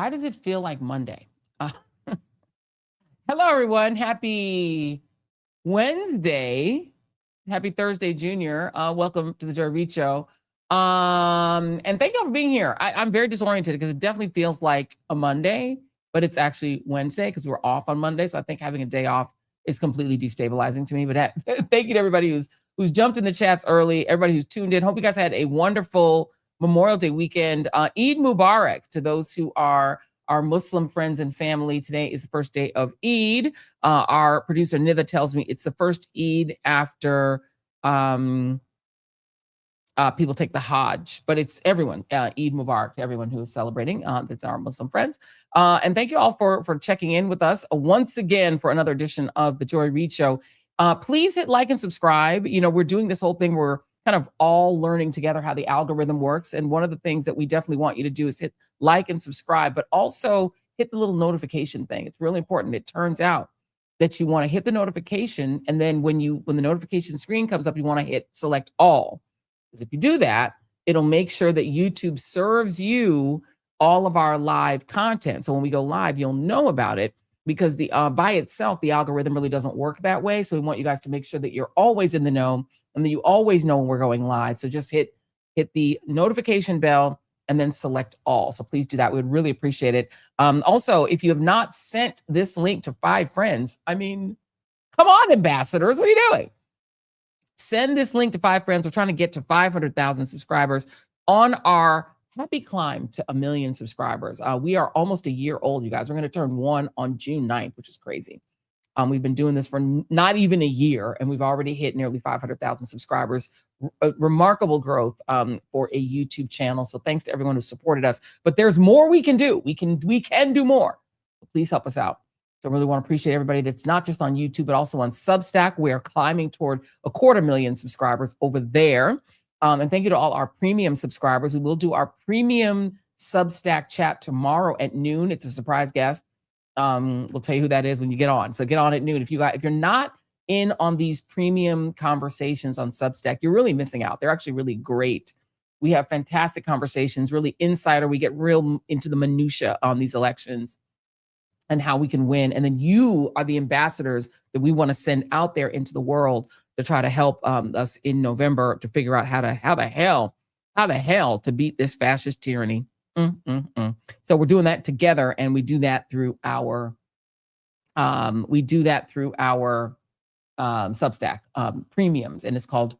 Why does it feel like Monday? Hello, everyone. Happy Wednesday. Happy Thursday, Junior. Welcome to the Joy Reid Show. And thank you all for being here. I'm very disoriented because it definitely feels like a Monday, but it's actually Wednesday because we're off on Monday. So I think having a day off is completely destabilizing to me. But thank you to everybody who's jumped in the chats early, everybody who's tuned in. Hope you guys had a wonderful Memorial Day weekend. Eid Mubarak to those who are our Muslim friends and family. Today is the first day of Eid. Our producer Nitha tells me it's the first Eid after people take the Hajj, but it's everyone. Eid Mubarak to everyone who is celebrating. That's our Muslim friends. And thank you all for checking in with us once again for another edition of the Joy Reid Show. Please hit like and subscribe. You know, we're doing this whole thing. We're kind of all learning together how the algorithm works. And one of the things that we definitely want you to do is hit like and subscribe, but also hit the little notification thing. It's really important. It turns out that you want to hit the notification. And then when the notification screen comes up, you want to hit select all. Because if you do that, it'll make sure that YouTube serves you all of our live content. So when we go live, you'll know about it because by itself, the algorithm really doesn't work that way. So we want you guys to make sure that you're always in the know and that you always know when we're going live. So just hit the notification bell and then select all. So please do that. We would really appreciate it. Also, if you have not sent this link to 5 friends, I mean, come on, ambassadors, what are you doing? Send this link to 5 friends. We're trying to get to 500,000 subscribers on our happy climb to 1 million subscribers. We are almost a year old, you guys. We're going to turn 1 on June 9th, which is crazy. We've been doing this for not even a year, and we've already hit nearly 500,000 subscribers. Remarkable growth for a YouTube channel. So thanks to everyone who supported us. But there's more we can do. We can do more. Please help us out. So I really want to appreciate everybody that's not just on YouTube, but also on Substack. We are climbing toward 250,000 subscribers over there. And thank you to all our premium subscribers. We will do our premium Substack chat tomorrow at noon. It's a surprise guest. We'll tell you who that is when you get on. So get on at noon. If you're not in on these premium conversations on Substack, you're really missing out. They're actually really great. We have fantastic conversations, really insider. We get real into the minutia on these elections and how we can win. And then you are the ambassadors that we want to send out there into the world to try to help us in November to figure out how the hell to beat this fascist tyranny. So we're doing that together, and we do that through our Substack premiums, and it's called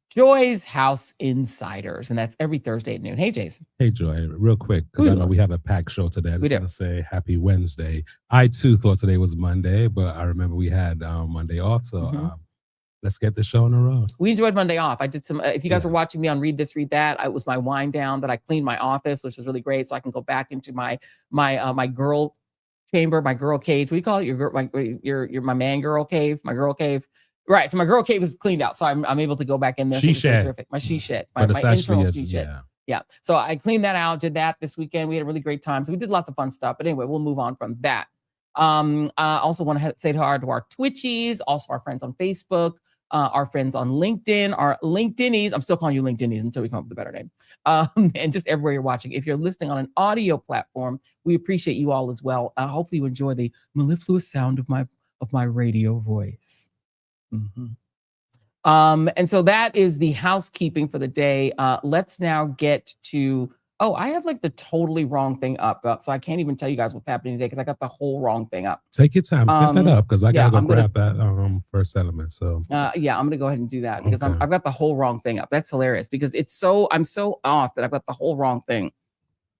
Joy's House Insiders, and that's every Thursday at noon. Hey, Jason. Hey, Joy. Real quick, because I know we have a packed show today. I just want to say happy Wednesday. I too thought today was Monday, but I remember we had Monday off, so let's get the show on the road. We enjoyed Monday off. I did some, if you guys were watching me on Read This, Read That, it was my wind down that I cleaned my office, which was really great. So I can go back into my girl chamber, my girl cave. What do you call it? Your my man girl cave, my girl cave. Right. So my girl cave is cleaned out. So I'm able to go back in there. She shed. My she shed. My internal she shed. Yeah. So I cleaned that out, did that this weekend. We had a really great time. So we did lots of fun stuff. But anyway, we'll move on from that. I also want to say to our Twitchies, also our friends on Facebook, our friends on LinkedIn, our LinkedInies. I'm still calling you LinkedInies until we come up with a better name. And just everywhere you're watching. If you're listening on an audio platform, we appreciate you all as well. Hopefully you enjoy the mellifluous sound of my radio voice. And so that is the housekeeping for the day. Let's now get to, I have like the totally wrong thing up. So I can't even tell you guys what's happening today because I got the whole wrong thing up. Take your time. Get that up because I got to go grab that first element. So I'm going to go ahead and do that because I've got the whole wrong thing up. That's hilarious because I'm so off that I've got the whole wrong thing.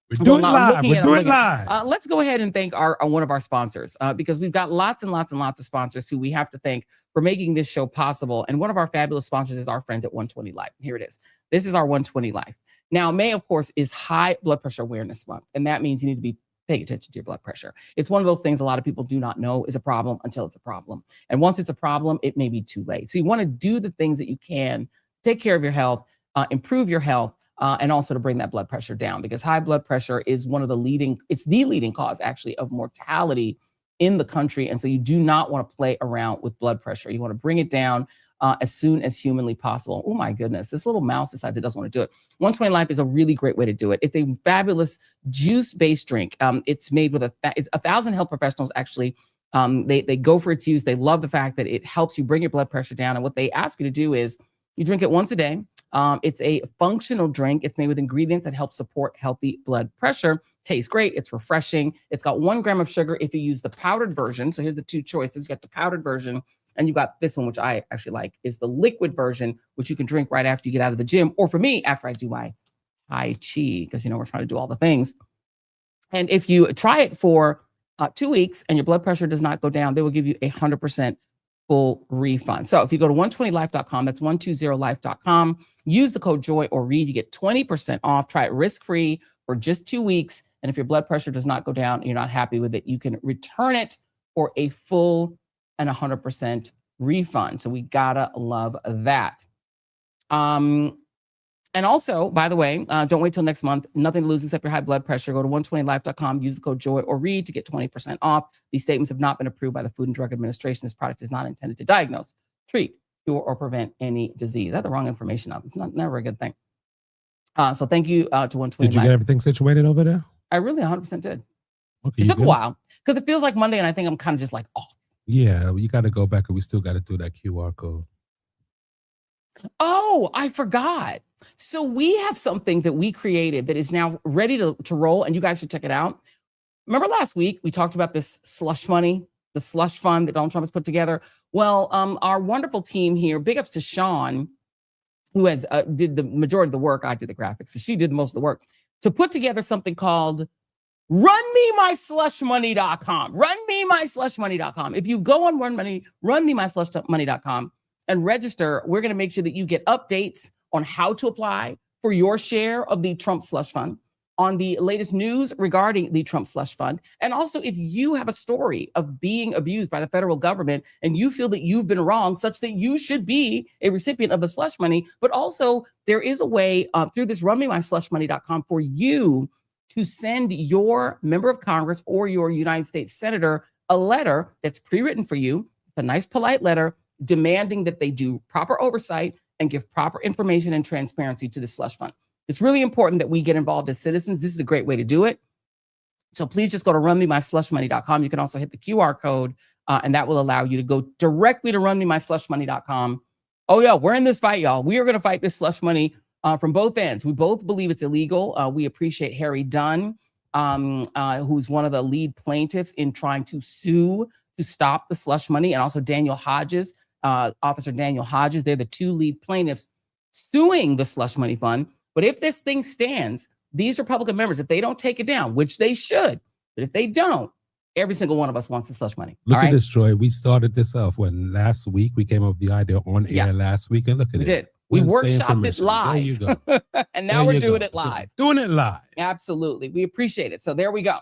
We're doing live. Let's go ahead and thank one of our sponsors because we've got lots and lots and lots of sponsors who we have to thank for making this show possible. And one of our fabulous sponsors is our friends at 120 Life. Here it is. This is our 120 Life. Now, May, of course, is High Blood Pressure Awareness Month. And that means you need to be paying attention to your blood pressure. It's one of those things a lot of people do not know is a problem until it's a problem. And once it's a problem, it may be too late. So you want to do the things that you can, take care of your health, improve your health, and also to bring that blood pressure down because high blood pressure is it's the leading cause actually of mortality in the country. And so you do not want to play around with blood pressure. You want to bring it down. as soon as humanly possible. Oh my goodness, this little mouse decides it doesn't want to do it. 120 Life is a really great way to do it. It's a fabulous juice-based drink. It's made with it's 1,000 health professionals actually. They go for its use. They love the fact that it helps you bring your blood pressure down. And what they ask you to do is you drink it once a day. It's a functional drink. It's made with ingredients that help support healthy blood pressure. Tastes great. It's refreshing. It's got 1 gram of sugar if you use the powdered version. So here's the 2 choices. You got the powdered version, and you got this one, which I actually like, is the liquid version, which you can drink right after you get out of the gym. Or for me, after I do my Tai Chi, because, we're trying to do all the things. And if you try it for 2 weeks and your blood pressure does not go down, they will give you 100% full refund. So if you go to 120life.com, that's 120life.com, use the code Joy or Reid, you get 20% off. Try it risk-free for just 2 weeks. And if your blood pressure does not go down and you're not happy with it, you can return it for a full and 100% refund. So we gotta love that. And also, by the way, don't wait till next month. Nothing to lose except your high blood pressure. Go to 120life.com, use the code Joy or Reid to get 20% off. These statements have not been approved by the Food and Drug Administration. This product is not intended to diagnose, treat, cure, or prevent any disease. I had the wrong information up. It's never a good thing. So thank you to 120 Did you get everything situated over there? I really 100% did. Okay, it took a while because it feels like Monday and I think I'm kind of just like off. Yeah, you got to go back and we still got to do that QR code. Oh, I forgot. So we have something that we created that is now ready to roll, and you guys should check it out. Remember last week we talked about this slush money, the slush fund that Donald Trump has put together? Well, our wonderful team here, big ups to Sean, who has did the majority of the work. I did the graphics, but she did most of the work to put together something called runmemyslushmoney.com. Runmemyslushmoney.com. If you go on runmemyslushmoney.com and register, we're going to make sure that you get updates on how to apply for your share of the Trump slush fund, on the latest news regarding the Trump slush fund. And also, if you have a story of being abused by the federal government and you feel that you've been wrong such that you should be a recipient of the slush money, but also there is a way through this runmemyslushmoney.com for you to send your member of Congress or your United States senator a letter that's pre-written for you, a nice polite letter demanding that they do proper oversight and give proper information and transparency to the slush fund. It's really important that we get involved as citizens. This is a great way to do it. So please just go to runmemyslushmoney.com. You can also hit the QR code and that will allow you to go directly to runmemyslushmoney.com. Oh yeah, we're in this fight, y'all. We are going to fight this slush money from both ends. We both believe it's illegal. We appreciate Harry Dunn, who's one of the lead plaintiffs in trying to sue to stop the slush money, and also Daniel Hodges, Officer Daniel Hodges. They're the 2 lead plaintiffs suing the slush money fund. But if this thing stands, these Republican members, if they don't take it down, which they should, but if they don't, every single one of us wants the slush money. Look at this, Joy. We started this off when last week we came up with the idea on air last week, and look at it. We did. We workshopped it live. There you go. And now we're doing it live. Doing it live. Absolutely. We appreciate it. So there we go.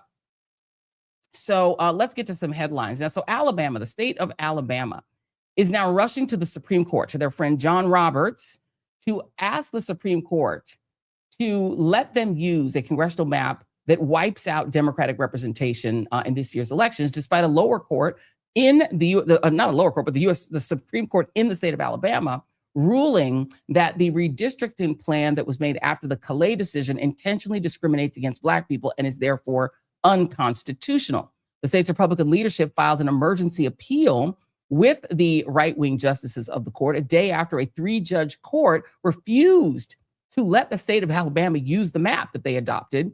So let's get to some headlines. Now, so Alabama, the state of Alabama, is now rushing to the Supreme Court, to their friend John Roberts, to ask the Supreme Court to let them use a congressional map that wipes out Democratic representation in this year's elections, despite a lower court in not a lower court, but the Supreme Court in the state of Alabama ruling that the redistricting plan that was made after the Calais decision intentionally discriminates against Black people and is therefore unconstitutional. The state's Republican leadership filed an emergency appeal with the right-wing justices of the court a day after a 3-judge court refused to let the state of Alabama use the map that they adopted,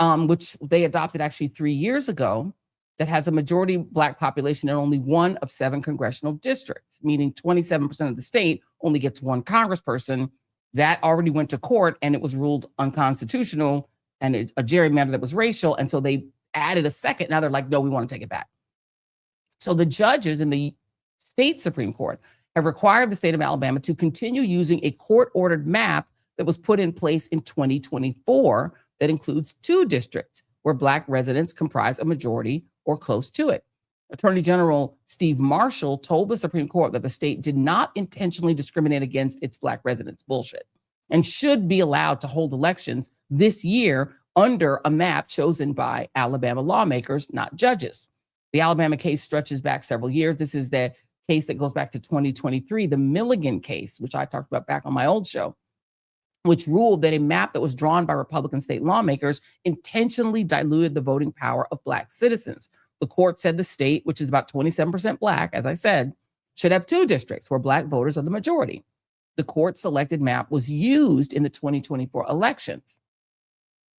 which they adopted actually 3 years ago, that has a majority Black population in only 1 of 7 congressional districts, meaning 27% of the state only gets 1 congressperson. That already went to court and it was ruled unconstitutional and a gerrymander that was racial. And so they added a second. Now they're like, no, we want to take it back. So the judges in the state Supreme Court have required the state of Alabama to continue using a court-ordered map that was put in place in 2024 that includes 2 districts where Black residents comprise a majority or close to it. Attorney General Steve Marshall told the Supreme Court that the state did not intentionally discriminate against its Black residents, bullshit, and should be allowed to hold elections this year under a map chosen by Alabama lawmakers, not judges. The Alabama case stretches back several years. This is the case that goes back to 2023, the Milligan case, which I talked about back on my old show, which ruled that a map that was drawn by Republican state lawmakers intentionally diluted the voting power of Black citizens. The court said the state, which is about 27% Black, as I said, should have 2 districts where Black voters are the majority. The court selected map was used in the 2024 elections.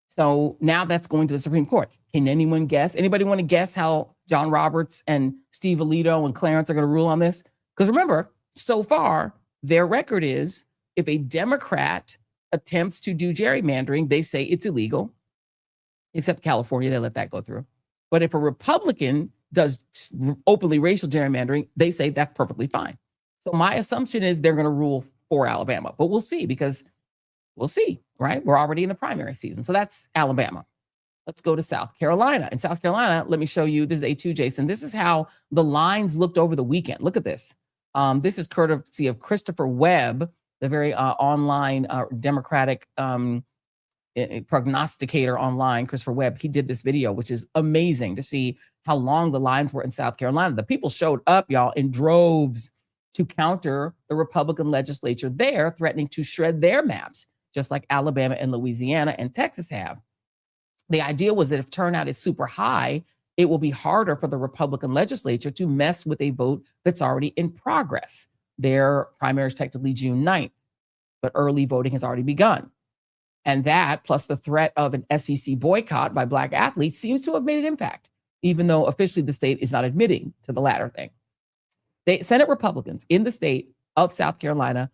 So now that's going to the Supreme Court. Can anyone guess? Anybody want to guess how John Roberts and Steve Alito and Clarence are going to rule on this? Because remember, so far, their record is if a Democrat attempts to do gerrymandering, they say it's illegal, except California, they let that go through. But if a Republican does openly racial gerrymandering, they say that's perfectly fine. So my assumption is they're going to rule for Alabama, but we'll see, because we'll see, right? We're already in the primary season. So that's Alabama. Let's go to South Carolina. In South Carolina, let me show you, this is A2, Jason. This is how the lines looked over the weekend. Look at this. This is courtesy of Christopher Webb, the very online Democratic prognosticator online, Christopher Webb. He did this video, which is amazing to see how long the lines were in South Carolina. The people showed up, y'all, in droves to counter the Republican legislature there, threatening to shred their maps, just like Alabama and Louisiana and Texas have. The idea was that if turnout is super high, it will be harder for the Republican legislature to mess with a vote that's already in progress. Their primary is technically June 9th, but early voting has already begun. And that, plus the threat of an SEC boycott by Black athletes, seems to have made an impact, even though officially the state is not admitting to the latter thing. Senate Republicans in the state of South Carolina,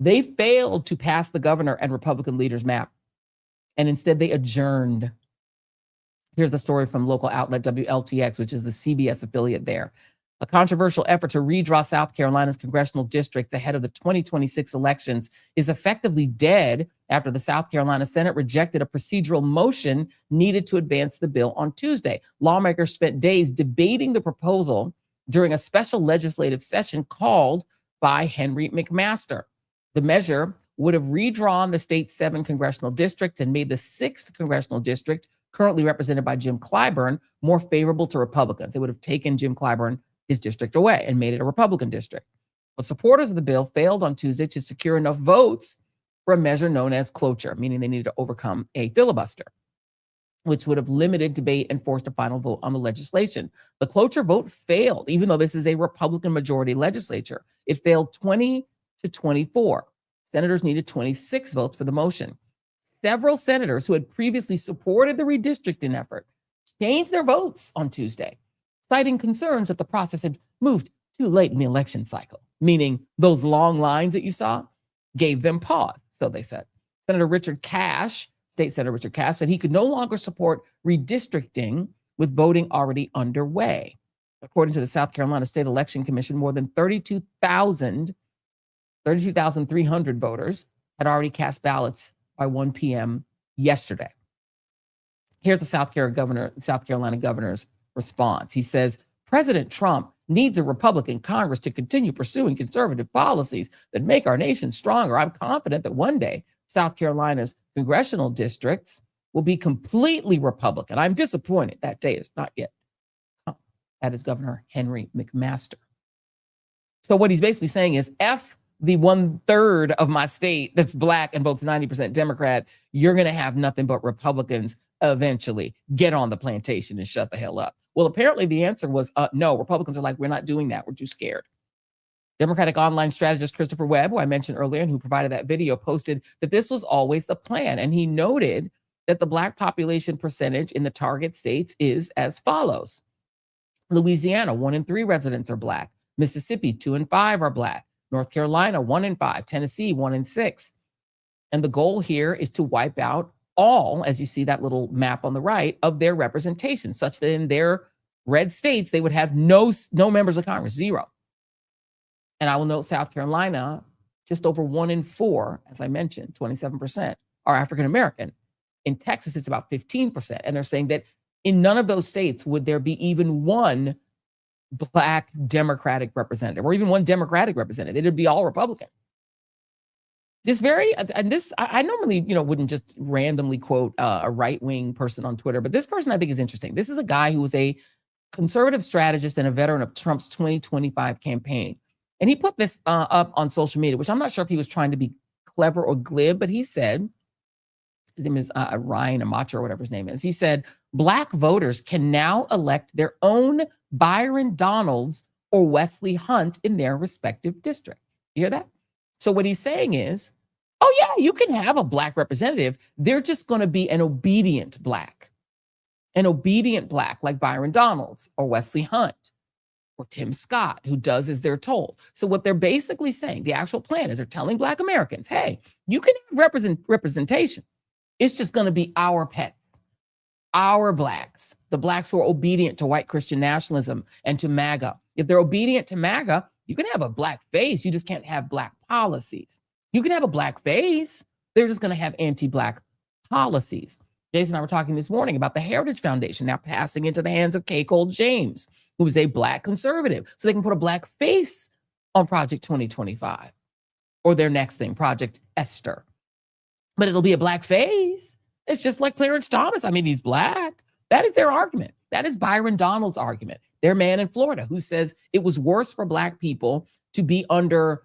they failed to pass the governor and Republican leaders' map, and instead they adjourned. Here's the story from local outlet WLTX, which is the CBS affiliate there. A controversial effort to redraw South Carolina's congressional districts ahead of the 2026 elections is effectively dead after the South Carolina Senate rejected a procedural motion needed to advance the bill on Tuesday. Lawmakers spent days debating the proposal during a special legislative session called by Henry McMaster. The measure would have redrawn the state's 7 congressional districts and made the 6th congressional district, currently represented by Jim Clyburn, more favorable to Republicans. They would have taken Jim Clyburn, his district, away and made it a Republican district. But supporters of the bill failed on Tuesday to secure enough votes for a measure known as cloture, meaning they needed to overcome a filibuster, which would have limited debate and forced a final vote on the legislation. The cloture vote failed, even though this is a Republican majority legislature. It failed 20 to 24. Senators needed 26 votes for the motion. Several senators who had previously supported the redistricting effort changed their votes on Tuesday, citing concerns that the process had moved too late in the election cycle, meaning those long lines that you saw gave them pause, so they said. State Senator Richard Cash said he could no longer support redistricting with voting already underway. According to the South Carolina State Election Commission, more than 32,300 voters had already cast ballots by 1 p.m. yesterday. Here's the South Carolina governor's response. He says, President Trump needs a Republican Congress to continue pursuing conservative policies that make our nation stronger. I'm confident that one day South Carolina's congressional districts will be completely Republican. I'm disappointed that day is not yet come. That is Governor Henry McMaster. So what he's basically saying is, F the 1/3 of my state that's Black and votes 90% Democrat, you're going to have nothing but Republicans eventually. Get on the plantation and shut the hell up. Well, apparently the answer was no. Republicans are like, we're not doing that. We're too scared. Democratic online strategist Christopher Webb, who I mentioned earlier and who provided that video, posted that this was always the plan. And he noted that the Black population percentage in the target states is as follows. Louisiana, 1 in 3 residents are Black. Mississippi, 2 in 5 are Black. North Carolina, 1 in 5. Tennessee, 1 in 6. And the goal here is to wipe out all, as you see that little map on the right, of their representation, such that in their red states, they would have no members of Congress, 0. And I will note South Carolina, just over 1 in 4, as I mentioned, 27% are African-American. In Texas, it's about 15%. And they're saying that in none of those states would there be even one Black Democratic representative or even one Democratic representative. It would be all Republican. I normally, wouldn't just randomly quote a right-wing person on Twitter, but this person I think is interesting. This is a guy who was a conservative strategist and a veteran of Trump's 2025 campaign. And he put this up on social media, which I'm not sure if he was trying to be clever or glib, but he said, his name is Ryan Amacho or whatever his name is. He said, Black voters can now elect their own Byron Donalds or Wesley Hunt in their respective districts. You hear that? So what he's saying is, oh yeah, you can have a Black representative. They're just going to be an obedient Black like Byron Donalds or Wesley Hunt or Tim Scott, who does as they're told. So what they're basically saying, the actual plan is they're telling Black Americans, hey, you can have representation. It's just going to be our pets, our Blacks, the Blacks who are obedient to white Christian nationalism and to MAGA. If they're obedient to MAGA, you can have a Black face. You just can't have Black policies. You can have a Black face. They're just going to have anti-Black policies. Jason and I were talking this morning about the Heritage Foundation now passing into the hands of K. Cole James, who is a Black conservative. So they can put a Black face on Project 2025 or their next thing, Project Esther. But it'll be a Black face. It's just like Clarence Thomas. I mean, he's Black. That is their argument. That is Byron Donalds' argument. Their man in Florida who says it was worse for Black people to be under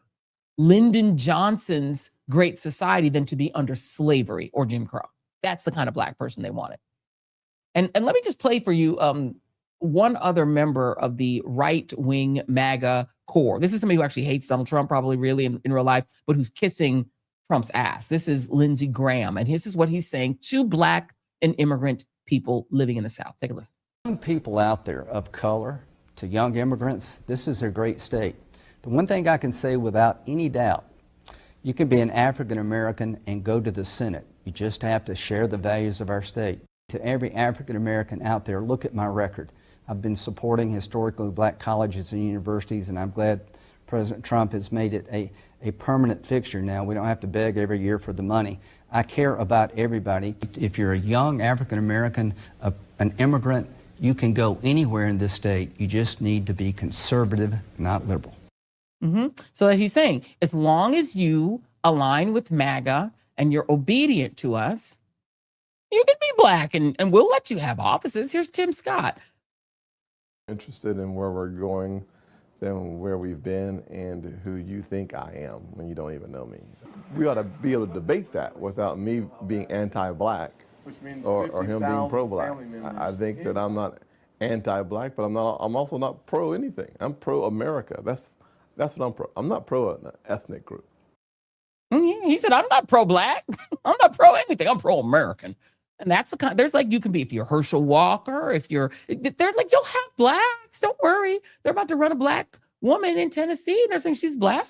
Lyndon Johnson's Great Society than to be under slavery or Jim Crow. That's the kind of Black person they wanted. And let me just play for you one other member of the right-wing MAGA core. This is somebody who actually hates Donald Trump, probably really in real life, but who's kissing Trump's ass. This is Lindsey Graham, and this is what he's saying to Black and immigrant people living in the South. Take a listen. Young people out there of color, to young immigrants, this is a great state. The one thing I can say without any doubt, you can be an African American and go to the Senate. You just have to share the values of our state. To every African American out there, look at my record. I've been supporting historically Black colleges and universities, and I'm glad President Trump has made it a permanent fixture now. We don't have to beg every year for the money. I care about everybody. If you're a young African American, an immigrant, you can go anywhere in this state. You just need to be conservative, not liberal. So he's saying, as long as you align with MAGA and you're obedient to us, you can be Black and we'll let you have offices. Here's Tim Scott. Interested in where we're going than where we've been and who you think I am when you don't even know me. We ought to be able to debate that without me being anti-Black or him being pro-Black. I think that I'm not anti-Black, but I'm also not pro anything. I'm pro-America. That's what I'm pro. I'm not pro an ethnic group. He said, I'm not pro-Black. I'm not pro anything. I'm pro-American. And that's the kind, there's like, you can be, if you're Herschel Walker, there's like, you'll have Blacks. Don't worry. They're about to run a Black woman in Tennessee. And they're saying she's Black.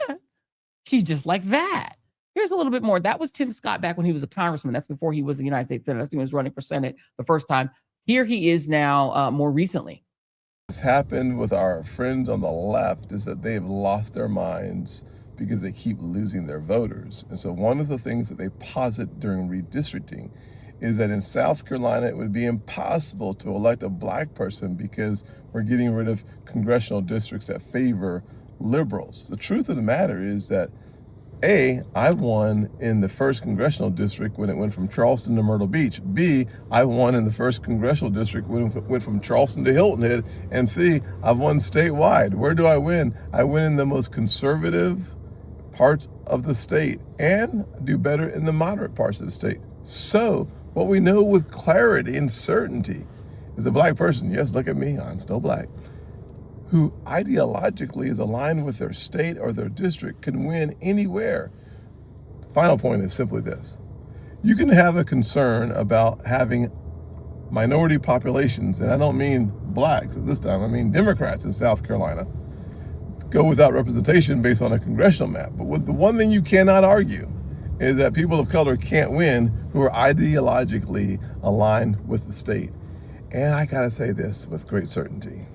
She's just like that. Here's a little bit more. That was Tim Scott back when he was a congressman. That's before he was a United States Senator. That's when he was running for Senate the first time. Here he is now more recently. What's happened with our friends on the left is that they have lost their minds because they keep losing their voters. And so one of the things that they posit during redistricting is that in South Carolina, it would be impossible to elect a Black person because we're getting rid of congressional districts that favor liberals. The truth of the matter is that A, I won in the first congressional district when it went from Charleston to Myrtle Beach. B, I won in the first congressional district when it went from Charleston to Hilton Head. And C, I've won statewide. Where do I win? I win in the most conservative parts of the state and do better in the moderate parts of the state. So what we know with clarity and certainty is a Black person, yes, look at me, I'm still Black, who ideologically is aligned with their state or their district can win anywhere. The final point is simply this. You can have a concern about having minority populations, and I don't mean Blacks at this time, I mean Democrats in South Carolina, go without representation based on a congressional map. But the one thing you cannot argue is that people of color can't win who are ideologically aligned with the state. And I gotta say this with great certainty.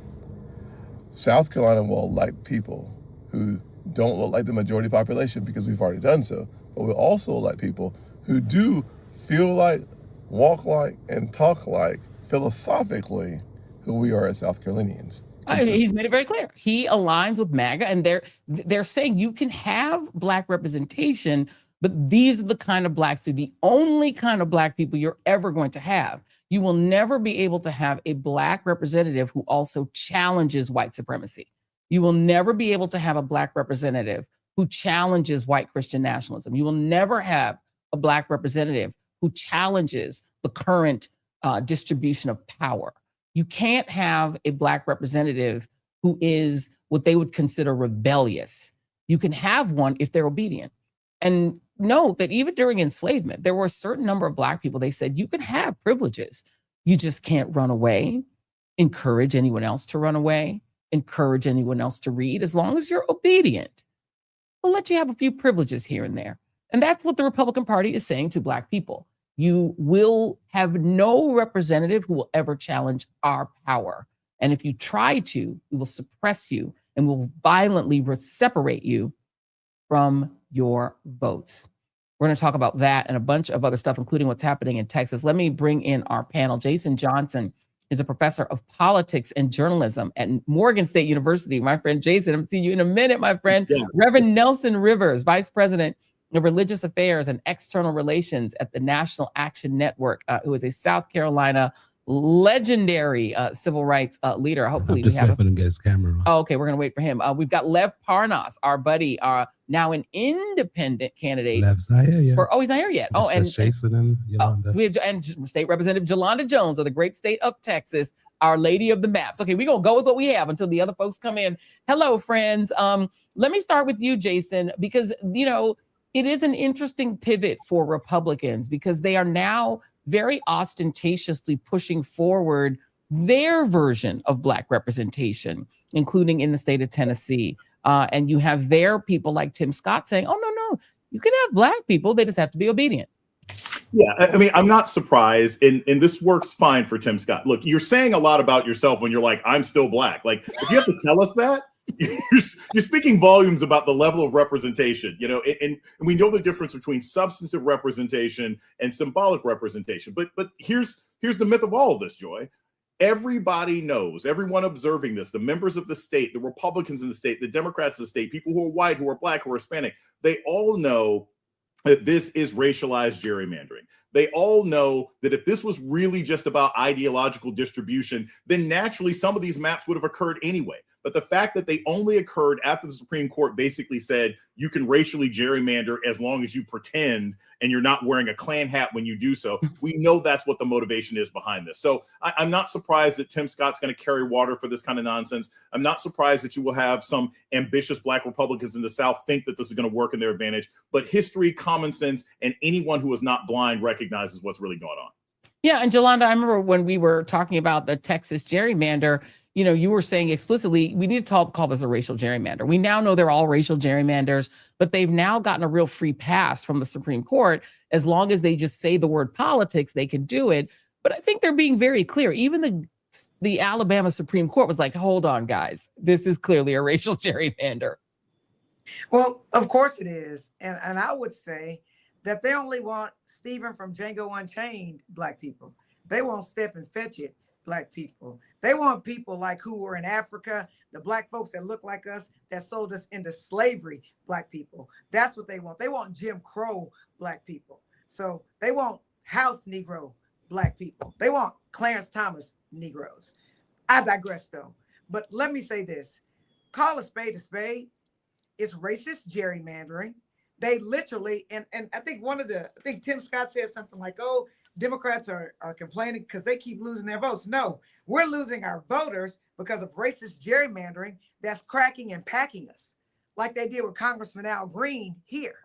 South Carolina will elect people who don't look like the majority population because we've already done so, but we'll also elect people who do feel like, walk like, and talk like philosophically who we are as South Carolinians. He's made it very clear. He aligns with MAGA, and they're saying you can have Black representation But these are the kind of blacks, the only kind of black people you're ever going to have. You will never be able to have a black representative who also challenges white supremacy. You will never be able to have a black representative who challenges white Christian nationalism. You will never have a black representative who challenges the current distribution of power. You can't have a black representative who is what they would consider rebellious. You can have one if they're obedient. And note that even during enslavement, there were a certain number of black people, they said, you can have privileges. You just can't run away, encourage anyone else to run away, encourage anyone else to read. As long as you're obedient, we'll let you have a few privileges here and there. And that's what the Republican Party is saying to black people. You will have no representative who will ever challenge our power. And if you try to, we will suppress you and will violently separate you from your votes. We're going to talk about that and a bunch of other stuff, including what's happening in Texas. Let me bring in our panel. Jason Johnson is a professor of politics and journalism at Morgan State University. My friend Jason, I'm seeing you in a minute, my friend. Yes. Reverend Nelson Rivers, Vice President of Religious Affairs and External Relations at the National Action Network, who is a South Carolina legendary civil rights leader. Hopefully, we have him get his camera on. Oh, okay, we're gonna wait for him. We've got Lev Parnas, our buddy, now an independent candidate. Lev's not here yet. He's not here yet. Jason and Jolanda. We have State Representative Jolanda Jones of the great state of Texas, Our Lady of the Maps. Okay, we're gonna go with what we have until the other folks come in. Hello, friends. Let me start with you, Jason, because it is an interesting pivot for Republicans because they are now very ostentatiously pushing forward their version of black representation, including in the state of Tennessee. And you have their people like Tim Scott saying, oh, no, you can have black people. They just have to be obedient. Yeah, I mean, I'm not surprised. And this works fine for Tim Scott. Look, you're saying a lot about yourself when you're like, I'm still black. Like, if you have to tell us that, you're speaking volumes about the level of representation, and we know the difference between substantive representation and symbolic representation. But here's the myth of all of this, Joy. Everybody knows, everyone observing this, the members of the state, the Republicans in the state, the Democrats in the state, people who are white, who are black, who are Hispanic, they all know that this is racialized gerrymandering. They all know that if this was really just about ideological distribution, then naturally some of these maps would have occurred anyway. But the fact that they only occurred after the Supreme Court basically said you can racially gerrymander as long as you pretend and you're not wearing a Klan hat when you do so, we know that's what the motivation is behind this. So I'm not surprised that Tim Scott's going to carry water for this kind of nonsense. I'm not surprised that you will have some ambitious black Republicans in the South think that this is going to work in their advantage. But history, common sense, and anyone who is not blind recognizes what's really going on. Yeah, and Jolanda, I remember when we were talking about the Texas gerrymander, you were saying explicitly, we need to call this a racial gerrymander. We now know they're all racial gerrymanders, but they've now gotten a real free pass from the Supreme Court. As long as they just say the word politics, they can do it. But I think they're being very clear. Even the Alabama Supreme Court was like, hold on, guys, this is clearly a racial gerrymander. Well, of course it is. And I would say that they only want Stephen from Django Unchained black people. They won't Step and Fetch It black people. They want people like who were in Africa, the black folks that look like us, that sold us into slavery, black people. That's what they want. They want Jim Crow black people. So they want House Negro black people. They want Clarence Thomas Negroes. I digress though. But let me say this. Call a spade a spade. It's racist gerrymandering. They literally, and I think I think Tim Scott said something like, oh, Democrats are complaining because they keep losing their votes. No, we're losing our voters because of racist gerrymandering that's cracking and packing us like they did with Congressman Al Green here.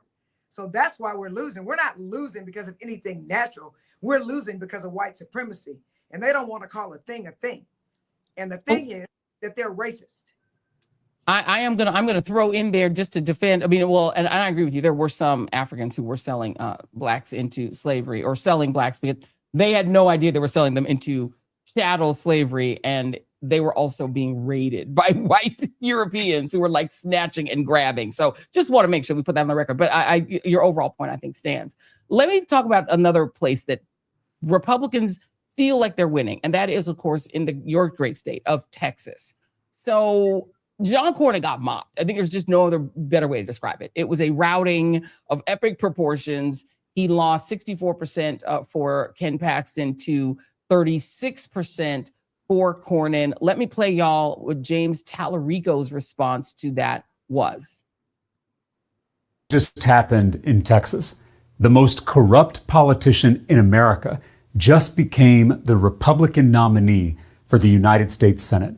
So that's why we're losing. We're not losing because of anything natural. We're losing because of white supremacy. And they don't want to call a thing a thing. And the thing is that they're racist. I'm gonna throw in there just to defend. I mean, well, and I agree with you. There were some Africans who were selling blacks into slavery or selling blacks because they had no idea they were selling them into chattel slavery, and they were also being raided by white Europeans who were like snatching and grabbing. So just want to make sure we put that on the record. But your overall point, I think, stands. Let me talk about another place that Republicans feel like they're winning, and that is, of course, in your great state of Texas. So John Cornyn got mopped. I think there's just no other better way to describe it. It was a routing of epic proportions. He lost 64% for Ken Paxton to 36% for Cornyn. Let me play y'all what James Tallarico's response to that was. Just happened in Texas. The most corrupt politician in America just became the Republican nominee for the United States Senate.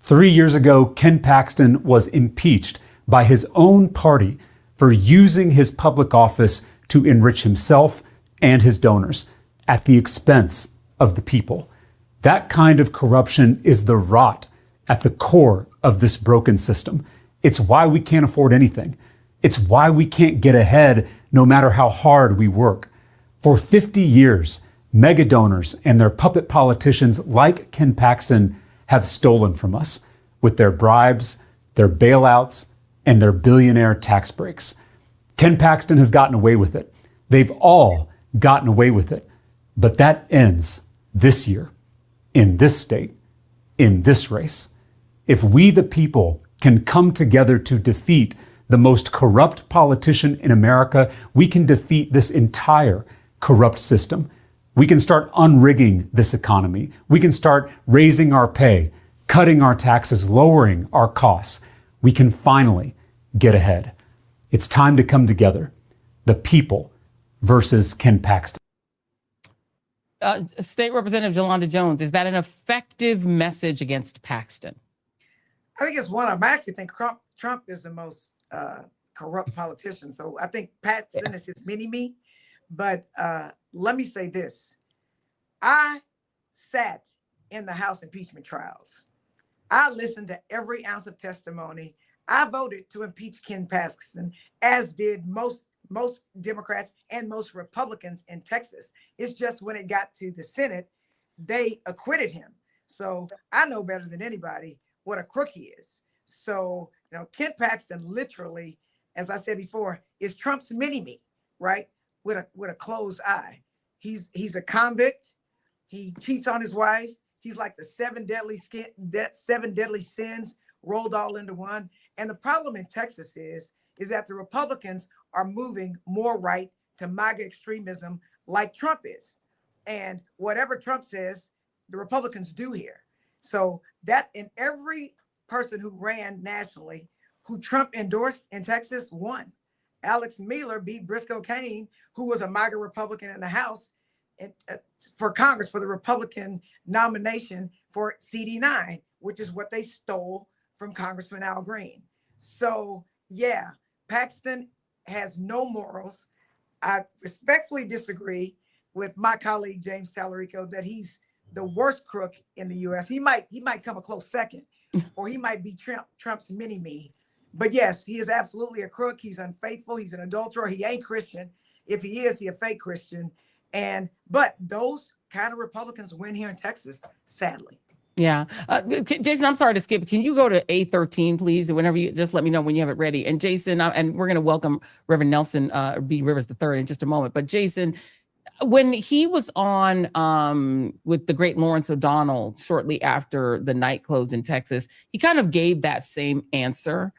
3 years ago, Ken Paxton was impeached by his own party for using his public office to enrich himself and his donors at the expense of the people. That kind of corruption is the rot at the core of this broken system. It's why we can't afford anything. It's why we can't get ahead no matter how hard we work. For 50 years, mega donors and their puppet politicians like Ken Paxton have stolen from us with their bribes, their bailouts, and their billionaire tax breaks. Ken Paxton has gotten away with it. They've all gotten away with it. But that ends this year, in this state, in this race. If we, the people, can come together to defeat the most corrupt politician in America, we can defeat this entire corrupt system. We can start unrigging this economy. We can start raising our pay, cutting our taxes, lowering our costs. We can finally get ahead. It's time to come together. The people versus Ken Paxton. State Representative Jolanda Jones, is that an effective message against Paxton? I think it's one. I actually think Trump is the most corrupt politician. So I think Paxton is his mini-me. But let me say this. I sat in the House impeachment trials. I listened to every ounce of testimony. I voted to impeach Ken Paxton, as did most Democrats and most Republicans in Texas. It's just when it got to the Senate, they acquitted him. So I know better than anybody what a crook he is. So, Ken Paxton literally, as I said before, is Trump's mini-me, right? With a closed eye. He's a convict. He cheats on his wife. He's like the seven deadly sins rolled all into one. And the problem in Texas is that the Republicans are moving more right to MAGA extremism like Trump is. And whatever Trump says, the Republicans do here. So that in every person who ran nationally, who Trump endorsed in Texas, won. Alex Miller beat Briscoe Cain, who was a MAGA Republican in the House, for Congress for the Republican nomination for CD9, which is what they stole from Congressman Al Green. So, yeah, Paxton has no morals. I respectfully disagree with my colleague, James Tallarico, that he's the worst crook in the U.S. He might come a close second, or he might be Trump's mini-me. But yes, he is absolutely a crook. He's unfaithful. He's an adulterer. He ain't Christian. If he is, he a fake Christian. But those kind of Republicans win here in Texas, sadly. Yeah. Jason, I'm sorry to skip. Can you go to A13, please? Whenever you just let me know when you have it ready. And Jason, and we're going to welcome Reverend Nelson B. Rivers III in just a moment. But Jason, when he was on with the great Lawrence O'Donnell shortly after the night closed in Texas, he kind of gave that same answer.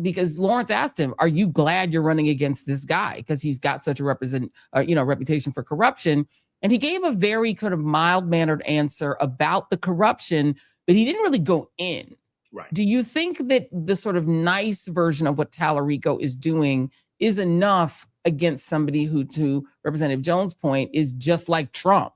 Because Lawrence asked him, "Are you glad you're running against this guy? Because he's got such a reputation for corruption." And he gave a very kind of mild-mannered answer about the corruption, but he didn't really go in. Right. Do you think that the sort of nice version of what Tallarico is doing is enough against somebody who, to Representative Jones' point, is just like Trump?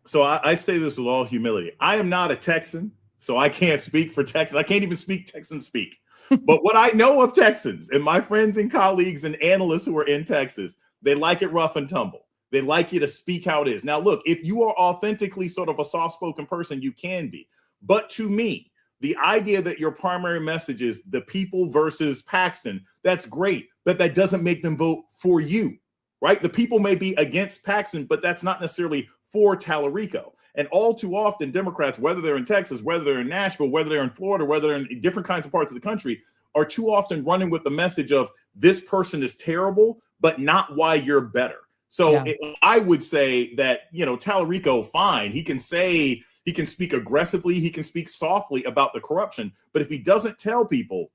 So I say this with all humility. I am not a Texan, so I can't speak for Texans. I can't even speak Texan speak. But what I know of Texans and my friends and colleagues and analysts who are in Texas, they like it rough and tumble. They like you to speak how it is. Now, look, if you are authentically sort of a soft-spoken person, you can be. But to me, the idea that your primary message is the people versus Paxton, that's great, but that doesn't make them vote for you, right? The people may be against Paxton, but that's not necessarily for Tallarico. And all too often, Democrats, whether they're in Texas, whether they're in Nashville, whether they're in Florida, whether they're in different kinds of parts of the country, are too often running with the message of this person is terrible, but not why you're better. So I would say that, Tallarico, fine. He can say, He can speak aggressively. He can speak softly about the corruption. But if he doesn't tell people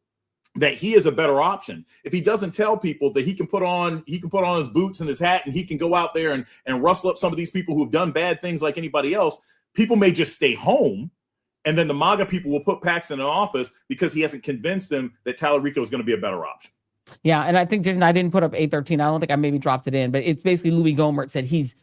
that he is a better option, if he doesn't tell people that he can put on his boots and his hat and he can go out there and rustle up some of these people who've done bad things like anybody else, people may just stay home. And then the MAGA people will put Paxton in office because he hasn't convinced them that Tallarico is going to be a better option. Yeah, and I think, Jason, I didn't put up 813. I don't think I maybe dropped it in, but it's basically Louis Gohmert said he's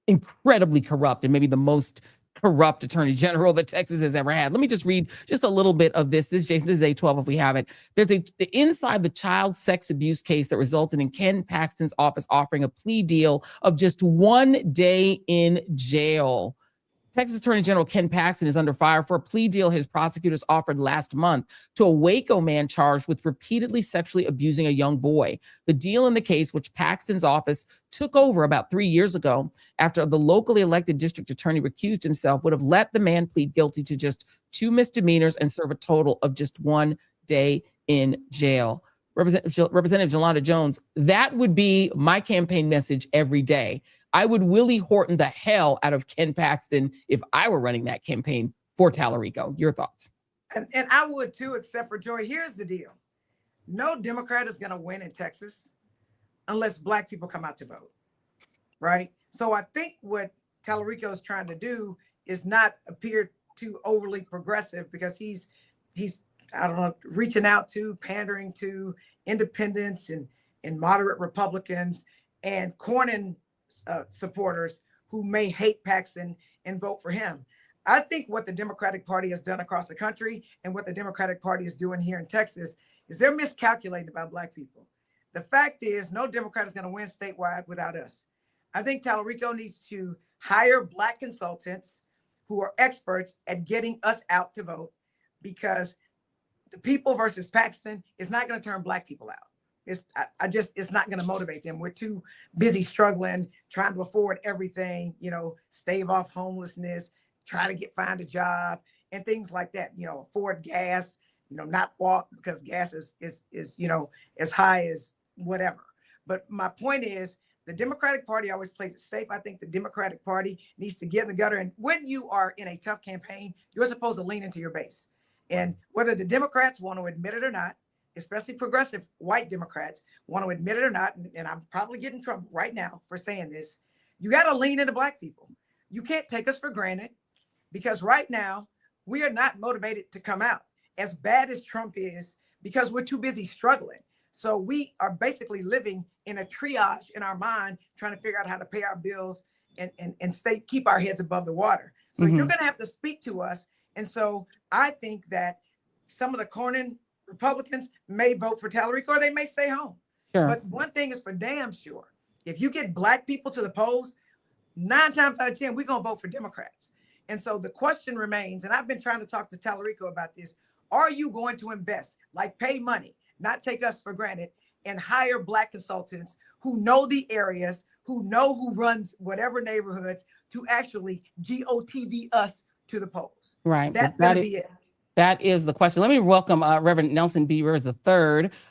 incredibly corrupt and maybe the most corrupt attorney general that Texas has ever had. Let me just read just a little bit of this. This, Jason, this is A12 if we have it. There's inside the child sex abuse case that resulted in Ken Paxton's office offering a plea deal of just 1 day in jail. Texas Attorney General Ken Paxton is under fire for a plea deal his prosecutors offered last month to a Waco man charged with repeatedly sexually abusing a young boy. The deal in the case, which Paxton's office took over about 3 years ago after the locally elected district attorney recused himself, would have let the man plead guilty to just 2 misdemeanors and serve a total of just 1 day in jail. Representative Jolanda Jones, that would be my campaign message every day. I would Willie Horton the hell out of Ken Paxton if I were running that campaign for Tallarico. Your thoughts? And I would too, except for Joy. Here's the deal. No Democrat is going to win in Texas unless Black people come out to vote, right? So I think what Tallarico is trying to do is not appear too overly progressive because he's I don't know, reaching out to, pandering to independents and moderate Republicans and cornering supporters who may hate Paxton and vote for him. I think what the Democratic Party has done across the country and what the Democratic Party is doing here in Texas is they're miscalculating about Black people. The fact is no Democrat is going to win statewide without us. I think Tallarico needs to hire Black consultants who are experts at getting us out to vote, because the people versus Paxton is not going to turn Black people out. It's not going to motivate them. We're too busy struggling, trying to afford everything, stave off homelessness, try to find a job and things like that, afford gas, not walk because gas is as high as whatever. But my point is the Democratic Party always plays it safe. I think the Democratic Party needs to get in the gutter. And when you are in a tough campaign, you're supposed to lean into your base. And whether the Democrats want to admit it or not, especially progressive white Democrats want to admit it or not, and I'm probably getting in trouble right now for saying this, you got to lean into Black people. You can't take us for granted, because right now we are not motivated to come out, as bad as Trump is, because we're too busy struggling. So we are basically living in a triage in our mind, trying to figure out how to pay our bills and keep our heads above the water. So you're going to have to speak to us. And so I think that some of the cornering Republicans may vote for Tallarico or they may stay home. Sure. But one thing is for damn sure, if you get Black people to the polls, 9 times out of 10, we're going to vote for Democrats. And so the question remains, and I've been trying to talk to Tallarico about this, are you going to invest, like pay money, not take us for granted, and hire Black consultants who know the areas, who know who runs whatever neighborhoods, to actually GOTV us to the polls? Right. That's going to be it. That is the question. Let me welcome Reverend Nelson B. Rivers III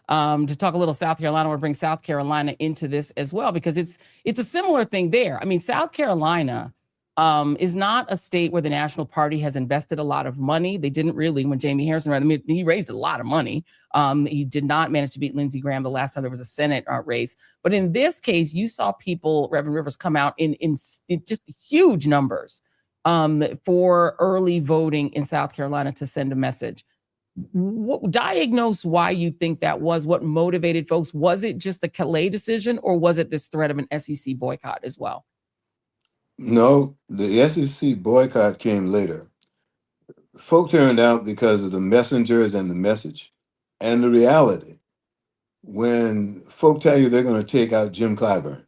to talk a little South Carolina. We'll bring South Carolina into this as well, because it's a similar thing there. I mean, South Carolina is not a state where the National Party has invested a lot of money. They didn't really when Jamie Harrison ran. I mean, he raised a lot of money. He did not manage to beat Lindsey Graham the last time there was a Senate race. But in this case, you saw people, Reverend Rivers, come out in just huge numbers for early voting in South Carolina to send a message. Diagnose why you think that was. What motivated folks? Was it just the Calais decision, or was it this threat of an SEC boycott as well? No, the SEC boycott came later. Folk turned out because of the messengers and the message and the reality. When folk tell you they're going to take out Jim Clyburn,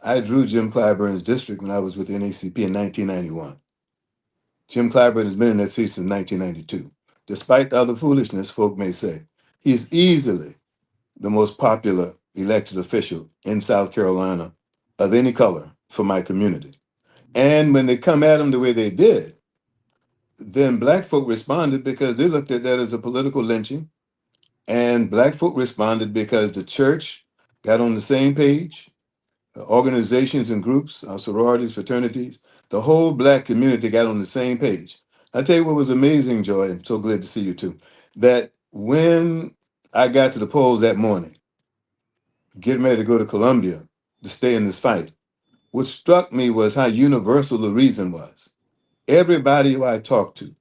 I drew Jim Clyburn's district when I was with the NAACP in 1991. Jim Clyburn has been in that seat since 1992. Despite the other foolishness folk may say, he's easily the most popular elected official in South Carolina of any color for my community. And when they come at him the way they did, then Black folk responded because they looked at that as a political lynching. And Black folk responded because the church got on the same page. Organizations and groups, sororities, fraternities, The whole black community got on the same page. I tell you what was amazing, Joy. I'm so glad to see you too. That when I got to the polls that morning, getting ready to go to Columbia to stay in this fight, what struck me was how universal the reason was. Everybody who I talked to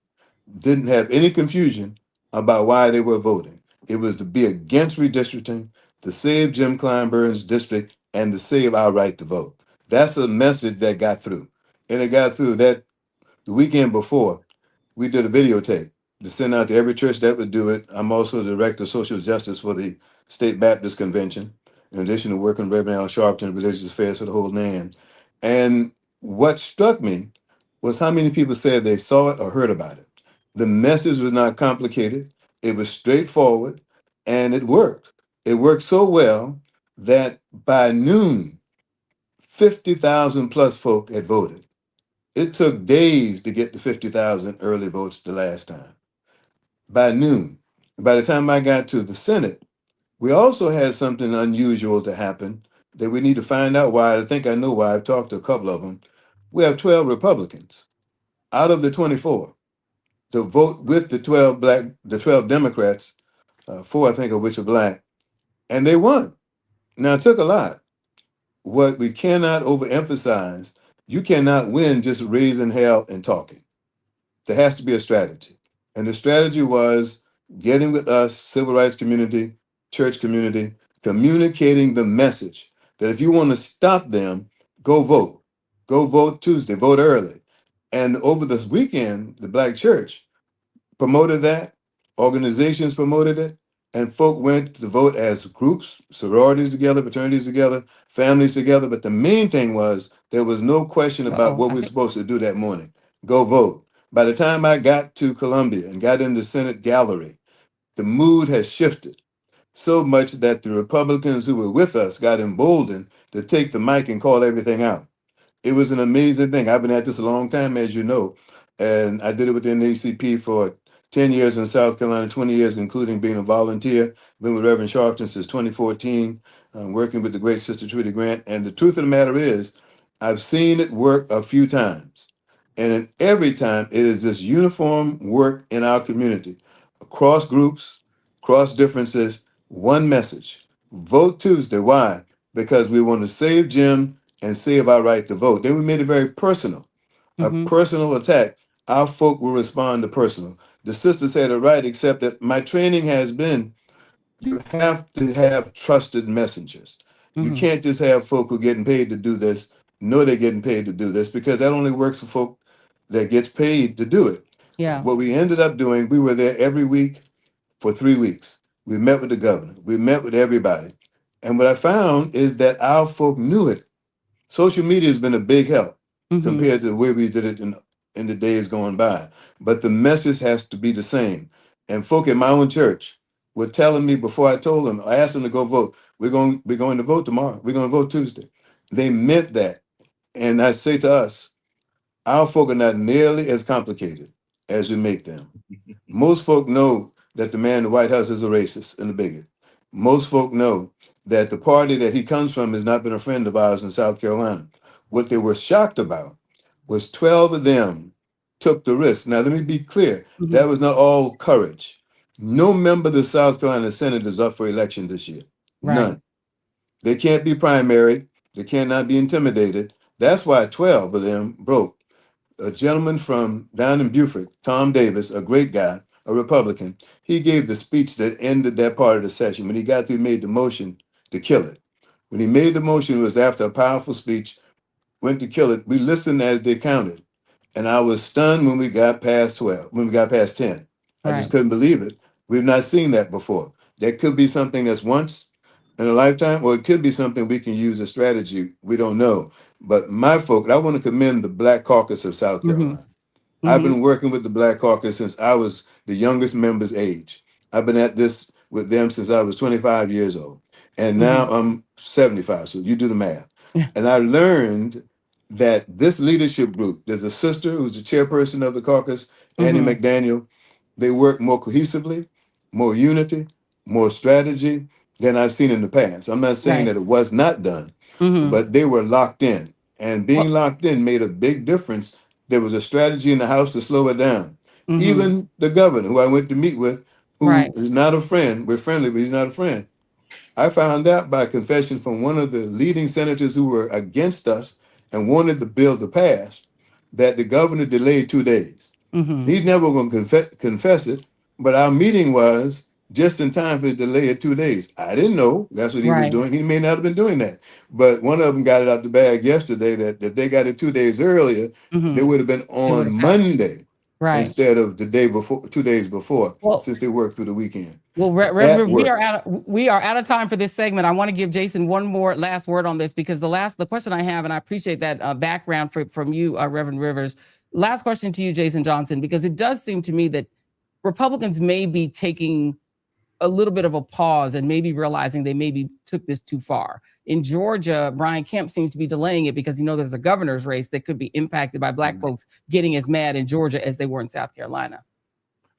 didn't have any confusion about why they were voting. It was to be against redistricting, to save Jim Kleinburn's district, and to save our right to vote. That's a message that got through. And it got through that the weekend before, we did a videotape to send out to every church that would do it. I'm also the director of social justice for the State Baptist Convention, in addition to working with Reverend Al Sharpton, religious affairs for the whole land. And what struck me was how many people said they saw it or heard about it. The message was not complicated. It was straightforward, and it worked. It worked so well that by noon, 50,000 plus folk had voted. It took days to get to 50,000 early votes the last time. By noon, by the time I got to the Senate, we also had something unusual to happen that we need to find out why. I think I know why. I've talked to a couple of them. We have 12 Republicans out of the 24 to vote with the 12 Democrats, four I think of which are black, and they won. Now it took a lot. What we cannot overemphasize, you cannot win just raising hell and talking. There has to be a strategy. And the strategy was getting with us, civil rights community, church community, communicating the message that if you want to stop them, go vote. Go vote Tuesday, vote early. And over this weekend, the Black church promoted that, organizations promoted it, and folk went to vote as groups, sororities together, fraternities together, families together. But the main thing was there was no question about what we're supposed to do that morning. Go vote. By the time I got to Columbia and got in the Senate gallery, the mood has shifted so much that the Republicans who were with us got emboldened to take the mic and call everything out. It was an amazing thing. I've been at this a long time, as you know, and I did it with the NAACP for 10 years in South Carolina, 20 years, including being a volunteer. Been with Reverend Sharpton since 2014, working with the great Sister Trudy Grant. And the truth of the matter is, I've seen it work a few times. And in every time, it is this uniform work in our community, across groups, across differences, one message. Vote Tuesday. Why? Because we want to save Jim and save our right to vote. Then we made it very personal, a personal attack. Our folk will respond to personal. The sister said it right, except that my training has been you have to have trusted messengers. You can't just have folk who are getting paid to do this, know they're getting paid to do this, because that only works for folk that gets paid to do it. Yeah. What we ended up doing, we were there every week for 3 weeks. We met with the governor. We met with everybody. And what I found is that our folk knew it. Social media has been a big help compared to the way we did it in the days going by. But the message has to be the same. And folk in my own church were telling me before I told them, I asked them to go vote. We're going to vote tomorrow. We're going to vote Tuesday. They meant that. And I say to us, our folk are not nearly as complicated as we make them. Most folk know that the man in the White House is a racist and a bigot. Most folk know that the party that he comes from has not been a friend of ours in South Carolina. What they were shocked about was 12 of them took the risk. Now, let me be clear. That was not all courage. No member of the South Carolina Senate is up for election this year. Right. None. They can't be primaried. They cannot be intimidated. That's why 12 of them broke. A gentleman from down in Beaufort, Tom Davis, a great guy, a Republican, he gave the speech that ended that part of the session. When he got through, he made the motion to kill it. When he made the motion, it was after a powerful speech, went to kill it. We listened as they counted. And I was stunned when we got past 12, when we got past 10. I just couldn't believe it. We've not seen that before. That could be something that's once in a lifetime, or it could be something we can use as strategy. We don't know. But my folk, I want to commend the Black Caucus of South Carolina. I've been working with the Black Caucus since I was the youngest member's age. I've been at this with them since I was 25 years old. And now I'm 75, so you do the math. And I learned that this leadership group, there's a sister who's the chairperson of the caucus, Annie McDaniel, they work more cohesively, more unity, more strategy than I've seen in the past. I'm not saying that it was not done, but they were locked in. And being locked in made a big difference. There was a strategy in the House to slow it down. Even the governor, who I went to meet with, who is not a friend, we're friendly, but he's not a friend. I found out by confession from one of the leading senators who were against us and wanted the bill to pass that the governor delayed 2 days. He's never going to confess it, but our meeting was just in time for the delay of 2 days. I didn't know that's what he was doing. He may not have been doing that, but one of them got it out the bag yesterday that if they got it 2 days earlier, they would have been on Monday instead of the day before, 2 days before, since they worked through the weekend. Well, Reverend, we are out of time for this segment. I want to give Jason one more last word on this, because the question I have, and I appreciate that background from you, Reverend Rivers. Last question to you, Jason Johnson, because it does seem to me that Republicans may be taking a little bit of a pause and maybe realizing they maybe took this too far. In Georgia, Brian Kemp seems to be delaying it because there's a governor's race that could be impacted by Black folks getting as mad in Georgia as they were in South Carolina.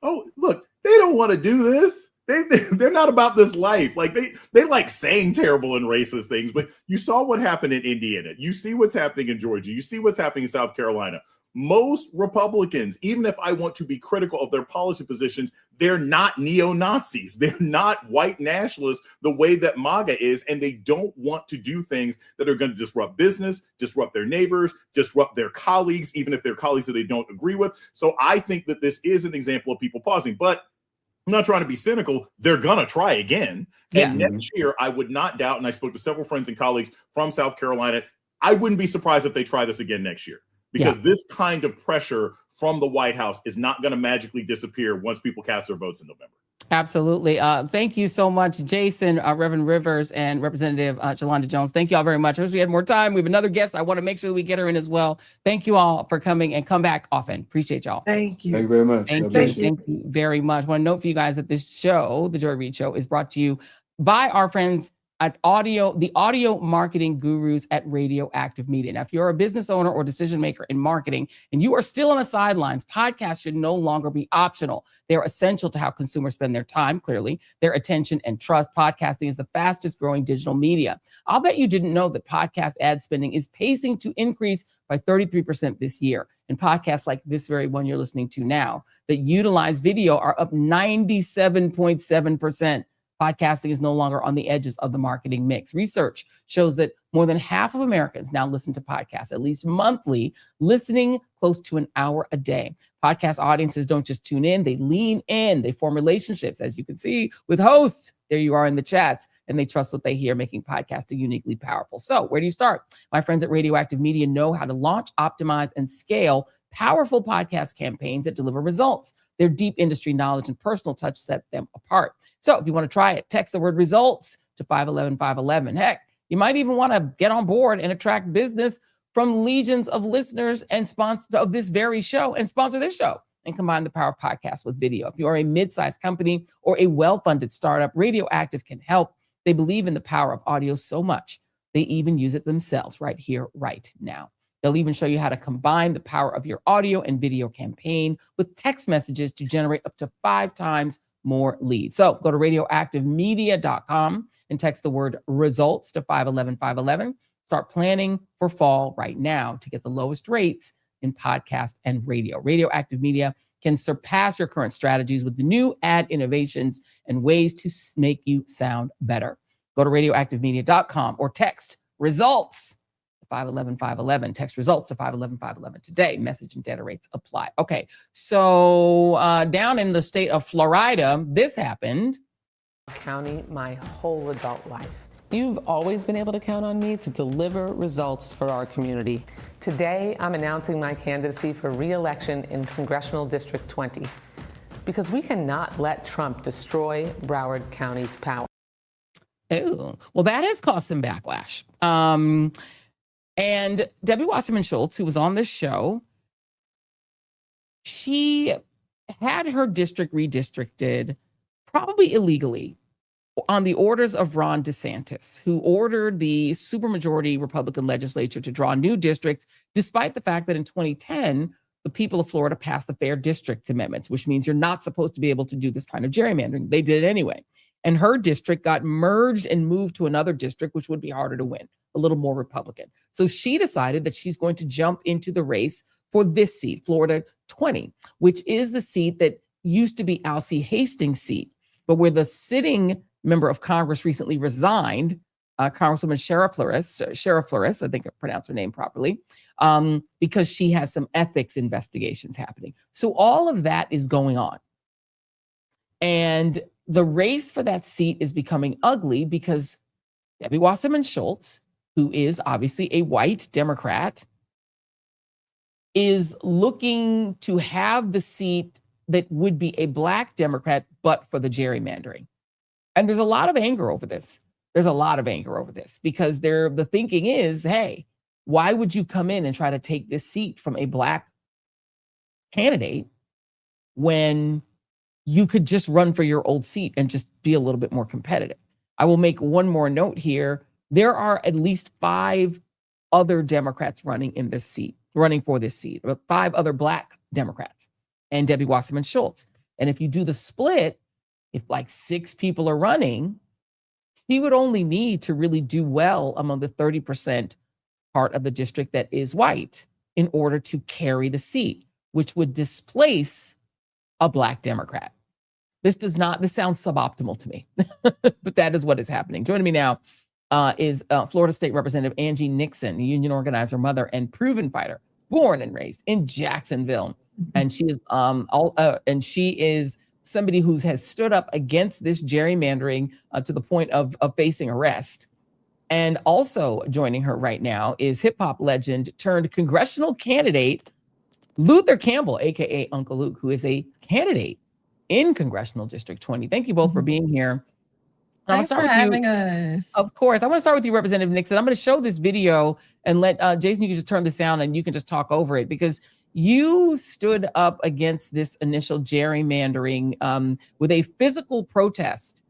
Oh, look, they don't want to do this. They're not about this life. Like they like saying terrible and racist things, but you saw what happened in Indiana. You see what's happening in Georgia. You see what's happening in South Carolina. Most Republicans, even if I want to be critical of their policy positions, they're not neo-Nazis. They're not white nationalists the way that MAGA is, and they don't want to do things that are going to disrupt business, disrupt their neighbors, disrupt their colleagues, even if they're colleagues that they don't agree with. So I think that this is an example of people pausing, but I'm not trying to be cynical. They're going to try again. And next year, I would not doubt, and I spoke to several friends and colleagues from South Carolina, I wouldn't be surprised if they try this again next year. Because this kind of pressure from the White House is not going to magically disappear once people cast their votes in November. Absolutely. Thank you so much, Jason, Reverend Rivers, and Representative Jolanda Jones. Thank you all very much. I wish we had more time. We have another guest. I want to make sure that we get her in as well. Thank you all for coming, and come back often. Appreciate y'all. Thank you. Thank you very much. Thank you very much. I want to note for you guys that this show, the Joy Reid Show, is brought to you by our friends at the audio marketing gurus at ReidOut Media. Now, if you're a business owner or decision maker in marketing and you are still on the sidelines, podcasts should no longer be optional. They're essential to how consumers spend their time, clearly, their attention and trust. Podcasting is the fastest growing digital media. I'll bet you didn't know that podcast ad spending is pacing to increase by 33% this year. And podcasts like this very one you're listening to now that utilize video are up 97.7%. Podcasting is no longer on the edges of the marketing mix. Research shows that more than half of Americans now listen to podcasts, at least monthly, listening close to an hour a day. Podcast audiences don't just tune in, they lean in, they form relationships, as you can see, with hosts. There you are in the chats, and they trust what they hear, making podcasting uniquely powerful. So where do you start? My friends at ReidOut Media know how to launch, optimize, and scale powerful podcast campaigns that deliver results. Their deep industry knowledge and personal touch set them apart. So if you want to try it, text the word results to 511-511. Heck, you might even want to get on board and attract business from legions of listeners and sponsors of this very show, and sponsor this show and combine the power of podcasts with video. If you are a mid-sized company or a well-funded startup, ReidOut can help. They believe in the power of audio so much, they even use it themselves right here, right now. They'll even show you how to combine the power of your audio and video campaign with text messages to generate up to 5 times more leads. So go to radioactivemedia.com and text the word results to 511-511. Start planning for fall right now to get the lowest rates in podcast and radio. ReidOut Media can surpass your current strategies with the new ad innovations and ways to make you sound better. Go to radioactivemedia.com or text results 511-511. Text results to 511-511 today. Message and data rates apply. Okay, so down in the state of Florida, this happened. County my whole adult life. You've always been able to count on me to deliver results for our community. Today, I'm announcing my candidacy for re-election in Congressional District 20 because we cannot let Trump destroy Broward County's power. Oh, well, that has caused some backlash. And Debbie Wasserman Schultz, who was on this show, she had her district redistricted, probably illegally, on the orders of Ron DeSantis, who ordered the supermajority Republican legislature to draw new districts, despite the fact that in 2010, the people of Florida passed the Fair District Amendments, which means you're not supposed to be able to do this kind of gerrymandering. They did it anyway. And her district got merged and moved to another district, which would be harder to win. a little more Republican. So she decided that she's going to jump into the race for this seat, Florida 20, which is the seat that used to be Alcee Hastings' seat, but where the sitting member of Congress recently resigned, Congresswoman Shara Flores, I think I pronounced her name properly, because she has some ethics investigations happening. So all of that is going on. And the race for that seat is becoming ugly because Debbie Wasserman Schultz, who is obviously a white Democrat, is looking to have the seat that would be a black Democrat, but for the gerrymandering. And there's a lot of anger over this. There's a lot of anger over this because the thinking is, hey, why would you come in and try to take this seat from a black candidate when you could just run for your old seat and just be a little bit more competitive? I will make one more note here. There are at least 5 other Democrats running for this seat, 5 other black Democrats and Debbie Wasserman Schultz. And if you do the split, if like 6 people are running, he would only need to really do well among the 30% part of the district that is white in order to carry the seat, which would displace a black Democrat. This sounds suboptimal to me, but that is what is happening. Joining me now is Florida State Representative Angie Nixon, union organizer, mother, and proven fighter, born and raised in Jacksonville. And she is somebody who has stood up against this gerrymandering to the point of facing arrest. And also joining her right now is hip hop legend turned congressional candidate Luther Campbell, aka Uncle Luke, who is a candidate in Congressional District 20. Thank you both for being here. Thanks for having us. Of course. I want to start with you, Representative Nixon. I'm going to show this video and let Jason, you can just turn this down and you can just talk over it because you stood up against this initial gerrymandering with a physical protest.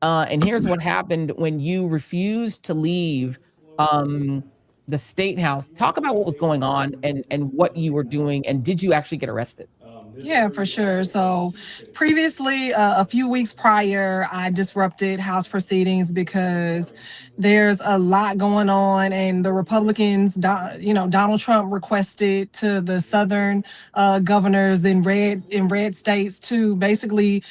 And here's what happened when you refused to leave the State House. Talk about what was going on and what you were doing. And did you actually get arrested? Yeah, for sure. So previously, a few weeks prior, I disrupted House proceedings because there's a lot going on, and the Republicans, Donald Trump requested to the Southern governors in red states to basically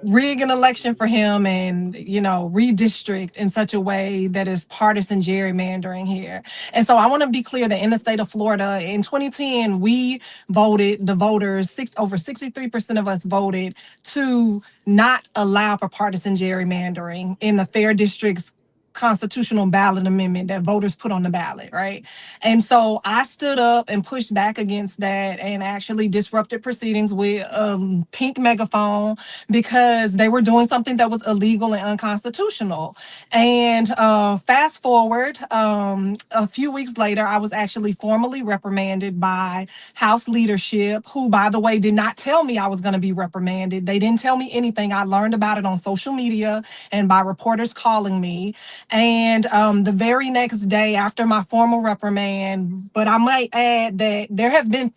rig an election for him and, redistrict in such a way that is partisan gerrymandering here. And so I want to be clear that in the state of Florida in 2010, we voted, the voters, over 63% of us voted to not allow for partisan gerrymandering in the fair districts constitutional ballot amendment that voters put on the ballot, right? And so I stood up and pushed back against that and actually disrupted proceedings with a pink megaphone because they were doing something that was illegal and unconstitutional. And fast forward, a few weeks later, I was actually formally reprimanded by House leadership, who, by the way, did not tell me I was going to be reprimanded. They didn't tell me anything. I learned about it on social media and by reporters calling me. And the very next day after my formal reprimand, but I might add that there have been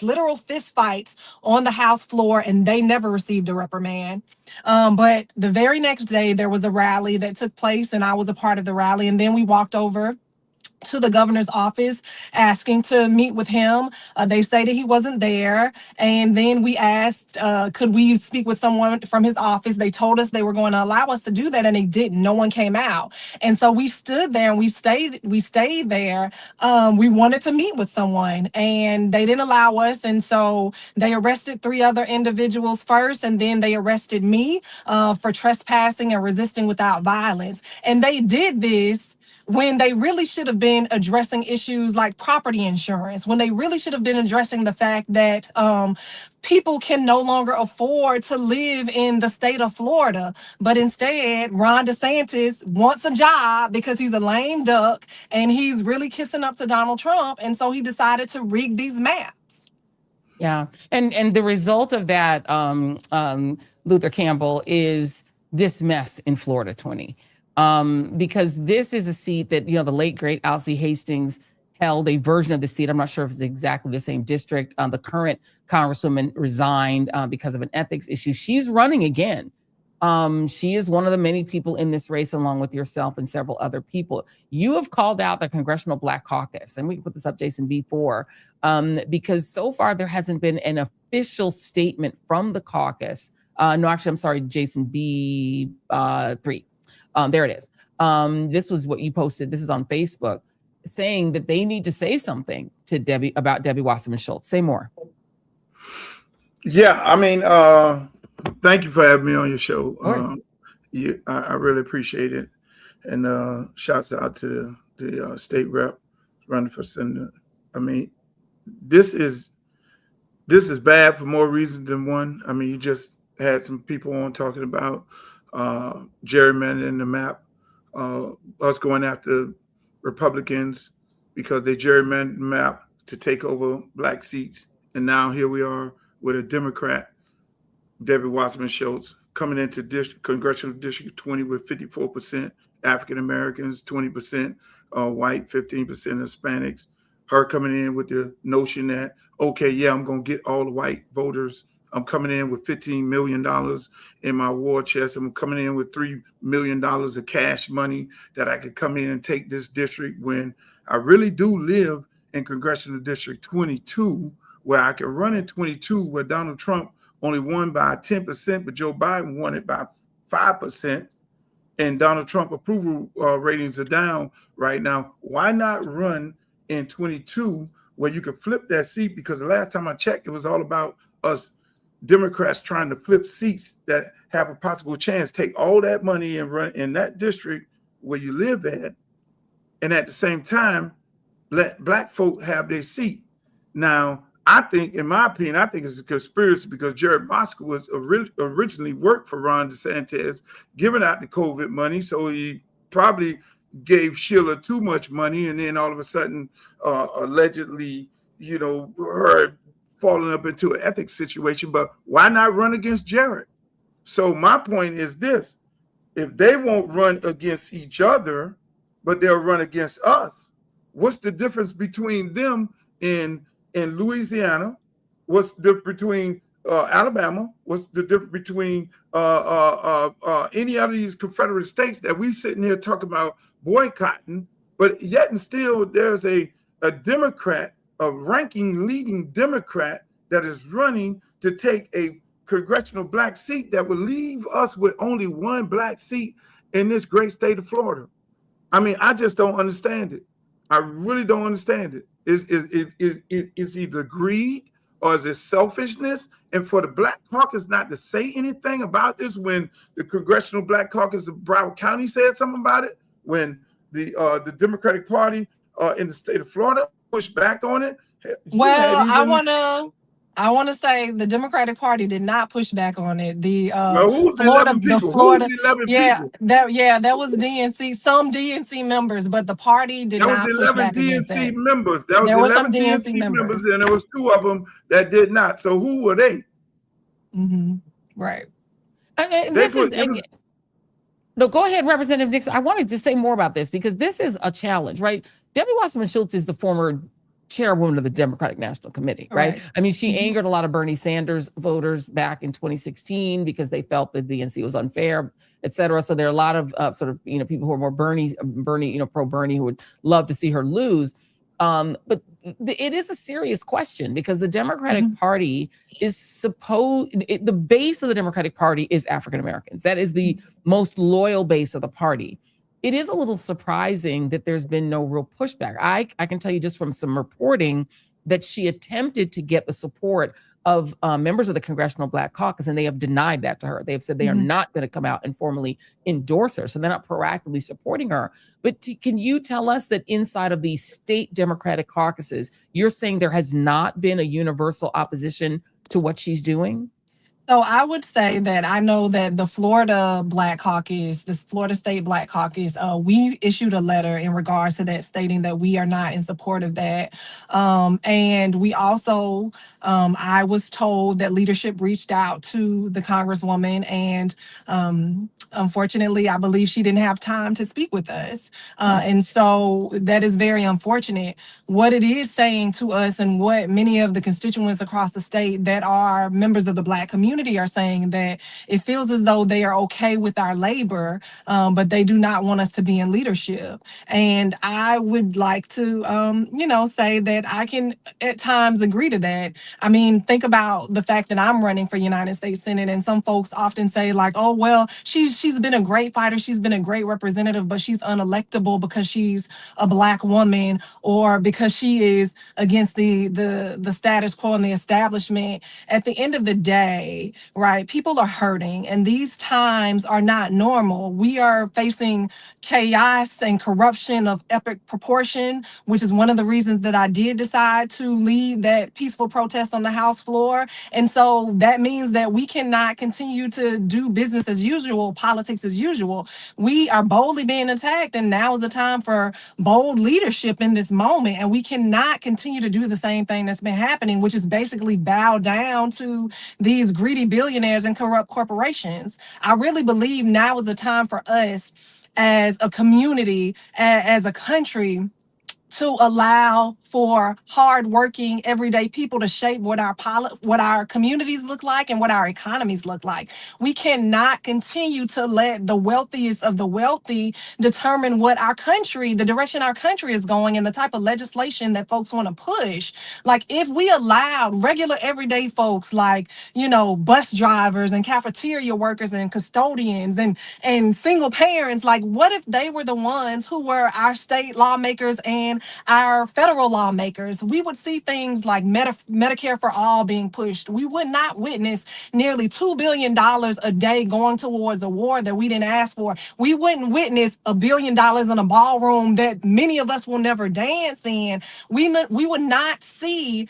literal fist fights on the House floor, and they never received a reprimand. But the very next day, there was a rally that took place, and I was a part of the rally. And then we walked over to the governor's office asking to meet with him. They stated he wasn't there. And then we asked, could we speak with someone from his office? They told us they were going to allow us to do that, and they didn't. No one came out. And so we stood there and we stayed there. We wanted to meet with someone, and they didn't allow us. And so they arrested 3 other individuals first, and then they arrested me for trespassing and resisting without violence. And they did this when they really should have been addressing issues like property insurance, when they really should have been addressing the fact that people can no longer afford to live in the state of Florida. But instead, Ron DeSantis wants a job because he's a lame duck and he's really kissing up to Donald Trump. And so he decided to rig these maps. Yeah. And the result of that, Luther Campbell, is this mess in Florida 20. Because this is a seat that, the late, great Alcee Hastings held a version of the seat. I'm not sure if it's exactly the same district. The current congresswoman resigned because of an ethics issue. She's running again. She is one of the many people in this race, along with yourself and several other people. You have called out the Congressional Black Caucus, and we can put this up, Jason B4, because so far there hasn't been an official statement from the caucus. No, actually, I'm sorry, Jason B3. There it is. This was what you posted. This is on Facebook, saying that they need to say something to Debbie about Debbie Wasserman Schultz. Say more. Yeah, I mean, thank you for having me on your show. I really appreciate it. And shouts out to the state rep running for senator. I mean, this is bad for more reasons than one. I mean, you just had some people on talking about gerrymandering the map, us going after Republicans because they gerrymandered the map to take over black seats. And now here we are with a Democrat, Debbie Wasserman Schultz, coming into Congressional District 20 with 54% African Americans, 20% white, 15% Hispanics. Her coming in with the notion that, okay, yeah, I'm going to get all the white voters. I'm coming in with $15 million in my war chest. I'm coming in with $3 million of cash money that I could come in and take this district when I really do live in Congressional District 22, where I can run in 22, where Donald Trump only won by 10%, but Joe Biden won it by 5%. And Donald Trump approval ratings are down right now. Why not run in 22 where you could flip that seat? Because the last time I checked, it was all about us Democrats trying to flip seats that have a possible chance, take all that money and run in that district where you live at, and at the same time, let black folk have their seat. Now, I think, in my opinion, I think it's a conspiracy because Jared Moskowitz originally worked for Ron DeSantis, giving out the COVID money. So he probably gave Sheila too much money, and then all of a sudden, allegedly, her falling up into an ethics situation. But why not run against Jared? So my point is this: if they won't run against each other, but they'll run against us, what's the difference between them in Louisiana? What's the difference between Alabama? What's the difference between any of these Confederate states that we sitting here talking about boycotting? But yet and still, there's a Democrat, a ranking leading Democrat that is running to take a congressional black seat that will leave us with only one black seat in this great state of Florida. I mean, I just don't understand it. I really don't understand it. Is either greed or is it selfishness? And for the Black Caucus not to say anything about this when the Congressional Black Caucus of Broward County said something about it, when the Democratic Party in the state of Florida pushed back on it. Well, I want to say the Democratic Party did not push back on it. The Florida, that was DNC, some DNC members, but the party did not push back against that. That was 11 DNC members. There were some DNC members, and there was 2 of them that did not. So who were they? Mm-hmm. Right. No, go ahead, Representative Nixon. I wanted to say more about this because this is a challenge, right? Debbie Wasserman Schultz is the former chairwoman of the Democratic National Committee, right? I mean, she angered a lot of Bernie Sanders voters back in 2016 because they felt that the DNC was unfair, et cetera. So there are a lot of people who are more Bernie, pro Bernie, who would love to see her lose. But it is a serious question because the Democratic Party is the base of the Democratic Party is African Americans. That is the most loyal base of the party. It is a little surprising that there's been no real pushback. I can tell you just from some reporting that she attempted to get the support of members of the Congressional Black Caucus, and they have denied that to her. They have said they are not going to come out and formally endorse her, so they're not proactively supporting her. But can you tell us that inside of the state Democratic caucuses, you're saying there has not been a universal opposition to what she's doing? So I would say that I know that the Florida Black Caucus, this Florida State Black Caucus, we issued a letter in regards to that stating that we are not in support of that. And we also, I was told that leadership reached out to the Congresswoman and unfortunately, I believe she didn't have time to speak with us. And so that is very unfortunate. What it is saying to us and what many of the constituents across the state that are members of the Black community community are saying, that it feels as though they are okay with our labor, but they do not want us to be in leadership. And I would like to, say that I can at times agree to that. I mean, think about the fact that I'm running for United States Senate, and some folks often say like, oh, well, she's been a great fighter, she's been a great representative, but she's unelectable because she's a Black woman, or because she is against the status quo and the establishment. At the end of the day, right, people are hurting, and these times are not normal. We are facing chaos and corruption of epic proportion, which is one of the reasons that I did decide to lead that peaceful protest on the House floor. And so that means that we cannot continue to do business as usual, politics as usual. We are boldly being attacked, and now is the time for bold leadership in this moment. And we cannot continue to do the same thing that's been happening, which is basically bow down to these greedy billionaires and corrupt corporations. I really believe now is the time for us as a community, as a country, to allow for hardworking, everyday people to shape what our communities look like and what our economies look like. We cannot continue to let the wealthiest of the wealthy determine what our country, the direction our country is going, and the type of legislation that folks want to push. Like, if we allowed regular, everyday folks like, bus drivers and cafeteria workers and custodians and single parents, like, what if they were the ones who were our state lawmakers and our federal lawmakers? We would see things like Medicare for all being pushed. We would not witness nearly $2 billion a day going towards a war that we didn't ask for. We wouldn't witness $1 billion in a ballroom that many of us will never dance in. We would not see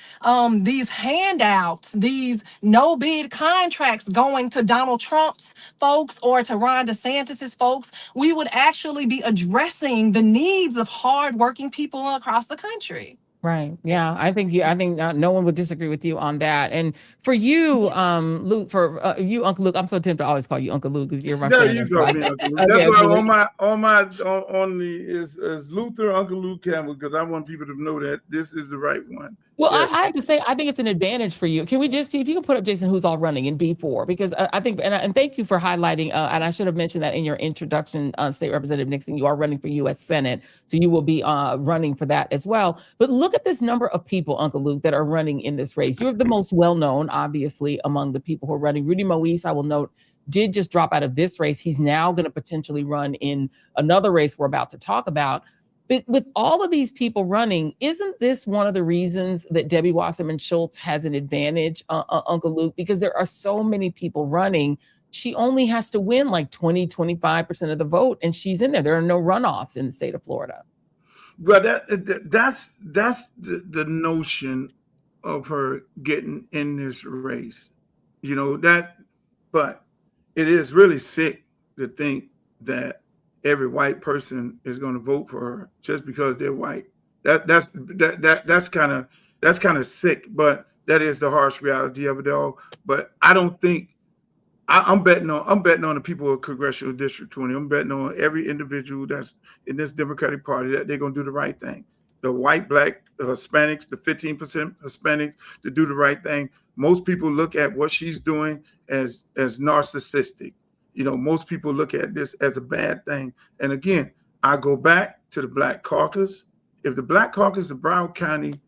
these handouts, these no bid contracts going to Donald Trump's folks or to Ron DeSantis's folks. We would actually be addressing the needs of hardworking people across the country. Right. Yeah. I think no one would disagree with you on that. And for you, Luke, you, Uncle Luke, I'm so tempted to always call you Uncle Luke because you're my friend. You go, me, Uncle Luke. That's why on the is Luther, Uncle Luke Campbell, because I want people to know that this is the right one. Well, yes. I have to say, I think it's an advantage for you. Can we just, if you can put up, Jason, who's all running in B4, because I think, and thank you for highlighting, and I should have mentioned that in your introduction, State Representative Nixon, you are running for U.S. Senate, so you will be running for that as well. But look at this number of people, Uncle Luke, that are running in this race. You're the most well-known, obviously, among the people who are running. Rudy Moise, I will note, did just drop out of this race. He's now going to potentially run in another race we're about to talk about. But with all of these people running, isn't this one of the reasons that Debbie Wasserman Schultz has an advantage, Uncle Luke? Because there are so many people running. She only has to win like 20-25% of the vote, and she's in there. There are no runoffs in the state of Florida. But that's the notion of her getting in this race. But it is really sick to think that every white person is going to vote for her just because they're white. That's kind of sick, but that is the harsh reality of it all. But I don't think I'm betting on the people of Congressional District 20. I'm betting on every individual that's in this Democratic Party that they're going to do the right thing. The white, black, the Hispanics, the 15% Hispanics to do the right thing. Most people look at what she's doing as narcissistic. Most people look at this as a bad thing. And again, I go back to the Black Caucus. If the Black Caucus of Broward County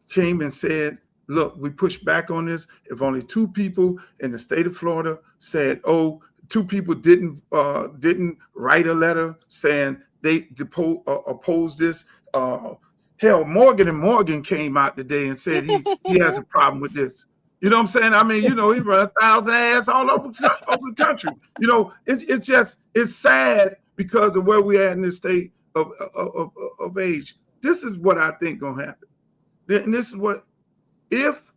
came and said, look, we pushed back on this. If only 2 people in the state of Florida said, 2 people didn't write a letter saying they oppose this. Hell, Morgan & Morgan came out today and said he has a problem with this. You know what I'm saying? I mean, he run 1,000 ads all over the country. It's sad because of where we're at in this state of age. This is what I think gonna happen. And this is what, if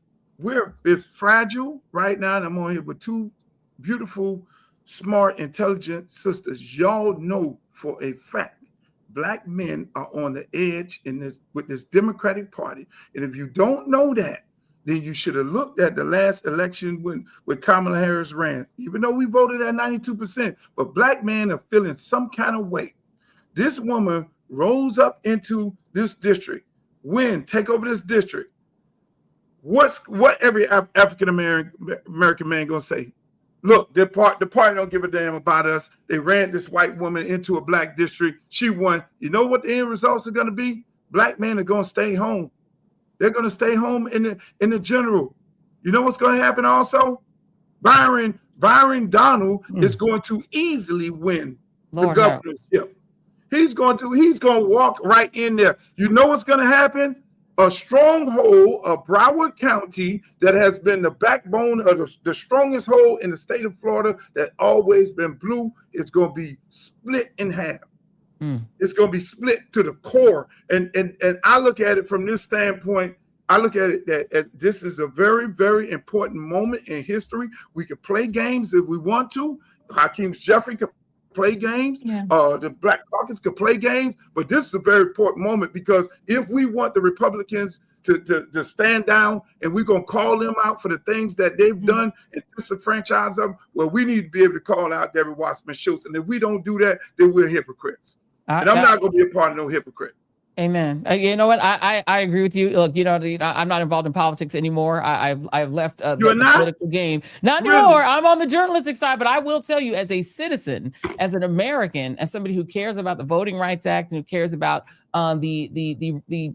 it's fragile right now, and I'm on here with 2 beautiful, smart, intelligent sisters. Y'all know for a fact Black men are on the edge with this Democratic Party. And if you don't know that, then you should have looked at the last election when Kamala Harris ran, even though we voted at 92%, but Black men are feeling some kind of way. This woman rose up into this district, take over this district, what every African American man gonna say? Look, the party don't give a damn about us. They ran this white woman into a black district. She won. You know what the end results are gonna be? Black men are gonna stay home. They're gonna stay home in the general. You know what's gonna happen also? Byron Donald is going to easily win the governorship. He's going to walk right in there. You know what's going to happen? A stronghold of Broward County that has been the backbone of the strongest hold in the state of Florida that always been blue is going to be split in half. It's going to be split to the core. And I look at it from this standpoint. I look at it that this is a very, very important moment in history. We could play games if we want to. Hakeem Jeffrey could play games. Yeah. The Black Caucus could play games. But this is a very important moment because if we want the Republicans to stand down and we're going to call them out for the things that they've done and disenfranchise them, well, we need to be able to call out Debbie Wasserman Schultz. And if we don't do that, then we're hypocrites. And I'm not going to be a part of no hypocrite. Amen. You know what? I agree with you. Look, you know, I'm not involved in politics anymore. I've left the political game. Not anymore. I'm on the journalistic side, but I will tell you, as a citizen, as an American, as somebody who cares about the Voting Rights Act and who cares about the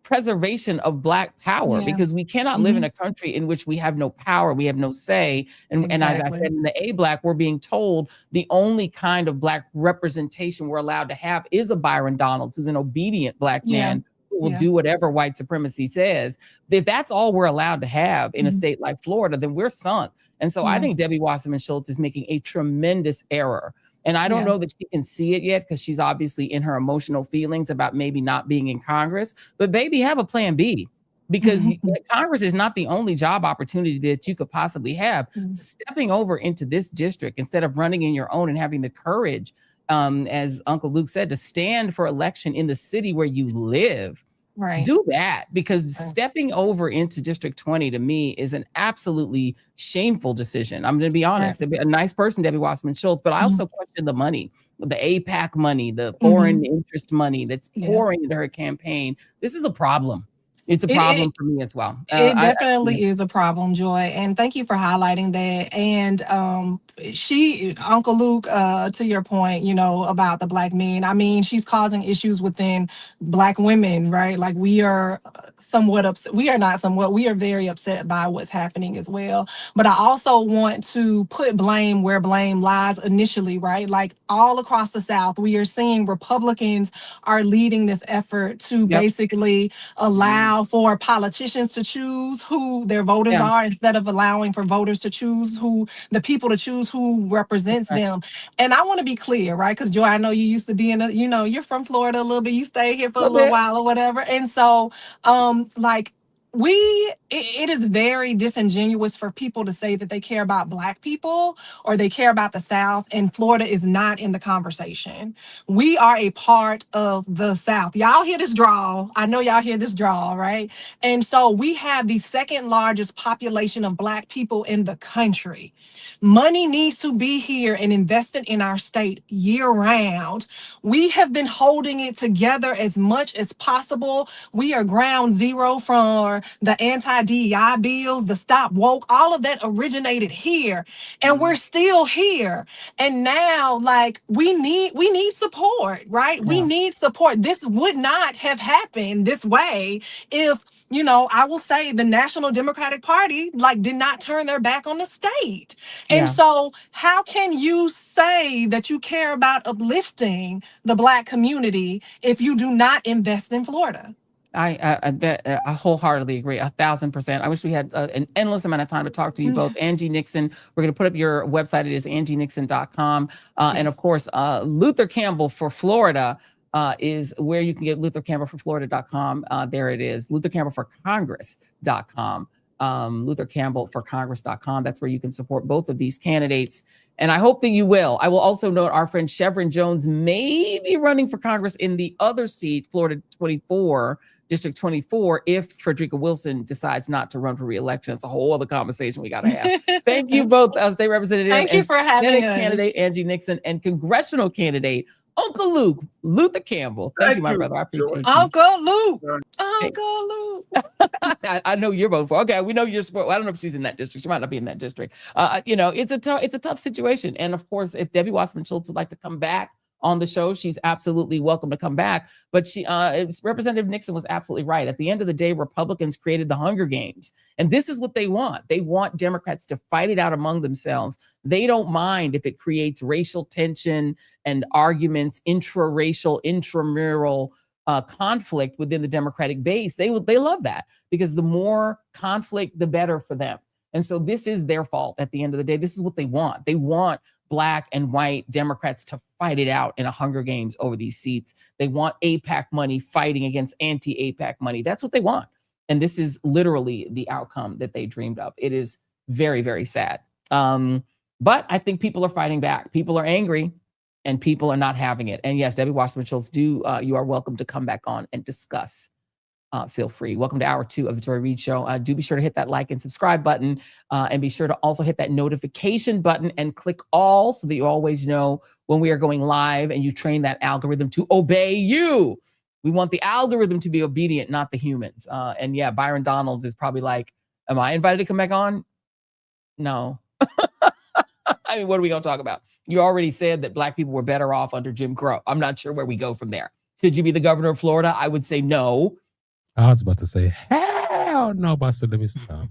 preservation of Black power, because we cannot live in a country in which we have no power, we have no say. And as I said, in the A-Black, we're being told the only kind of Black representation we're allowed to have is a Byron Donalds, who's an obedient Black man who will do whatever white supremacy says. If that's all we're allowed to have in a state like Florida, then we're sunk. And so I think Debbie Wasserman Schultz is making a tremendous error. And I don't know that she can see it yet because she's obviously in her emotional feelings about maybe not being in Congress. But baby, have a plan B, because Congress is not the only job opportunity that you could possibly have. Stepping over into this district instead of running in your own and having the courage, as Uncle Luke said, to stand for election in the city where you live. Do that, because stepping over into District 20 to me is an absolutely shameful decision. I'm going to be honest. A nice person, Debbie Wasserman Schultz, but I also question the money, the AIPAC money, the foreign interest money that's pouring into her campaign. This is a problem. It's a problem for me as well. It definitely is a problem, Joy. And thank you for highlighting that. And Uncle Luke, to your point, you know, about the Black men, I mean, she's causing issues within Black women, right? Like, we are somewhat upset. We are not somewhat. We are very upset by what's happening as well. But I also want to put blame where blame lies initially, right? Like, all across the South, we are seeing Republicans are leading this effort to basically allow for politicians to choose who their voters are, instead of allowing for voters to choose the people to choose who represents them. And I want to be clear, right? Because Joy, I know you used to be you're from Florida a little bit. You stayed here for a little while or whatever. And so, it is very disingenuous for people to say that they care about Black people or they care about the South, and Florida is not in the conversation. We are a part of the South. Y'all hear this drawl. I know y'all hear this drawl, right? And so we have the second largest population of Black people in the country. Money needs to be here and invested in our state year round. We have been holding it together as much as possible. We are ground zero for the anti-DEI bills, the Stop Woke, all of that originated here, and we're still here. And now, like, we need support, right? We need support. This would not have happened this way if, you know, I will say the National Democratic Party did not turn their back on the state. And so how can you say that you care about uplifting the Black community if you do not invest in Florida? I wholeheartedly agree, 1,000%. I wish we had an endless amount of time to talk to you both. Angie Nixon, we're going to put up your website. It is angienixon.com. And of course, Luther Campbell for Florida is where you can get LutherCampbellForFlorida.com. There it is, LutherCampbellForCongress.com. LutherCampbellForCongress.com. That's where you can support both of these candidates. And I hope that you will. I will also note our friend Chevron Jones may be running for Congress in the other seat, Florida 24, District 24, if Frederica Wilson decides not to run for re-election. It's a whole other conversation we got to have. Thank you both, State Representative Thank you for having Senate us. candidate Angie Nixon and congressional candidate Uncle Luke, Luther Campbell. Thank you, my brother. I appreciate you. Uncle Luke. Uncle Luke. I know you're voting for. Okay, we know you're. Well, I don't know if she's in that district. She might not be in that district. It's a tough situation. And of course, if Debbie Wasserman Schultz would like to come back on the show, she's absolutely welcome to come back. But Representative Nixon was absolutely right. At the end of the day, Republicans created the Hunger Games. And this is what they want. They want Democrats to fight it out among themselves. They don't mind if it creates racial tension and arguments, intraracial, intramural conflict within the Democratic base. They love that, because the more conflict, the better for them. And so this is their fault at the end of the day. This is what they want. They want Black and white Democrats to fight it out in a Hunger Games over these seats. They want AIPAC money fighting against anti-AIPAC money. That's what they want. And this is literally the outcome that they dreamed of. It is very, very sad. But I think people are fighting back. People are angry and people are not having it. And yes, Debbie Wasserman Schultz, you are welcome to come back on and discuss. Feel free. Welcome to hour 2 of the Joy Reid Show. Do be sure to hit that like and subscribe button, and be sure to also hit that notification button and click all, so that you always know when we are going live, and you train that algorithm to obey you. We want the algorithm to be obedient, not the humans. And yeah, Byron Donalds is probably like, am I invited to come back on? No. I mean, what are we going to talk about? You already said that Black people were better off under Jim Crow. I'm not sure where we go from there. Should you be the governor of Florida? I would say no. I was about to say, hell no, but I said, let me stop.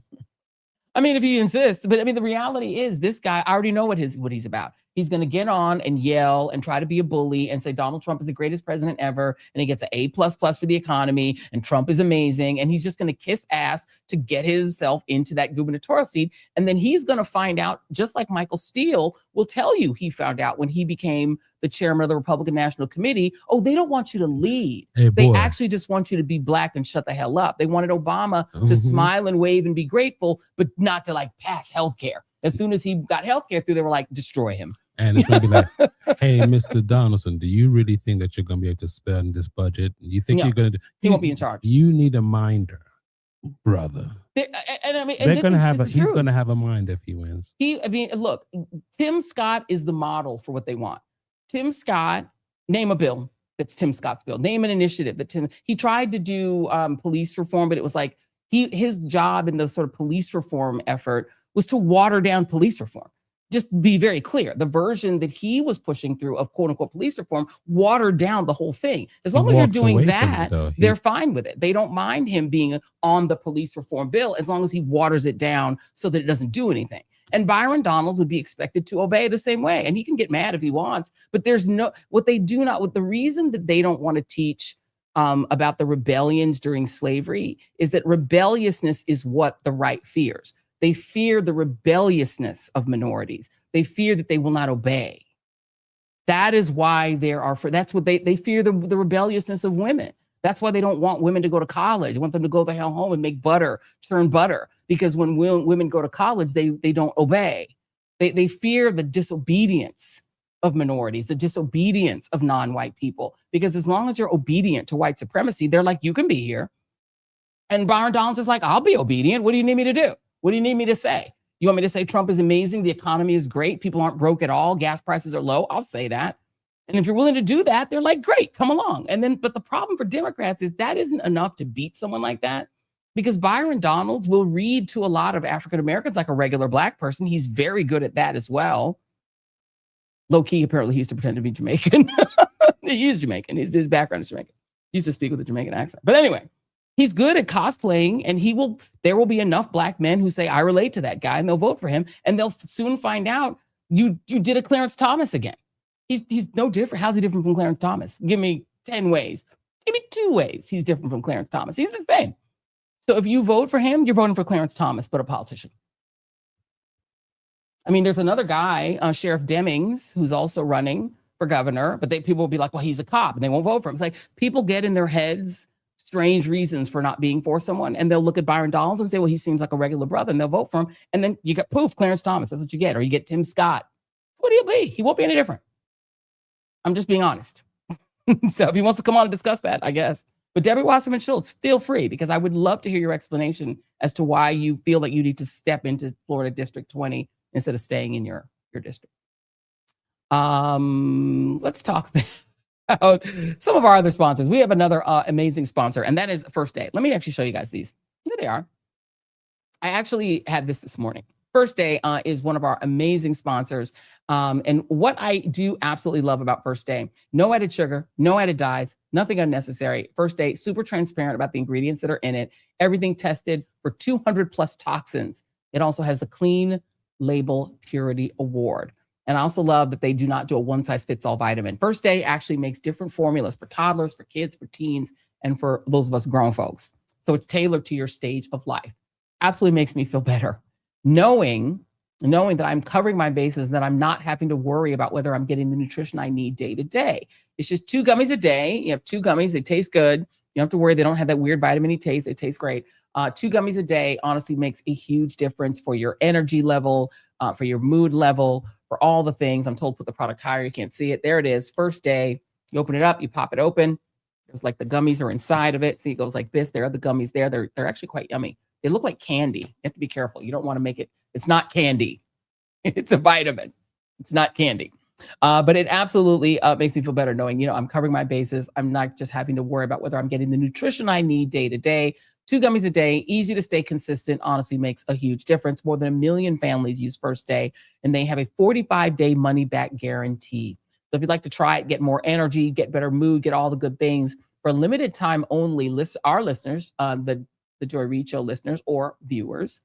I mean, if you insist, but I mean, the reality is this guy, I already know what he's about. He's going to get on and yell and try to be a bully and say Donald Trump is the greatest president ever, and he gets an A++ for the economy, and Trump is amazing, and he's just going to kiss ass to get himself into that gubernatorial seat. And then he's going to find out, just like Michael Steele will tell you he found out when he became the chairman of the Republican National Committee. Oh, they don't want you to lead. They actually just want you to be Black and shut the hell up. They wanted Obama to smile and wave and be grateful, but not to like pass healthcare. As soon as he got healthcare through, they were like, destroy him. And it's going to be like, hey, Mr. Donaldson, do you really think that you're going to be able to spend this budget? You think you're going to? He won't be in charge. You need a minder, brother. And I mean, they're going to have he's going to have a mind if he wins. Look, Tim Scott is the model for what they want. Tim Scott, name a bill that's Tim Scott's bill. Name an initiative that he tried to do police reform, but it was like his job in the sort of police reform effort was to water down police reform. Just be very clear. The version that he was pushing through of quote unquote police reform watered down the whole thing. As long as you're doing that, they're fine with it. They don't mind him being on the police reform bill as long as he waters it down so that it doesn't do anything. And Byron Donalds would be expected to obey the same way. And he can get mad if he wants, but the reason that they don't want to teach about the rebellions during slavery is that rebelliousness is what the right fears. They fear the rebelliousness of minorities. They fear that they will not obey. That is why that's what they fear, the rebelliousness of women. That's why they don't want women to go to college. They want them to go the hell home and make butter, churn butter. Because when women go to college, they don't obey. They fear the disobedience of minorities, the disobedience of non-white people. Because as long as you're obedient to white supremacy, they're like, you can be here. And Byron Donalds is like, I'll be obedient. What do you need me to do? What do you need me to say? You want me to say Trump is amazing, the economy is great, people aren't broke at all, gas prices are low? I'll say that. And if you're willing to do that, they're like, great, come along. But the problem for Democrats is that isn't enough to beat someone like that, because Byron Donalds will read to a lot of African Americans like a regular Black person. He's very good at that as well. Low key, apparently he used to pretend to be Jamaican. He is Jamaican. His background is Jamaican. He used to speak with a Jamaican accent. But anyway, he's good at cosplaying, and there will be enough Black men who say, I relate to that guy, and they'll vote for him. And they'll soon find out you did a Clarence Thomas again. He's no different. How's he different from Clarence Thomas? Give me 10 ways. Give me 2 ways he's different from Clarence Thomas. He's the same. So if you vote for him, you're voting for Clarence Thomas, but a politician. I mean, there's another guy, Sheriff Demings, who's also running for governor, but people will be like, well, he's a cop, and they won't vote for him. It's like people get in their heads strange reasons for not being for someone, and they'll look at Byron Donalds and say, well, he seems like a regular brother, and they'll vote for him. And then you get Clarence Thomas. That's what you get. Or you get Tim Scott. What he'll be. He won't be any different. I'm just being honest. So if he wants to come on and discuss that, I guess. But Debbie Wasserman Schultz, feel free, because I would love to hear your explanation as to why you feel like you need to step into Florida District 20 instead of staying in your district. Let's talk about out some of our other sponsors. We have another amazing sponsor, and that is First Day. Let me actually show you guys these. Here they are. I actually had this morning. First Day is one of our amazing sponsors. And what I do absolutely love about First Day, no added sugar, no added dyes, nothing unnecessary. First Day, super transparent about the ingredients that are in it. Everything tested for 200 plus toxins. It also has the Clean Label Purity Award. And I also love that they do not do a one-size-fits-all vitamin. First Day actually makes different formulas for toddlers, for kids, for teens, and for those of us grown folks. So it's tailored to your stage of life. Absolutely makes me feel better. Knowing that I'm covering my bases, that I'm not having to worry about whether I'm getting the nutrition I need day to day. It's just 2 gummies a day. You have 2 gummies. They taste good. You don't have to worry. They don't have that weird vitamin-y taste. They taste great. 2 gummies a day honestly makes a huge difference for your energy level, for your mood level, for all the things. I'm told put the product higher. You can't see it. There it is. First Day. You open it up. You pop it open. There's like the gummies are inside of it. See, it goes like this. There are the gummies there. They're actually quite yummy. They look like candy. You have to be careful. You don't want to make it. It's not candy. It's a vitamin. It's not candy. But it absolutely makes me feel better knowing, I'm covering my bases. I'm not just having to worry about whether I'm getting the nutrition I need day to day. 2 gummies a day, easy to stay consistent, honestly makes a huge difference. More than 1 million families use First Day, and they have a 45-day money-back guarantee. So if you'd like to try it, get more energy, get better mood, get all the good things, for a limited time only, our listeners, the Joy Reid Show listeners or viewers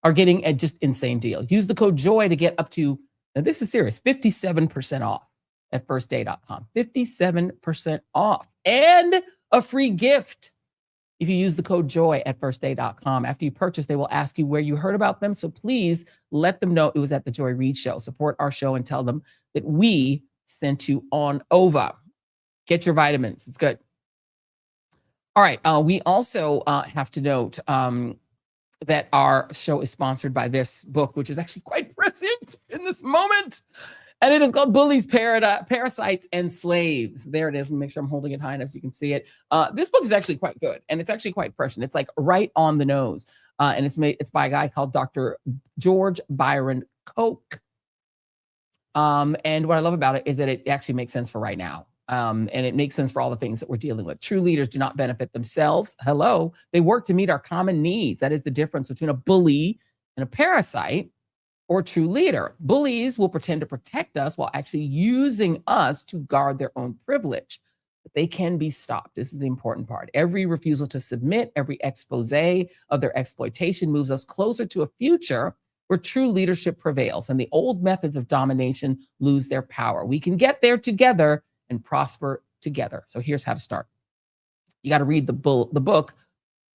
are getting a just insane deal. Use the code JOY to get up to, now this is serious, 57% off at firstday.com. 57% off and a free gift if you use the code JOY at firstday.com. After you purchase, they will ask you where you heard about them. So please let them know it was at the Joy Reid Show. Support our show and tell them that we sent you on over. Get your vitamins. It's good. All right. We also have to note that our show is sponsored by this book, which is actually quite present in this moment. And it is called Bullies, Parasites, and Slaves. There it is. Let me make sure I'm holding it high enough so you can see it. This book is actually quite good, and it's actually quite prescient. It's like right on the nose. And it's by a guy called Dr. George Byron Koch. And what I love about it is that it actually makes sense for right now. And it makes sense for all the things that we're dealing with. True leaders do not benefit themselves. Hello. They work to meet our common needs. That is the difference between a bully and a parasite or true leader. Bullies will pretend to protect us while actually using us to guard their own privilege. But they can be stopped. This is the important part. Every refusal to submit, every expose of their exploitation moves us closer to a future where true leadership prevails and the old methods of domination lose their power. We can get there together and prosper together. So here's how to start. You got to read the book,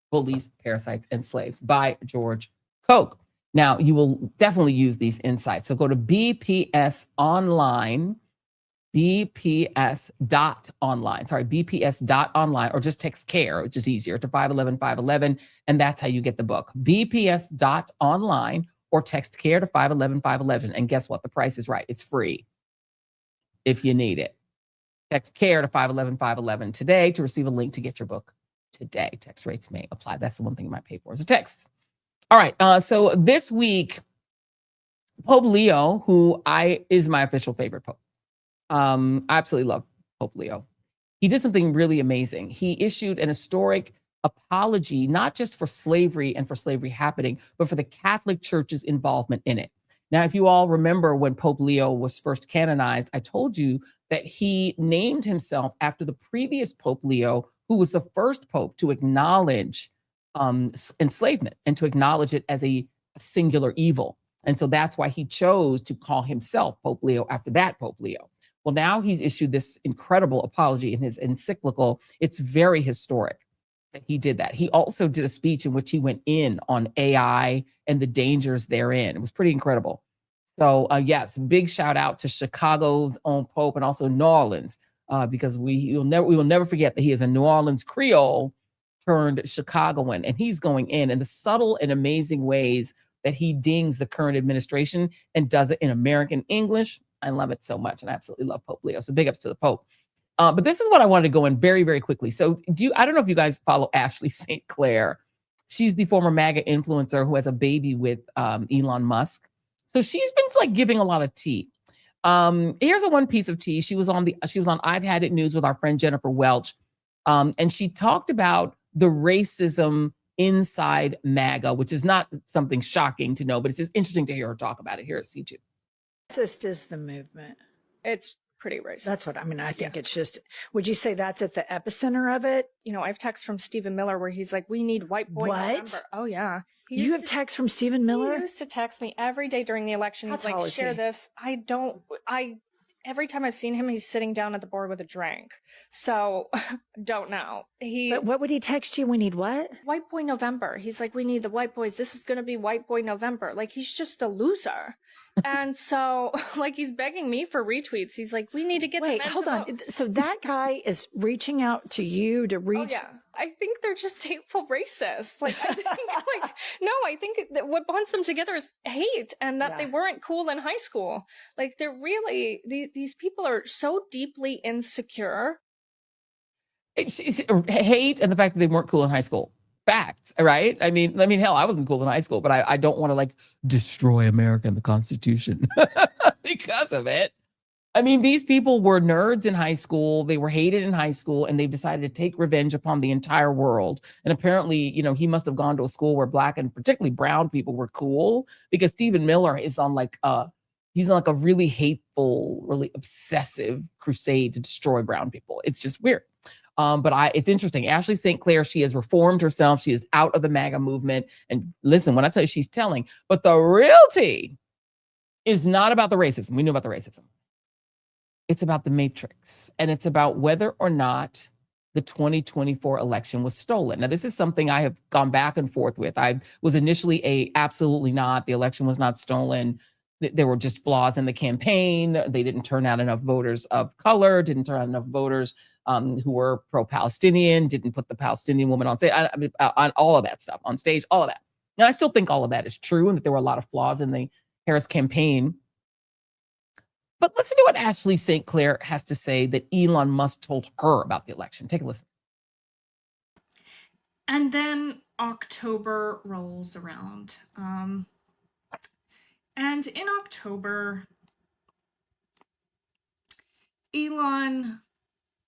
Bullies, Parasites, and Slaves by George Koch. Now, you will definitely use these insights. So go to bps.online, bps.online, or just text CARE, which is easier, to 511-511, and that's how you get the book. bps.online, or text CARE to 511-511, and guess what? The price is right. It's free if you need it. Text CARE to 511-511 today to receive a link to get your book today. Text rates may apply. That's the one thing you might pay for is a text. All right. So this week, Pope Leo, who is my official favorite pope. I absolutely love Pope Leo. He did something really amazing. He issued an historic apology, not just for slavery and for slavery happening, but for the Catholic Church's involvement in it. Now, if you all remember when Pope Leo was first canonized, I told you that he named himself after the previous Pope Leo, who was the first pope to acknowledge enslavement and to acknowledge it as a singular evil. And so that's why he chose to call himself Pope Leo after that Pope Leo. Well, now he's issued this incredible apology in his encyclical. It's very historic that he did that. He also did a speech in which he went in on AI and the dangers therein. It was pretty incredible. So yes, big shout out to Chicago's own Pope and also New Orleans, because we will never forget that he is a New Orleans Creole turned Chicagoan, and he's going in the subtle and amazing ways that he dings the current administration and does it in American English. I love it so much, and I absolutely love Pope Leo. So big ups to the Pope. But this is what I wanted to go in very, very quickly. So I don't know if you guys follow Ashley St. Clair. She's the former MAGA influencer who has a baby with Elon Musk. So she's been giving a lot of tea. Here's a one piece of tea. She was on I've Had It News with our friend Jennifer Welch. And she talked about the racism inside MAGA, which is not something shocking to know, but it's just interesting to hear her talk about it here at C2. Racist is the movement. It's pretty racist. That's what I mean. I think it's just, would you say that's at the epicenter of it? You know, I have texts from Stephen Miller where he's like, we need white boy November. Oh, yeah. You have texts from Stephen Miller? He used to text me every day during the election. He's like, share this. Every time I've seen him, he's sitting down at the board with a drink. So, don't know. But what would he text you? We need what? White boy November. He's like, we need the white boys. This is going to be white boy November. Like, he's just a loser. And so, like, he's begging me for retweets. He's like, we need to get Wait, hold on. So that guy is reaching out to you to reach. Oh, yeah. I think they're just hateful racists. Like, I think, I think that what bonds them together is hate and that they weren't cool in high school. Like, they're really, these people are so deeply insecure. It's hate and the fact that they weren't cool in high school. Facts, right? I mean, hell, I wasn't cool in high school, but I don't want to like destroy America and the Constitution because of it. I mean, these people were nerds in high school. They were hated in high school, and they've decided to take revenge upon the entire world. And apparently, you know, he must have gone to a school where Black and particularly brown people were cool, because Stephen Miller is on he's on like a really hateful, really obsessive crusade to destroy brown people. It's just weird. But it's interesting. Ashley St. Clair, she has reformed herself. She is out of the MAGA movement. And listen, when I tell you she's telling, but the real tea is not about the racism. We knew about the racism. It's about the matrix. And it's about whether or not the 2024 election was stolen. Now, this is something I have gone back and forth with. I was initially absolutely not. The election was not stolen. There were just flaws in the campaign. They didn't turn out enough voters of color, didn't turn out enough voters who were pro-Palestinian, didn't put the Palestinian woman on stage, on all of that stuff, on stage, all of that. And I still think all of that is true and that there were a lot of flaws in the Harris campaign. But listen to what Ashley St. Clair has to say that Elon Musk told her about the election. Take a listen. And then October rolls around. And in October, Elon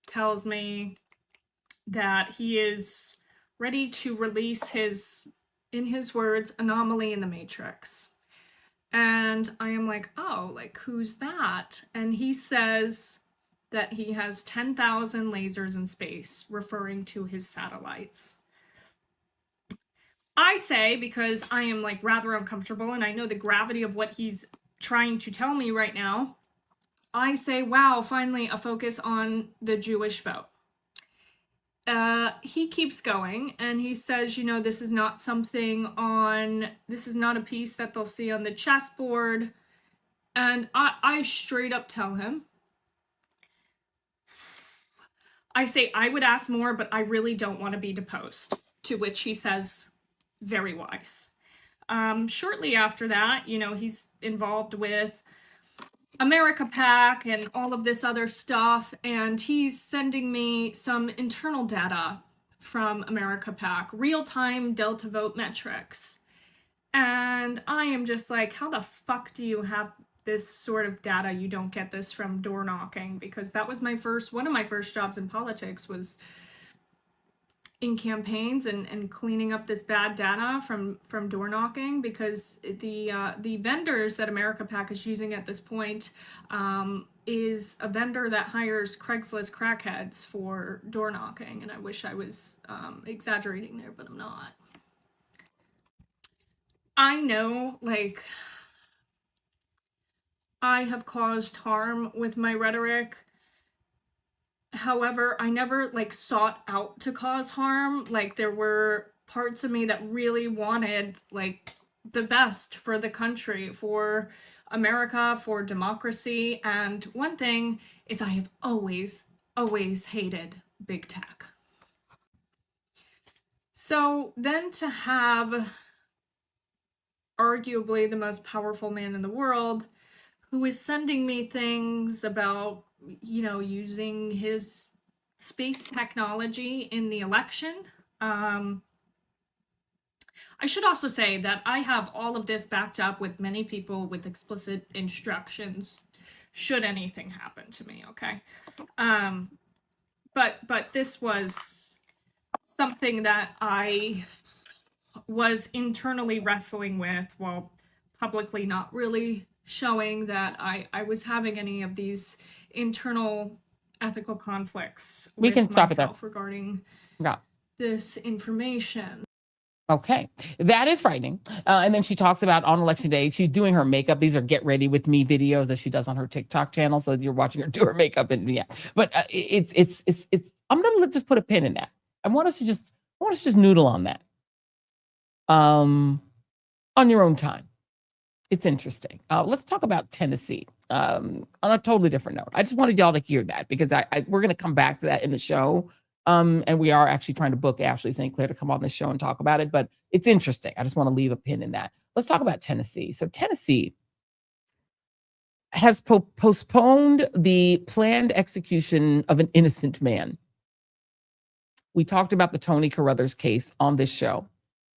tells me that he is ready to release his, in his words, anomaly in the matrix. And I am like, oh, like, who's that? And he says that he has 10,000 lasers in space, referring to his satellites. I say, because I am like rather uncomfortable and I know the gravity of what he's trying to tell me right now, I say, wow, finally a focus on the Jewish vote. He keeps going and he says, you know, this is not a piece that they'll see on the chessboard. And I straight up tell him, I say, I would ask more, but I really don't want to be deposed. To which he says, very wise. Shortly after that, you know, he's involved with America PAC and all of this other stuff, and he's sending me some internal data from America PAC, real-time Delta vote metrics. And I am just like, how the fuck do you have this sort of data? You don't get this from door knocking, because that was one of my first jobs in politics was in campaigns and cleaning up this bad data from door knocking, because the vendors that America PAC is using at this point is a vendor that hires Craigslist crackheads for door knocking. And I wish I was exaggerating there, but I'm not. I know, like, I have caused harm with my rhetoric. However, I never like sought out to cause harm. Like, there were parts of me that really wanted like the best for the country, for America, for democracy. And one thing is I have always hated big tech. So then to have arguably the most powerful man in the world who is sending me things about, you know, using his space technology in the election. I should also say that I have all of this backed up with many people with explicit instructions should anything happen to me. Okay. But this was something that I was internally wrestling with while publicly not really showing that I was having any of these internal ethical conflicts We with can stop it there. myself regarding Yeah. this information. Okay, that is frightening. And then she talks about on election day, she's doing her makeup. These are get ready with me videos that she does on her TikTok channel. So you're watching her do her makeup, and yeah. But it's. I'm gonna just put a pin in that. I want us to just noodle on that. On your own time. It's interesting. Let's talk about Tennessee. On a totally different note. I just wanted y'all to hear that because we're gonna come back to that in the show. And we are actually trying to book Ashley St. Clair to come on the show and talk about it, but it's interesting. I just want to leave a pin in that. Let's talk about Tennessee. So Tennessee has postponed the planned execution of an innocent man. We talked about the Tony Carruthers case on this show.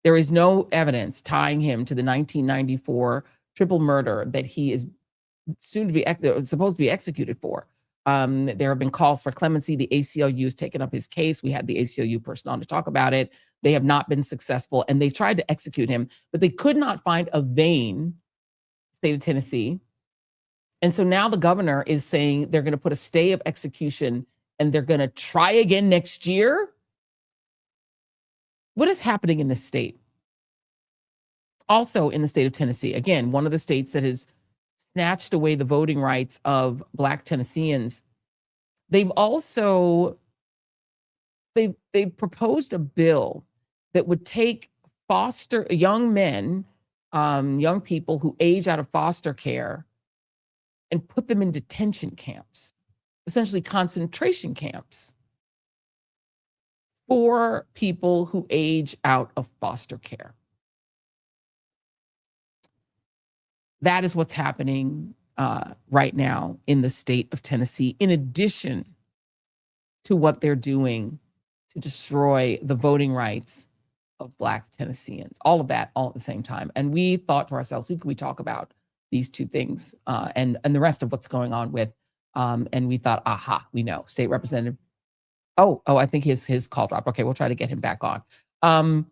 There is no evidence tying him to the 1994 triple murder that he is supposed to be executed for. There have been calls for clemency. The ACLU has taken up his case. We had the ACLU person on to talk about it. They have not been successful, and they tried to execute him, but they could not find a vein, state of Tennessee. And so now the governor is saying they're going to put a stay of execution and they're going to try again next year. What is happening in this state? Also in the state of Tennessee, again, one of the states that has snatched away the voting rights of Black Tennesseans. They've also they've proposed a bill that would take young men, young people who age out of foster care, and put them in detention camps, essentially concentration camps for people who age out of foster care. That is what's happening right now in the state of Tennessee, in addition to what they're doing to destroy the voting rights of Black Tennesseans. All of that, all at the same time. And we thought to ourselves, who can we talk about these two things and the rest of what's going on with? And we thought, aha, we know. State Representative. Oh, I think his call dropped. Okay, we'll try to get him back on.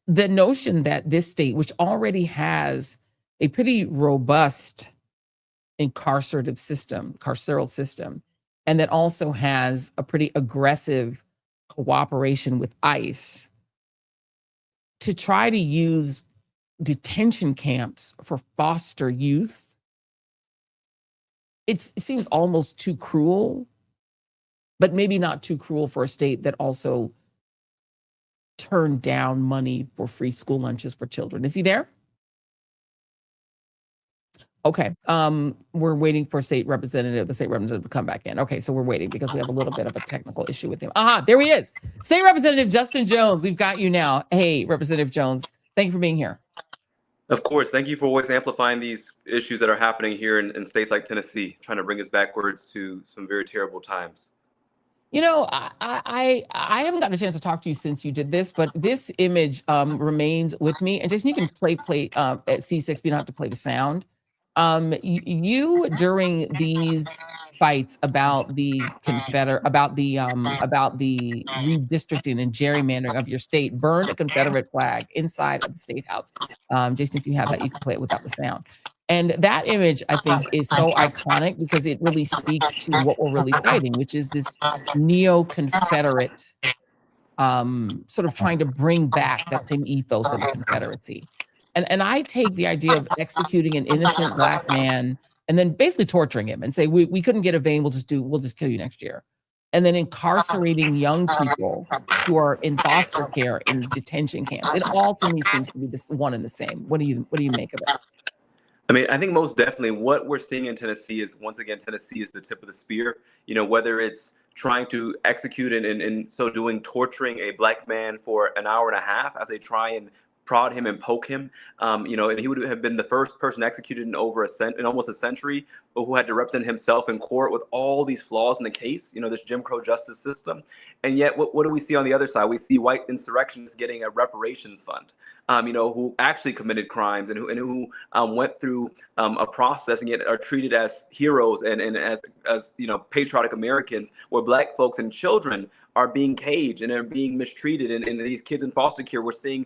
The notion that this state, which already has a pretty robust carceral system, and that also has a pretty aggressive cooperation with ICE, to try to use detention camps for foster youth, it seems almost too cruel, but maybe not too cruel for a state that also turned down money for free school lunches for children. Is he there? Okay, we're waiting for the state representative to come back in. Okay, so we're waiting because we have a little bit of a technical issue with him. Aha, there he is. State Representative Justin Jones, we've got you now. Hey, Representative Jones, thank you for being here. Of course, thank you for always amplifying these issues that are happening here in states like Tennessee, trying to bring us backwards to some very terrible times. You know, I haven't gotten a chance to talk to you since you did this, but this image remains with me. And Jason, you can play at C6, but you don't have to play the sound. You during these fights about the redistricting and gerrymandering of your state, burned a Confederate flag inside of the State House. Jason, if you have that, you can play it without the sound. And that image, I think, is so iconic because it really speaks to what we're really fighting, which is this neo-Confederate sort of trying to bring back that same ethos of the Confederacy. And I take the idea of executing an innocent Black man and then basically torturing him and say, we couldn't get a vein, we'll just kill you next year. And then incarcerating young people who are in foster care in detention camps. It all to me seems to be this one and the same. What do you make of it? I mean, I think most definitely what we're seeing in Tennessee is, once again, Tennessee is the tip of the spear. You know, whether it's trying to execute and in so doing torturing a Black man for an hour and a half as they try and prod him and poke him, you know, and he would have been the first person executed in almost a century, who had to represent himself in court with all these flaws in the case, you know, this Jim Crow justice system. And yet, what do we see on the other side? We see white insurrectionists getting a reparations fund. who actually committed crimes and who went through a process and yet are treated as heroes and as patriotic Americans, where Black folks and children are being caged and are being mistreated, and these kids in foster care, we're seeing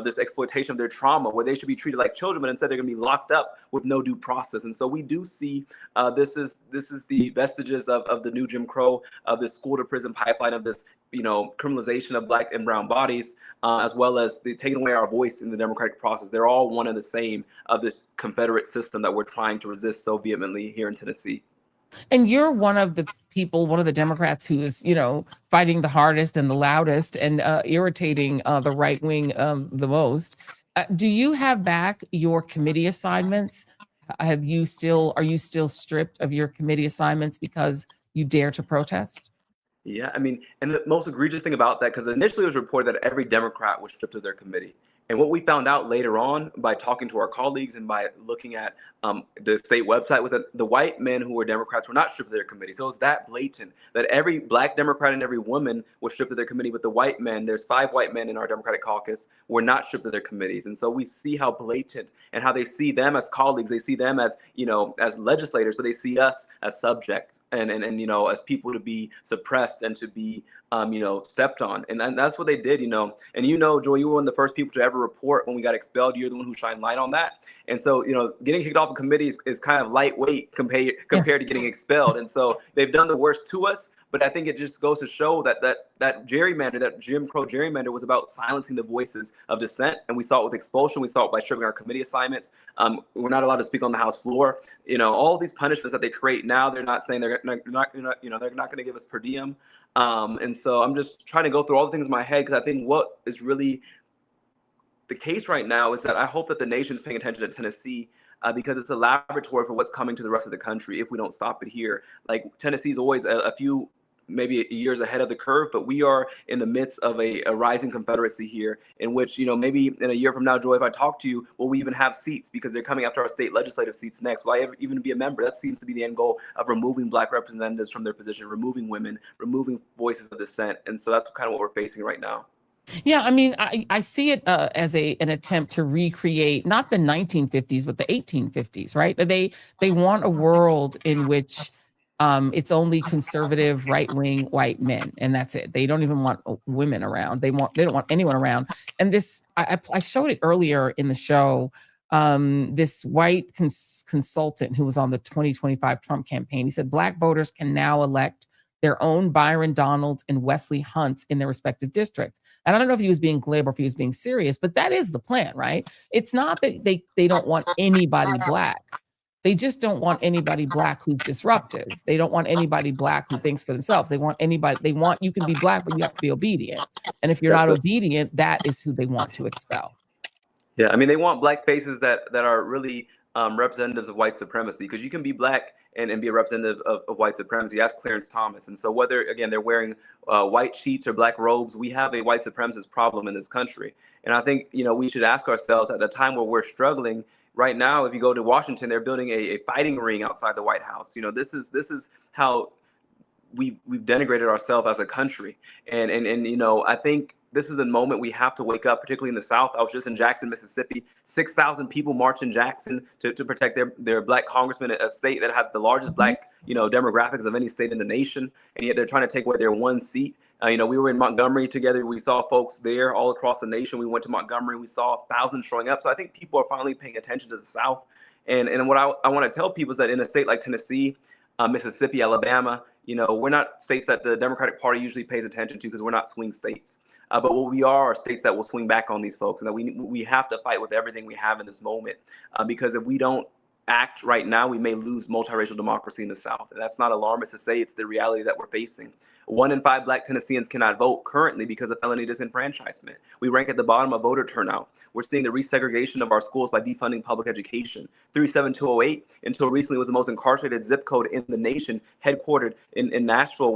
this exploitation of their trauma, where they should be treated like children, but instead they're going to be locked up with no due process. And so we do see this is the vestiges of the new Jim Crow, of this school to prison pipeline, of this criminalization of Black and brown bodies, as well as the taking away our voice in the democratic process. They're all one and the same of this Confederate system that we're trying to resist so vehemently here in Tennessee. And you're one of the people, one of the Democrats who is, fighting the hardest and the loudest and irritating the right wing the most. Do you have back your committee assignments? Are you still stripped of your committee assignments because you dare to protest? Yeah, I mean, and the most egregious thing about that, because initially it was reported that every Democrat was stripped of their committee. And what we found out later on by talking to our colleagues and by looking at the state website was that the white men who were Democrats were not stripped of their committee. So it was that blatant that every Black Democrat and every woman was stripped of their committee, but the white men, there's 5 white men in our Democratic caucus, were not stripped of their committees. And so we see how blatant and how they see them as colleagues. They see them as, as legislators, but they see us as subjects and as people to be suppressed and to be stepped on. And that's what they did, And Joy, you were one of the first people to ever report when we got expelled. You're the one who shined light on that. And so, getting kicked off a committee is kind of lightweight compared to getting expelled. And so they've done the worst to us. But I think it just goes to show that gerrymander, that Jim Crow gerrymander, was about silencing the voices of dissent. And we saw it with expulsion. We saw it by stripping our committee assignments. We're not allowed to speak on the House floor. All these punishments that they create now, they're not saying they're not going to give us per diem. And so I'm just trying to go through all the things in my head, because I think what is really the case right now is that I hope that the nation's paying attention to Tennessee, because it's a laboratory for what's coming to the rest of the country if we don't stop it here. Like, Tennessee's always a few maybe years ahead of the curve, but we are in the midst of a rising Confederacy here, in which, maybe in a year from now, Joy, if I talk to you, will we even have seats? Because they're coming after our state legislative seats next. Will I ever even be a member? That seems to be the end goal of removing Black representatives from their position, removing women, removing voices of dissent. And so that's kind of what we're facing right now. Yeah, I mean, I see it as an attempt to recreate not the 1950s, but the 1850s, right? They want a world in which it's only conservative, right-wing white men, and that's it. They don't even want women around. They don't want anyone around. And this, I showed it earlier in the show. This white consultant who was on the 2025 Trump campaign, he said Black voters can now elect their own Byron Donalds and Wesley Hunts in their respective districts. And I don't know if he was being glib or if he was being serious, but that is the plan, right? It's not that they don't want anybody Black. They just don't want anybody Black who's disruptive. They don't want anybody Black who thinks for themselves. They want you can be Black, but you have to be obedient. And if you're not obedient, that is who they want to expel. Yeah, I mean, they want Black faces that are really representatives of white supremacy, because you can be Black and be a representative of white supremacy. Ask Clarence Thomas. And so whether, again, they're wearing white sheets or Black robes, we have a white supremacist problem in this country. And I think, we should ask ourselves, at the time where we're struggling right now, if you go to Washington, they're building a fighting ring outside the White House. This is how we've denigrated ourselves as a country. And I think this is the moment we have to wake up, particularly in the South. I was just in Jackson, Mississippi. 6,000 people marched in Jackson to protect their Black congressman, a state that has the largest Black demographics of any state in the nation, and yet they're trying to take away their one seat. We were in Montgomery together. We saw folks there all across the nation. We went to Montgomery. We saw thousands showing up. So I think people are finally paying attention to the South. And what I want to tell people is that in a state like Tennessee, Mississippi, Alabama, we're not states that the Democratic Party usually pays attention to, because we're not swing states. But what we are states that will swing back on these folks, and that we have to fight with everything we have in this moment, because if we don't act right now, we may lose multiracial democracy in the South. And that's not alarmist to say, it's the reality that we're facing. 1 in 5 Black Tennesseans cannot vote currently because of felony disenfranchisement. We rank at the bottom of voter turnout. We're seeing the resegregation of our schools by defunding public education. 37208, until recently, was the most incarcerated zip code in the nation, headquartered in Nashville,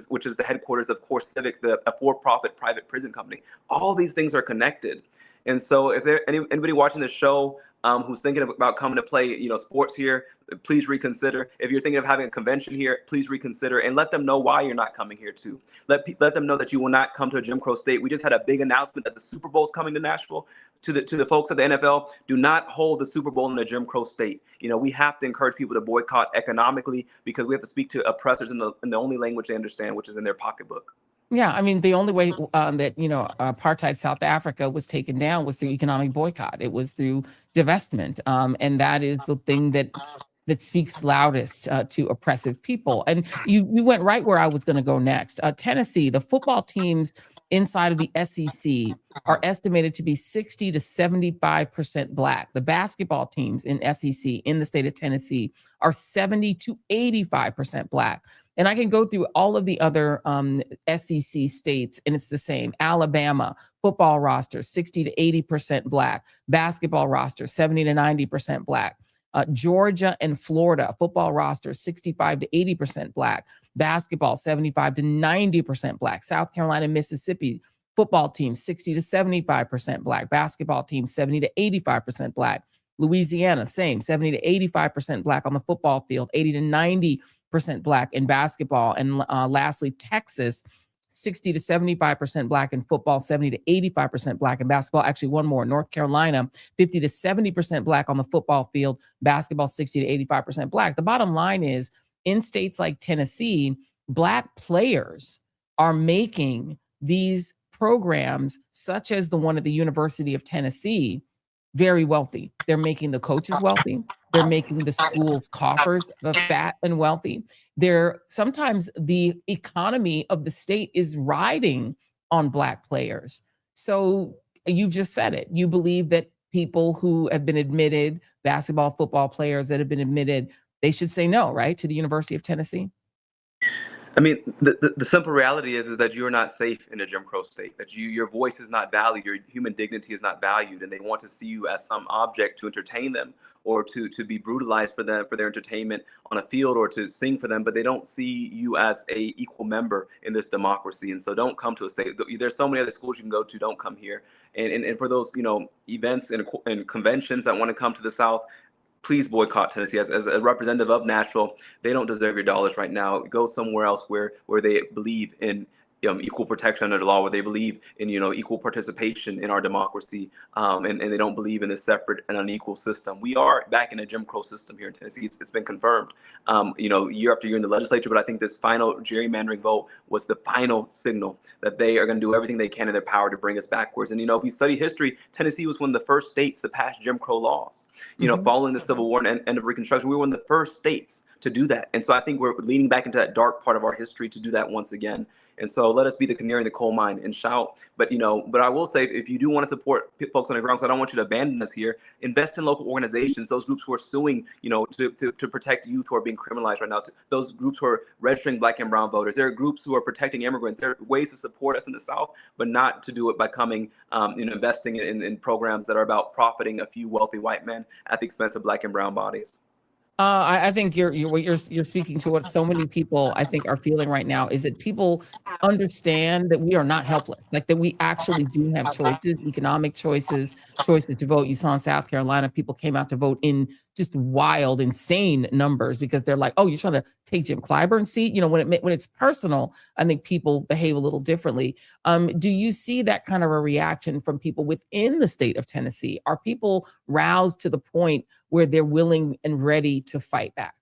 which is the headquarters of Core Civic, a for-profit private prison company. All these things are connected. And so if there anybody watching this show who's thinking about coming to play, sports here, please reconsider. If you're thinking of having a convention here, please reconsider, and let them know why you're not coming here too. Let them know that you will not come to a Jim Crow state. We just had a big announcement that the Super Bowl is coming to Nashville. to the folks at the NFL, do not hold the Super Bowl in a Jim Crow state. We have to encourage people to boycott economically because we have to speak to oppressors in the only language they understand, which is in their pocketbook. Yeah, I mean, the only way that, apartheid South Africa was taken down was through economic boycott. It was through divestment. And that is the thing that speaks loudest to oppressive people. And you went right where I was going to go next. Tennessee, the football teams inside of the SEC are estimated to be 60 to 75% Black. The basketball teams in SEC in the state of Tennessee are 70 to 85% Black. And I can go through all of the other SEC states, and it's the same. Alabama, football roster, 60 to 80% Black. Basketball roster, 70 to 90% Black. Georgia and Florida, football roster, 65 to 80% Black. Basketball, 75 to 90% Black. South Carolina and Mississippi, football team, 60 to 75% Black. Basketball team, 70 to 85% Black. Louisiana, same, 70 to 85% Black on the football field, 80 to 90% Black in basketball. And lastly, Texas, 60 to 75% Black in football, 70 to 85% Black in basketball. Actually, one more, North Carolina, 50 to 70% Black on the football field, basketball, 60 to 85% Black. The bottom line is, in states like Tennessee, Black players are making these programs, such as the one at the University of Tennessee, very wealthy. They're making the coaches wealthy. They're making the school's coffers fat and wealthy. Sometimes the economy of the state is riding on Black players. So you've just said it. You believe that people who have been admitted, basketball, football players that have been admitted, they should say no, right, to the University of Tennessee? I mean, the simple reality is that you're not safe in a Jim Crow state, that your voice is not valued, your human dignity is not valued, and they want to see you as some object to entertain them or to be brutalized for their entertainment on a field or to sing for them, but they don't see you as a equal member in this democracy. And so don't come to a state. There's so many other schools you can go to, don't come here. And for those, events and conventions that want to come to the South, please boycott Tennessee. As a representative of Nashville, they don't deserve your dollars right now. Go somewhere else where they believe in equal protection under the law, where they believe in equal participation in our democracy, and they don't believe in this separate and unequal system. We are back in a Jim Crow system here in Tennessee. It's been confirmed, year after year in the legislature. But I think this final gerrymandering vote was the final signal that they are going to do everything they can in their power to bring us backwards. And if we study history, Tennessee was one of the first states to pass Jim Crow laws. Following the Civil War and end of Reconstruction, we were one of the first states to do that. And so I think we're leaning back into that dark part of our history to do that once again. And so let us be the canary in the coal mine and shout. But I will say, if you do want to support folks on the ground, because I don't want you to abandon us here, invest in local organizations, those groups who are suing, to protect youth who are being criminalized right now, those groups who are registering Black and brown voters. There are groups who are protecting immigrants. There are ways to support us in the South, but not to do it by investing in programs that are about profiting a few wealthy white men at the expense of Black and brown bodies. I think you're speaking to what so many people I think are feeling right now, is that people understand that we are not helpless, like that we actually do have choices, economic choices to vote. You saw in South Carolina, people came out to vote in just wild, insane numbers because they're like, oh, you're trying to take Jim Clyburn's seat. When it's personal, I think people behave a little differently. Do you see that kind of a reaction from people within the state of Tennessee? Are people roused to the point where they're willing and ready to fight back?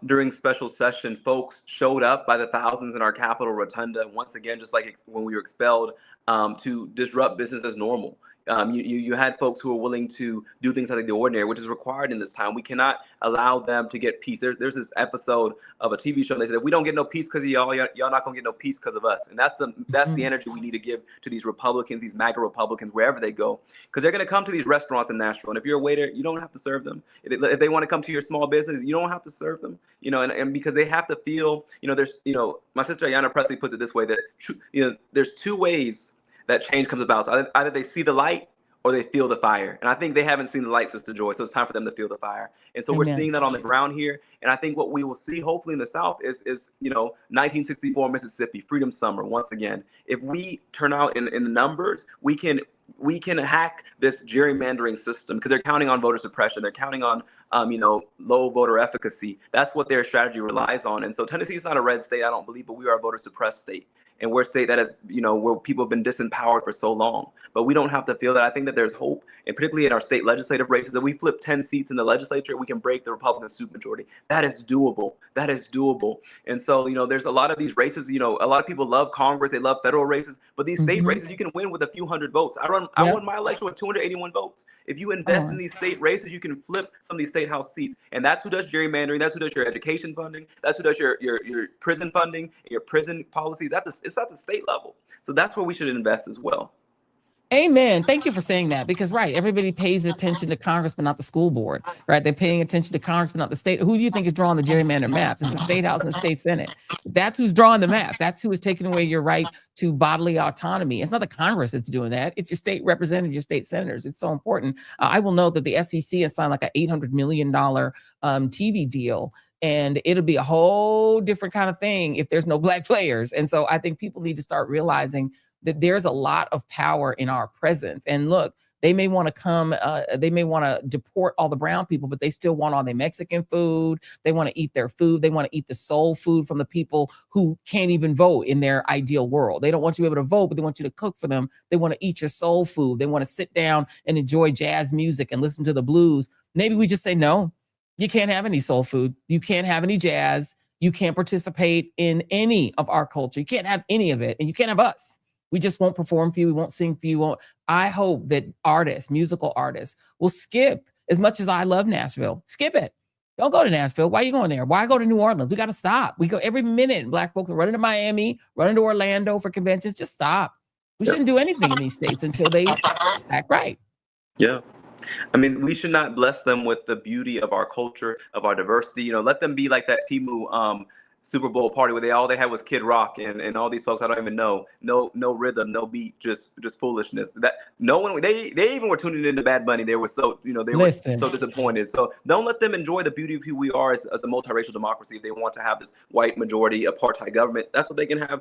During special session, folks showed up by the thousands in our Capitol Rotunda, once again, just like when we were expelled, to disrupt business as normal. You had folks who are willing to do things out of the ordinary, which is required in this time. We cannot allow them to get peace. There's this episode of a TV show. They said, if we don't get no peace because of y'all not gonna get no peace because of us. And that's the energy we need to give to these Republicans, these MAGA Republicans, wherever they go, because they're gonna come to these restaurants in Nashville. And if you're a waiter, you don't have to serve them. If they want to come to your small business, you don't have to serve them. And because they have to feel, there's, my sister Ayanna Presley puts it this way, that there's two ways that change comes about. So either they see the light or they feel the fire. And I think they haven't seen the light, Sister Joy. So it's time for them to feel the fire. And so Amen. We're seeing that on the ground here. And I think what we will see hopefully in the South is 1964 Mississippi, Freedom Summer, once again. If we turn out in the numbers, we can hack this gerrymandering system, because they're counting on voter suppression. They're counting on low voter efficacy. That's what their strategy relies on. And so Tennessee is not a red state, I don't believe, but we are a voter suppressed state. and we're a state that has, where people have been disempowered for so long. But we don't have to feel that. I think that there's hope, and particularly in our state legislative races, if we flip 10 seats in the legislature, we can break the Republican supermajority. That is doable. That is doable. And so, there's a lot of these races, a lot of people love Congress, they love federal races, but these state races, you can win with a few hundred votes. I won my election with 281 votes. If you invest in these state races, you can flip some of these state house seats. And that's who does gerrymandering. That's who does your education funding. That's who does your prison funding, your prison policies. It's at the state level. So that's where we should invest as well. Amen. Thank you for saying that, because everybody pays attention to Congress, but not the school board, right? They're paying attention to Congress, but not the state. Who do you think is drawing the gerrymander maps? It's the state house and the state senate. That's who's drawing the maps. That's who is taking away your right to bodily autonomy. It's not the Congress that's doing that. It's your state representatives, your state senators. It's so important. I will note that the SEC has signed like an $800 million TV deal. And it'll be a whole different kind of thing if there's no Black players. And so I think people need to start realizing that there's a lot of power in our presence. And look, they may want to come, they may want to deport all the brown people, but they still want all their Mexican food. They want to eat their food. They want to eat the soul food from the people who can't even vote in their ideal world. They don't want you to be able to vote, but they want you to cook for them. They want to eat your soul food. They want to sit down and enjoy jazz music and listen to the blues. Maybe we just say, no, you can't have any soul food. You can't have any jazz. You can't participate in any of our culture. You can't have any of it, and you can't have us. We just won't perform for you. We won't sing for you. I hope that artists, musical artists, will skip. As much as I love Nashville, skip it. Don't go to Nashville. Why are you going there? Why go to New Orleans? We got to stop. We go every minute. Black folks are running to Miami, running to Orlando for conventions. Just stop. We shouldn't do anything in these states until they act right. Yeah. I mean, we should not bless them with the beauty of our culture, of our diversity. Let them be like that Temu Super Bowl party where all they had was Kid Rock and all these folks I don't even know. No rhythm, no beat, just foolishness. That no one they even were tuning into Bad Bunny. They were so they were so disappointed. So don't let them enjoy the beauty of who we are as a multiracial democracy. If they want to have this white majority apartheid government, that's what they can have,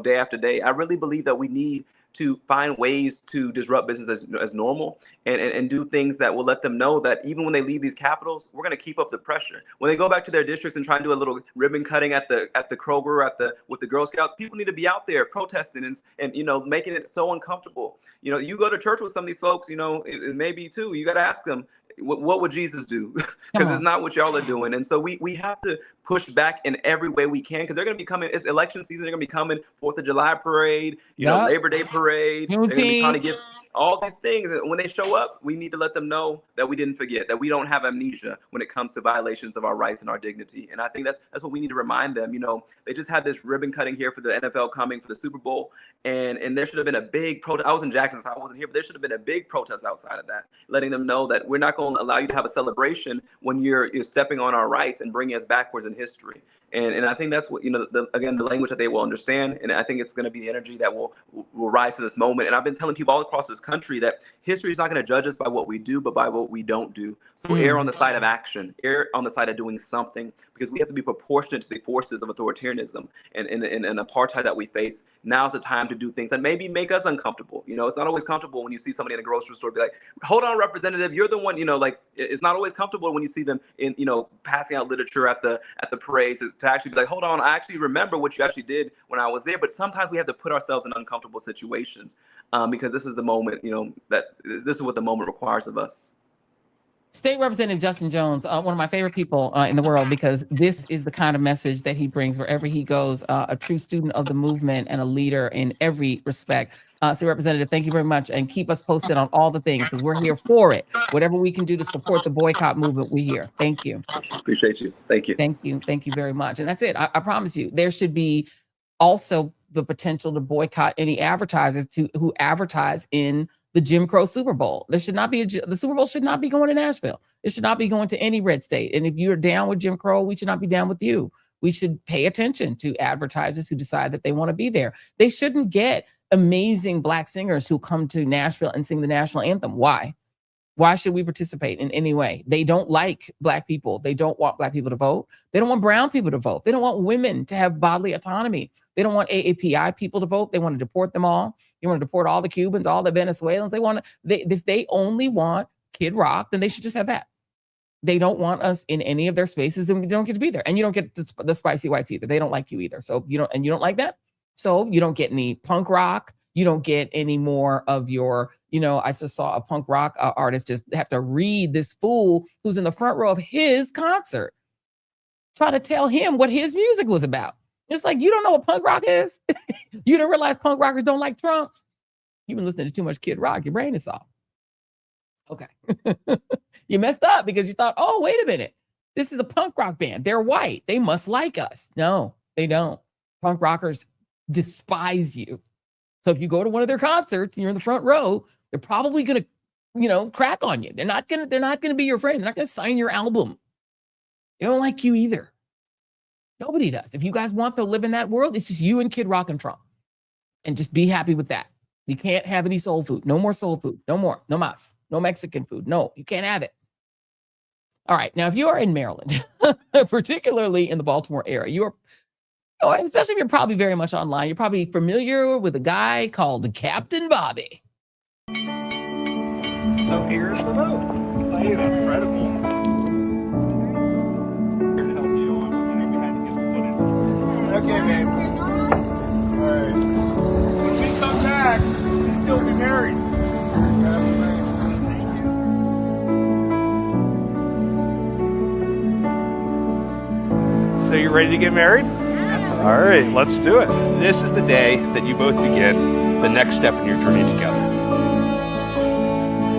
day after day. I really believe that we need to find ways to disrupt business as normal and do things that will let them know that even when they leave these capitals, we're going to keep up the pressure. When they go back to their districts and try and do a little ribbon cutting at the Kroger, with the Girl Scouts, people need to be out there protesting and making it so uncomfortable. You go to church with some of these folks, it may be too. You got to ask them, what would Jesus do? Because it's not what y'all are doing. And so we have to push back in every way we can, because they're going to be coming. It's election season. They're going to be coming 4th of July parade, Labor Day parade. They're going to be trying to get all these things. And when they show up, we need to let them know that we didn't forget, that we don't have amnesia when it comes to violations of our rights and our dignity. And I think that's what we need to remind them. They just had this ribbon cutting here for the NFL coming for the Super Bowl. And there should have been a big protest. I was in Jackson, so I wasn't here, but there should have been a big protest outside of that, letting them know that we're not going to allow you to have a celebration when you're stepping on our rights and bringing us backwards in history. And I think that's what, the language that they will understand. And I think it's going to be the energy that will rise to this moment. And I've been telling people all across this country that history is not going to judge us by what we do, but by what we don't do. So err on the side of action, err on the side of doing something, because we have to be proportionate to the forces of authoritarianism and apartheid that we face. Now's the time to do things that maybe make us uncomfortable. It's not always comfortable when you see somebody in a grocery store be like, hold on, representative, you're the one, it's not always comfortable when you see them in, passing out literature at the parades, to actually be like, hold on, I actually remember what you actually did when I was there. But sometimes we have to put ourselves in uncomfortable situations because this is the moment, this is what the moment requires of us. State Representative Justin Jones, one of my favorite people in the world, because this is the kind of message that he brings wherever he goes, a true student of the movement and a leader in every respect. State Representative, thank you very much, and keep us posted on all the things, because we're here for it. Whatever we can do to support the boycott movement, we're here. Thank you. Appreciate you. Thank you. Thank you. Thank you very much. And that's it. I promise you, there should be also the potential to boycott any advertisers who advertise in the Jim Crow Super Bowl. There should not be the Super Bowl should not be going to Nashville. It should not be going to any red state. And if you're down with Jim Crow, we should not be down with you. We should pay attention to advertisers who decide that they want to be there. They shouldn't get amazing Black singers who come to Nashville and sing the national anthem. Why? Why should we participate in any way? They don't like Black people. They don't want Black people to vote. They don't want brown people to vote. They don't want women to have bodily autonomy. They don't want AAPI people to vote. They want to deport them all. They want to deport all the Cubans, all the Venezuelans. If they only want Kid Rock, then they should just have that. They don't want us in any of their spaces, then we don't get to be there. And you don't get the spicy whites either. They don't like you either. So you don't like that? So you don't get any punk rock. You don't get any more of your, I just saw a punk rock artist just have to read this fool who's in the front row of his concert, try to tell him what his music was about. It's like, you don't know what punk rock is? You don't realize punk rockers don't like Trump? You've been listening to too much Kid Rock. Your brain is soft. Okay. You messed up because you thought, oh, wait a minute. This is a punk rock band. They're white. They must like us. No, they don't. Punk rockers despise you. So if you go to one of their concerts and you're in the front row, they're probably going to, crack on you. They're not going to be your friend. They're not going to sign your album. They don't like you either. Nobody does. If you guys want to live in that world, it's just you and Kid Rock and Trump. And just be happy with that. You can't have any soul food. No more soul food. No more. No mas. No Mexican food. No, you can't have it. All right. Now, if you are in Maryland, particularly in the Baltimore area, you are, especially if you're probably very much online, you're probably familiar with a guy called Captain Bobby. So here's the vote. So he's incredible. Here to help you on. We had to get the footage. Okay, babe. All right. When we come back, we'll still be married. So you ready to get married? All right, let's do it. This is the day that you both begin the next step in your journey together.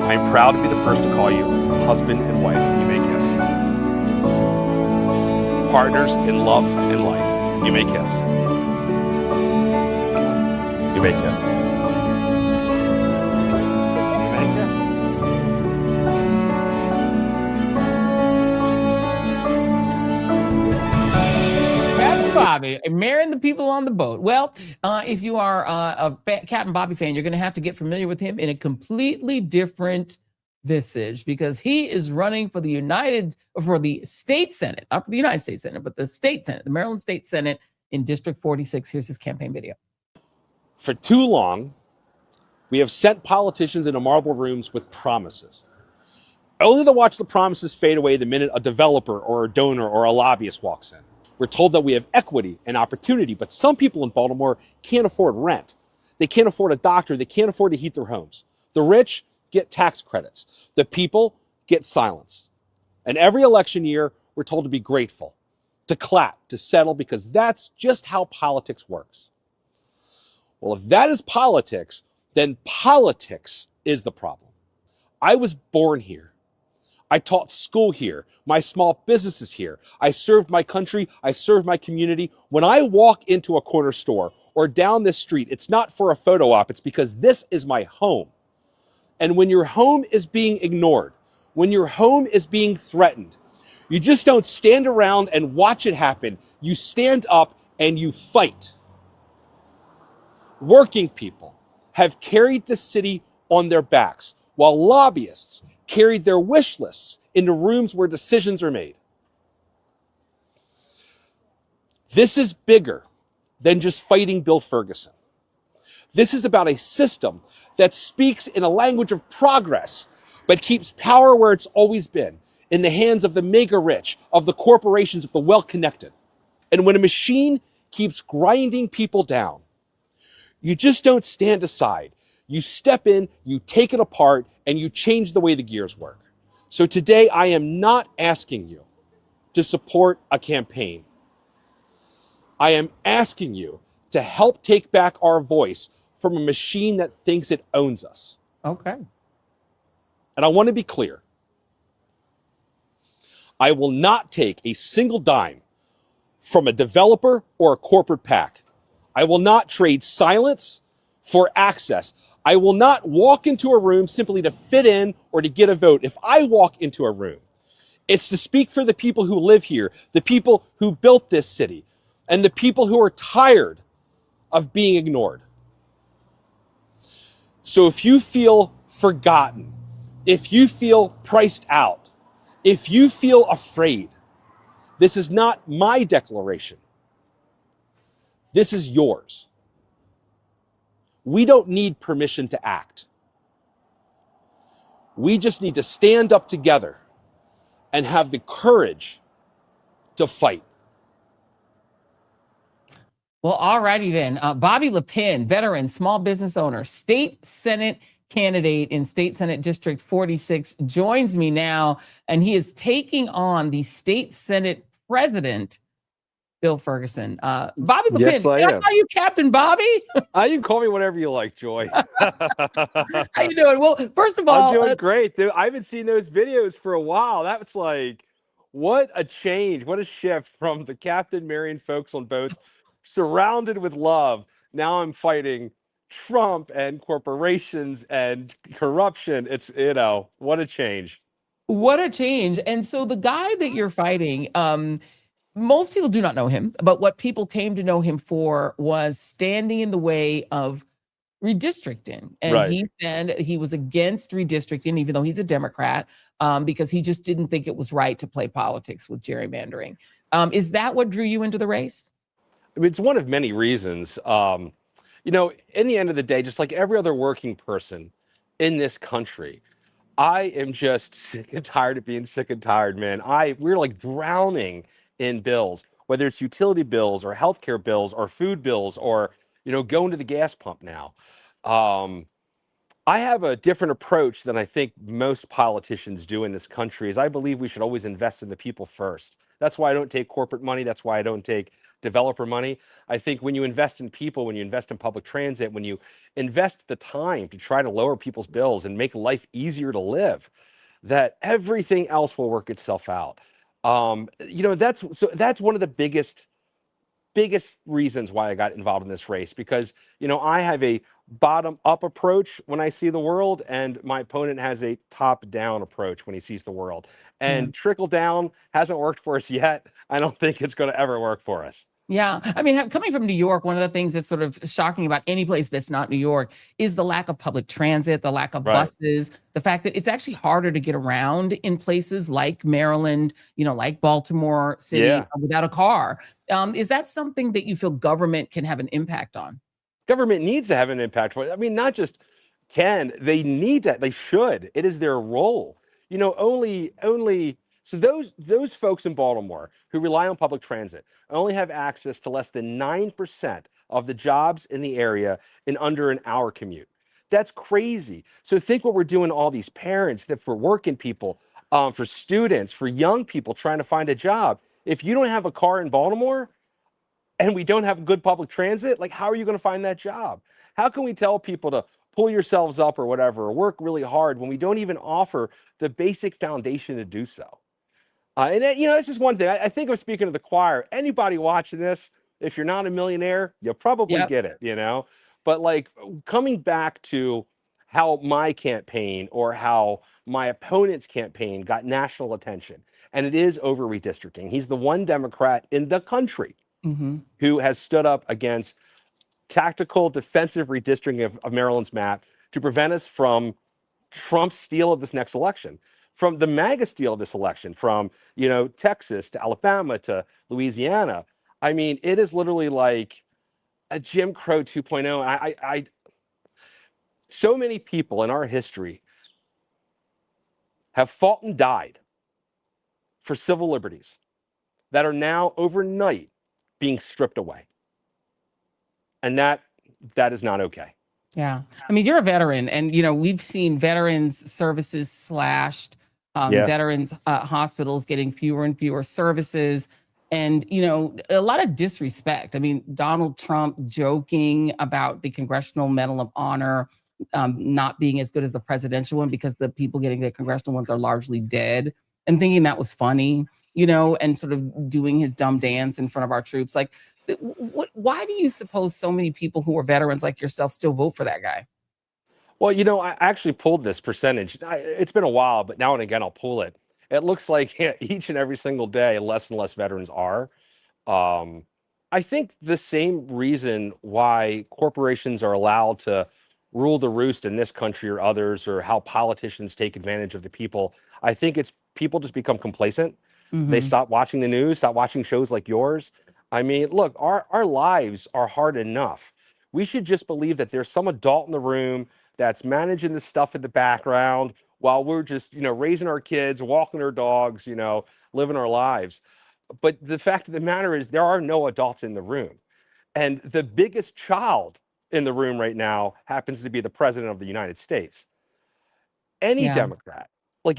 I'm proud to be the first to call you husband and wife. You may kiss. Partners in love and life. You may kiss. You may kiss. You may kiss. Bobby, marrying the people on the boat. Well, if you are a Captain Bobby fan, you're going to have to get familiar with him in a completely different visage because he is running for the state Senate, not for the United States Senate, but the state Senate, the Maryland State Senate in District 46. Here's his campaign video. For too long, we have sent politicians into marble rooms with promises, only to watch the promises fade away the minute a developer or a donor or a lobbyist walks in. We're told that we have equity and opportunity, but some people in Baltimore can't afford rent. They can't afford a doctor. They can't afford to heat their homes. The rich get tax credits. The people get silence. And every election year, we're told to be grateful, to clap, to settle, because that's just how politics works. Well, if that is politics, then politics is the problem. I was born here. I taught school here. My small business is here. I served my country. I served my community. When I walk into a corner store or down this street, it's not for a photo op. It's because this is my home. And when your home is being ignored, when your home is being threatened, you just don't stand around and watch it happen. You stand up and you fight. Working people have carried the city on their backs, while lobbyists carried their wish lists into rooms where decisions are made. This is bigger than just fighting Bill Ferguson. This is about a system that speaks in a language of progress, but keeps power where it's always been, in the hands of the mega rich, of the corporations, of the well-connected. And when a machine keeps grinding people down, you just don't stand aside. You step in, you take it apart, and you change the way the gears work. So today, I am not asking you to support a campaign. I am asking you to help take back our voice from a machine that thinks it owns us. Okay. And I want to be clear. I will not take a single dime from a developer or a corporate PAC. I will not trade silence for access. I will not walk into a room simply to fit in or to get a vote. If I walk into a room, it's to speak for the people who live here, the people who built this city, and the people who are tired of being ignored. So if you feel forgotten, if you feel priced out, if you feel afraid, this is not my declaration. This is yours. We don't need permission to act. We just need to stand up together and have the courage to fight. Well, all righty then. Bobby LaPin, veteran, small business owner, state Senate candidate in State Senate District 46, joins me now, and he is taking on the State Senate President, Bill Ferguson. Bobby LaPin, Yes, I can am. I call you Captain Bobby? You can call me whatever you like, Joy. How you doing? Well, first of all, I'm doing great. Dude, I haven't seen those videos for a while. That's like, what a change, what a shift from the captain marrying folks on boats, surrounded with love. Now I'm fighting Trump and corporations and corruption. It's, what a change. What a change. And so the guy that you're fighting, most people do not know him, but what people came to know him for was standing in the way of redistricting. And Right. he said he was against redistricting, even though he's a Democrat, because he just didn't think it was right to play politics with gerrymandering. Is that what drew you into the race? I mean, it's one of many reasons. In the end of the day, just like every other working person in this country, I am just sick and tired of being sick and tired, man. We're like drowning in bills, whether it's utility bills or healthcare bills or food bills or, going to the gas pump now. I have a different approach than I think most politicians do in this country, is I believe we should always invest in the people first. That's why I don't take corporate money. That's why I don't take developer money. I think when you invest in people, when you invest in public transit, when you invest the time to try to lower people's bills and make life easier to live, that everything else will work itself out. That's one of the biggest reasons why I got involved in this race, because, I have a bottom up approach when I see the world, and my opponent has a top down approach when he sees the world. And trickle down hasn't worked for us yet. I don't think it's going to ever work for us. Yeah. I mean, coming from New York, one of the things that's sort of shocking about any place that's not New York is the lack of public transit, the lack of buses, the fact that it's actually harder to get around in places like Maryland, like Baltimore City without a car. Is that something that you feel government can have an impact on? Government needs to have an impact. I mean, not just can, they need to, they should. It is their role. So those folks in Baltimore who rely on public transit only have access to less than 9% of the jobs in the area in under an hour commute. That's crazy. So think what we're doing to all these parents, that for working people, for students, for young people trying to find a job. If you don't have a car in Baltimore and we don't have good public transit, like, how are you going to find that job? How can we tell people to pull yourselves up or whatever, or work really hard when we don't even offer the basic foundation to do so? It's just one thing. I think I'm speaking to the choir. Anybody watching this, if you're not a millionaire, you probably get it, But like, coming back to how my campaign or how my opponent's campaign got national attention, and it is over redistricting. He's the one Democrat in the country who has stood up against tactical defensive redistricting of Maryland's map to prevent us from Trump's steal of this next election, from the MAGA steal of this election, from, Texas to Alabama to Louisiana. I mean, it is literally like a Jim Crow 2.0. So many people in our history have fought and died for civil liberties that are now overnight being stripped away. And that is not okay. Yeah. I mean, you're a veteran, and, we've seen veterans services slashed, veterans hospitals getting fewer and fewer services, and, a lot of disrespect. I mean, Donald Trump joking about the Congressional Medal of Honor not being as good as the presidential one because the people getting the congressional ones are largely dead, and thinking that was funny, and sort of doing his dumb dance in front of our troops. Like, why do you suppose so many people who are veterans like yourself still vote for that guy? Well, I actually pulled this percentage. It's been a while, but now and again I'll pull it. It looks like each and every single day, less and less veterans are. I think the same reason why corporations are allowed to rule the roost in this country or others, or how politicians take advantage of the people, I think it's people just become complacent. They stop watching the news, stop watching shows like yours. I mean, look, our lives are hard enough. We should just believe that there's some adult in the room that's managing the stuff in the background while we're just, raising our kids, walking our dogs, living our lives. But the fact of the matter is there are no adults in the room. And the biggest child in the room right now happens to be the president of the United States. Any Democrat, like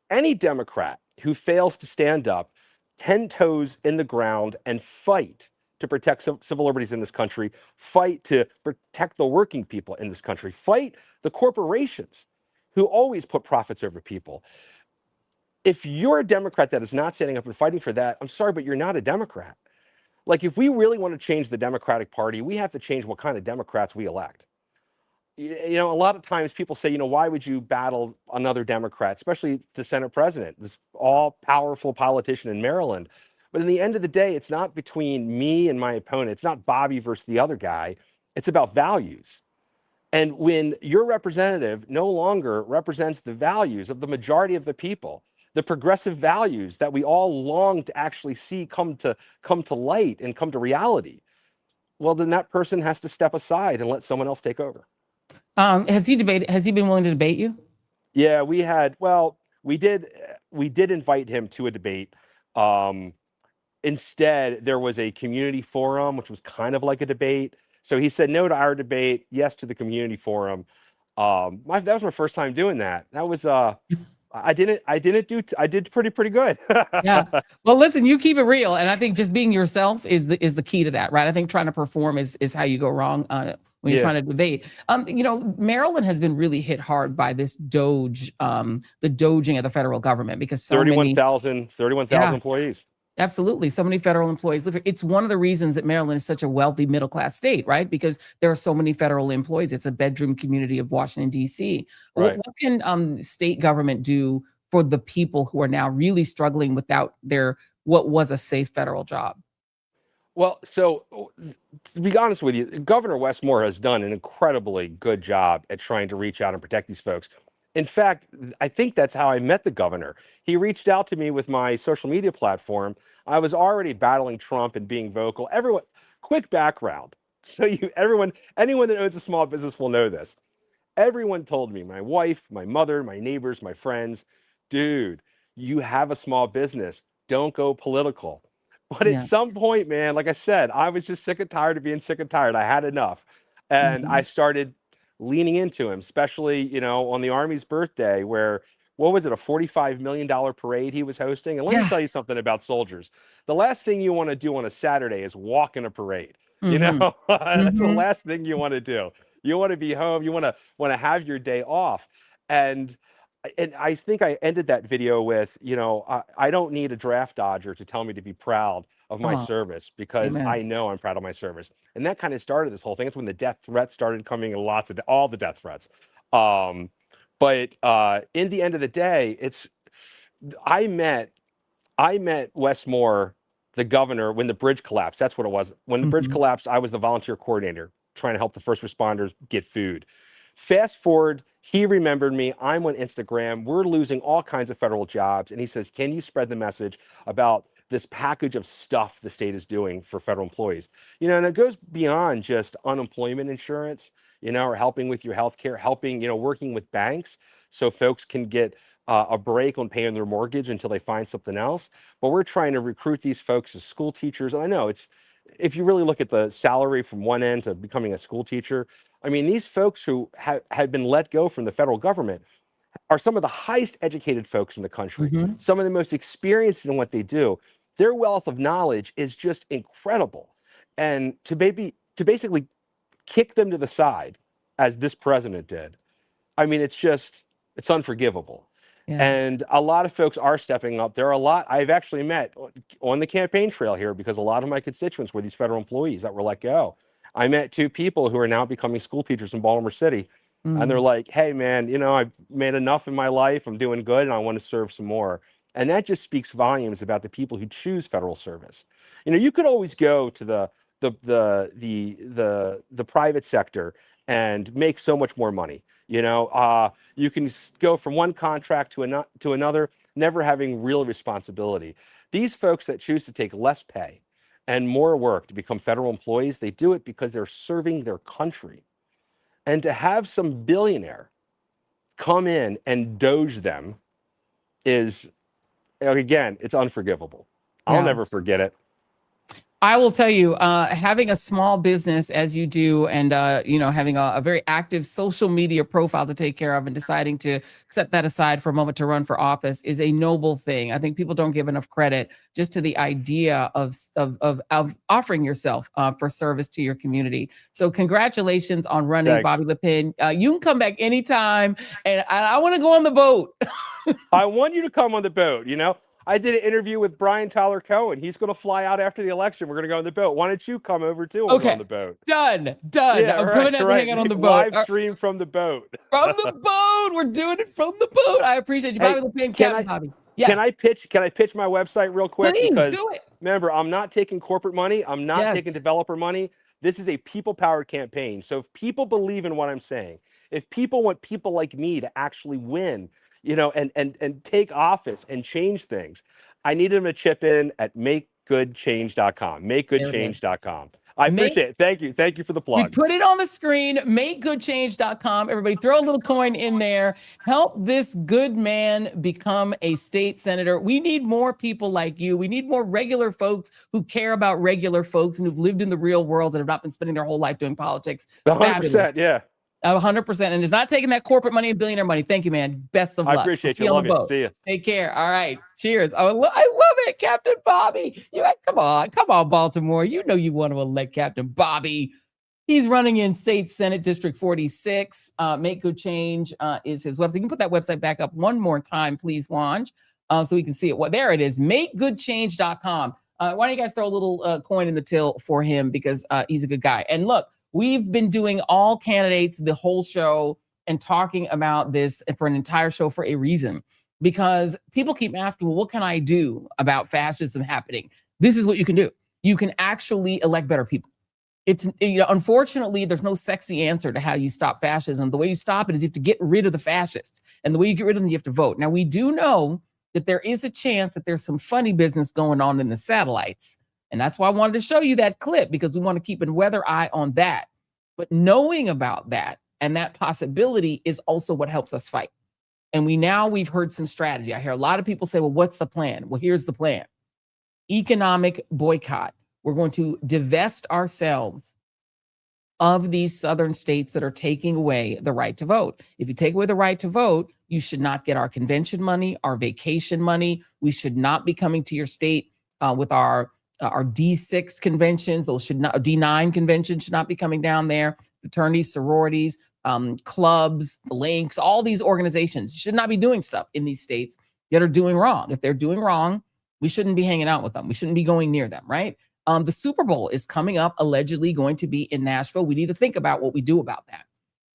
any Democrat who fails to stand up 10 toes in the ground and fight to protect civil liberties in this country, fight to protect the working people in this country, fight the corporations who always put profits over people. If you're a Democrat that is not standing up and fighting for that, I'm sorry, but you're not a Democrat. Like, if we really want to change the Democratic Party, we have to change what kind of Democrats we elect. You know, a lot of times people say, you know, why would you battle another Democrat, especially the Senate president, this all-powerful politician in Maryland? But in the end of the day, it's not between me and my opponent. It's not Bobby versus the other guy. It's about values. And when your representative no longer represents the values of the majority of the people, the progressive values that we all long to actually see come to light and come to reality, well, then that person has to step aside and let someone else take over. Has he been willing to debate you? Yeah, we did invite him to a debate. Instead, there was a community forum, which was kind of like a debate. So he said no to our debate, yes to the community forum. That was my first time doing that. That was I did pretty good. Yeah. Well, listen, you keep it real, and I think just being yourself is the key to that, right? I think trying to perform is how you go wrong when you're trying to debate. You know, Maryland has been really hit hard by this the doging of the federal government, because 31,000 employees. Absolutely. So many federal employees live here. It's one of the reasons that Maryland is such a wealthy middle-class state, right? Because there are so many federal employees. It's a bedroom community of Washington, D.C. Right. What can state government do for the people who are now really struggling without what was a safe federal job? Well, so to be honest with you, Governor Westmore has done an incredibly good job at trying to reach out and protect these folks. In fact, I think that's how I met the governor. He reached out to me with my social media platform. I was already battling Trump and being vocal. Quick background. So anyone that owns a small business will know this. Everyone told me, my wife, my mother, my neighbors, my friends, dude, you have a small business. Don't go political. But at some point, man, like I said, I was just sick and tired of being sick and tired. I had enough. And I started leaning into him, especially, you know, on the Army's birthday, where, what was it, a $45 million parade he was hosting? And let me tell you something about soldiers. The last thing you want to do on a Saturday is walk in a parade. You know, that's the last thing you want to do. You want to be home. You want to have your day off. And I think I ended that video with, you know, I don't need a draft dodger to tell me to be proud of my service, because I know I'm proud of my service. And that kind of started this whole thing. It's when the death threats started coming, and all the death threats. But in the end of the day, I met Westmore, the governor, when the bridge collapsed. That's what it was. When the bridge collapsed, I was the volunteer coordinator trying to help the first responders get food. Fast forward, he remembered me. I'm on Instagram. We're losing all kinds of federal jobs. And he says, can you spread the message about this package of stuff the state is doing for federal employees? You know, and it goes beyond just unemployment insurance, you know, or helping with your health care, helping, you know, working with banks so folks can get a break on paying their mortgage until they find something else. But we're trying to recruit these folks as school teachers. And I know if you really look at the salary from one end to becoming a school teacher, I mean, these folks who have been let go from the federal government are some of the highest educated folks in the country, some of the most experienced in what they do. Their wealth of knowledge is just incredible. And to basically kick them to the side, as this president did, I mean, it's unforgivable. Yeah. And a lot of folks are stepping up. There are a lot I've actually met on the campaign trail here, because a lot of my constituents were these federal employees that were let go. I met two people who are now becoming school teachers in Baltimore City. And they're like, hey, man, you know, I've made enough in my life. I'm doing good, and I want to serve some more. And that just speaks volumes about the people who choose federal service. You know, you could always go to the private sector and make so much more money. You know, you can go from one contract to another, never having real responsibility. These folks that choose to take less pay and more work to become federal employees, they do it because they're serving their country. And to have some billionaire come in and doge them is, again, it's unforgivable. I'll never forget it. I will tell you, having a small business as you do, and having a very active social media profile to take care of, and deciding to set that aside for a moment to run for office is a noble thing. I think people don't give enough credit just to the idea of offering yourself for service to your community. So congratulations on running. Thanks. Bobby LaPin. You can come back anytime, and I want to go on the boat. I want you to come on the boat. I did an interview with Brian Tyler Cohen. He's going to fly out after the election. We're going to go on the boat. Why don't you come over too? Okay. On the boat. Done. Yeah, I'm coming out to hang out on the boat. Live stream from the boat. From the boat. We're doing it from the boat. I appreciate you, Bobby LaPin, Captain Bobby. Yes. Can I pitch my website real quick? Please because do it. Remember, I'm not taking corporate money. I'm not taking developer money. This is a people-powered campaign. So if people believe in what I'm saying, if people want people like me to actually win, and take office and change things, I need them to chip in at makegoodchange.com. Makegoodchange.com. I appreciate it. Thank you. Thank you for the plug. We put it on the screen, makegoodchange.com. Everybody throw a little coin in there. Help this good man become a state senator. We need more people like you. We need more regular folks who care about regular folks and who've lived in the real world and have not been spending their whole life doing politics. 100%, yeah. 100%. And it's not taking that corporate money and billionaire money. Thank you, man. Best of luck. I appreciate you. Love you. See you. Take care. All right. Cheers. I love it, Captain Bobby. Come on, Baltimore. You know you want to elect Captain Bobby. He's running in State Senate District 46. Make Good Change is his website. You can put that website back up one more time, please, Wanj, so we can see it. There it is. Makegoodchange.com. Why don't you guys throw a little coin in the till for him, because he's a good guy. And look, we've been doing all candidates the whole show and talking about this for an entire show for a reason, because people keep asking, well, what can I do about fascism happening? This is what you can do. You can actually elect better people. It's, unfortunately, there's no sexy answer to how you stop fascism. The way you stop it is you have to get rid of the fascists. And the way you get rid of them, you have to vote. Now, we do know that there is a chance that there's some funny business going on in the satellites. And that's why I wanted to show you that clip, because we want to keep a weather eye on that. But knowing about that and that possibility is also what helps us fight. And we've heard some strategy. I hear a lot of people say, well, what's the plan? Well, here's the plan. Economic boycott. We're going to divest ourselves of these southern states that are taking away the right to vote. If you take away the right to vote, you should not get our convention money, our vacation money. We should not be coming to your state with our D6 conventions. Those should not, D9 conventions should not be coming down there. Fraternities, sororities, clubs, the links, all these organizations should not be doing stuff in these states that are doing wrong. If they're doing wrong, we shouldn't be hanging out with them. We shouldn't be going near them, right? The Super Bowl is coming up, allegedly going to be in Nashville. We need to think about what we do about that.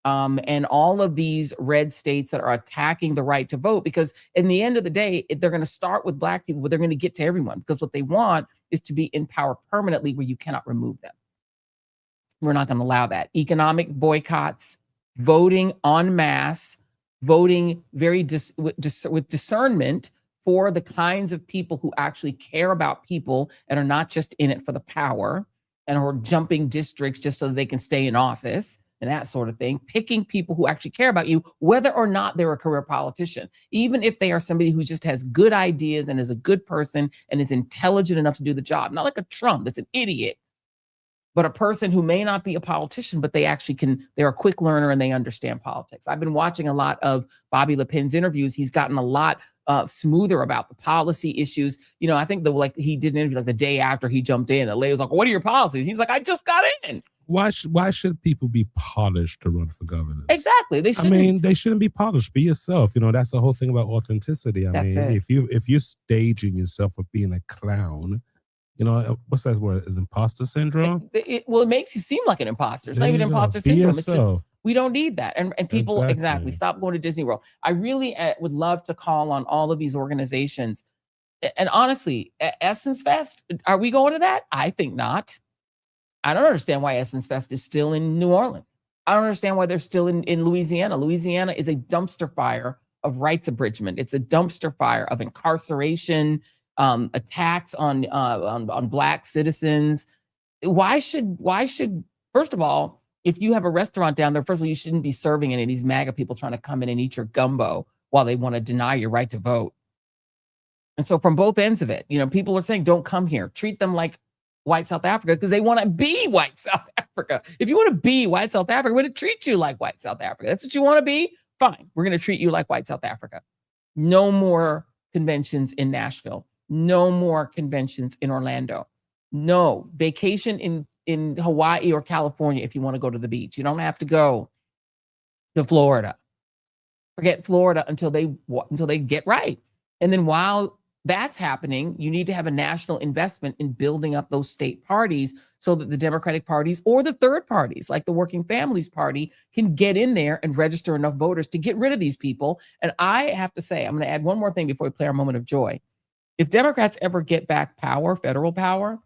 And all of these red states that are attacking the right to vote, because in the end of the day, they're going to start with Black people, but they're going to get to everyone, because what they want is to be in power permanently where you cannot remove them. We're not going to allow that. Economic boycotts, voting en masse, voting very with discernment for the kinds of people who actually care about people and are not just in it for the power and are jumping districts just so that they can stay in office and that sort of thing. Picking people who actually care about you, whether or not they're a career politician, even if they are somebody who just has good ideas and is a good person and is intelligent enough to do the job. Not like a Trump that's an idiot, but a person who may not be a politician, but they actually they're a quick learner and they understand politics. I've been watching a lot of Bobby LaPin's interviews. He's gotten a lot smoother about the policy issues. I think he did an interview the day after he jumped in. The lady was like, what are your policies? He's like, I just got in. Why should people be polished to run for governor? Exactly. They shouldn't. They shouldn't be polished. Be yourself. That's the whole thing about authenticity. If you're staging yourself for being a clown, what's that word? Is imposter syndrome? It makes you seem like an imposter. It's not even imposter syndrome. It's just, we don't need that. And people, exactly, stop going to Disney World. I really would love to call on all of these organizations. And honestly, Essence Fest, are we going to that? I think not. I don't understand why Essence Fest is still in New Orleans. I don't understand why they're still in Louisiana. Louisiana is a dumpster fire of rights abridgment. It's a dumpster fire of incarceration, attacks on Black citizens. Why should, first of all, if you have a restaurant down there, first of all, you shouldn't be serving any of these MAGA people trying to come in and eat your gumbo while they want to deny your right to vote. And so from both ends of it, people are saying, don't come here. Treat them like white South Africa because they want to be white South Africa. If you want to be white South Africa, we're going to treat you like white South Africa. That's what you want to be? Fine. We're going to treat you like white South Africa. No more conventions in Nashville. No more conventions in Orlando. No vacation in Hawaii or California if you want to go to the beach. You don't have to go to Florida. Forget Florida until they get right. And then while that's happening, you need to have a national investment in building up those state parties so that the Democratic parties or the third parties, like the Working Families Party, can get in there and register enough voters to get rid of these people. And I have to say, I'm going to add one more thing before we play our moment of joy. If Democrats ever get back power, federal power,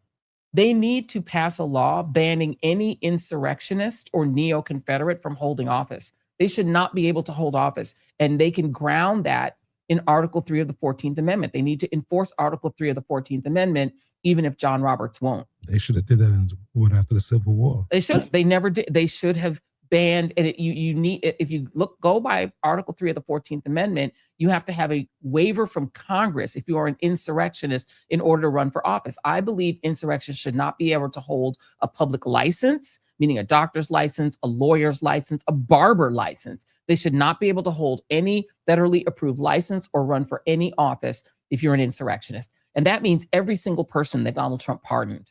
they need to pass a law banning any insurrectionist or neo-Confederate from holding office. They should not be able to hold office. And they can ground that in Article 3 of the 14th Amendment. They need to enforce Article 3 of the 14th Amendment, even if John Roberts won't. They should have did that after the Civil War. They should. They never did. They should have banned, and you need, if you go by Article 3 of the 14th Amendment, you have to have a waiver from Congress if you are an insurrectionist in order to run for office. I believe insurrectionists should not be able to hold a public license, meaning a doctor's license, a lawyer's license, a barber license. They should not be able to hold any federally approved license or run for any office if you're an insurrectionist. And that means every single person that Donald Trump pardoned.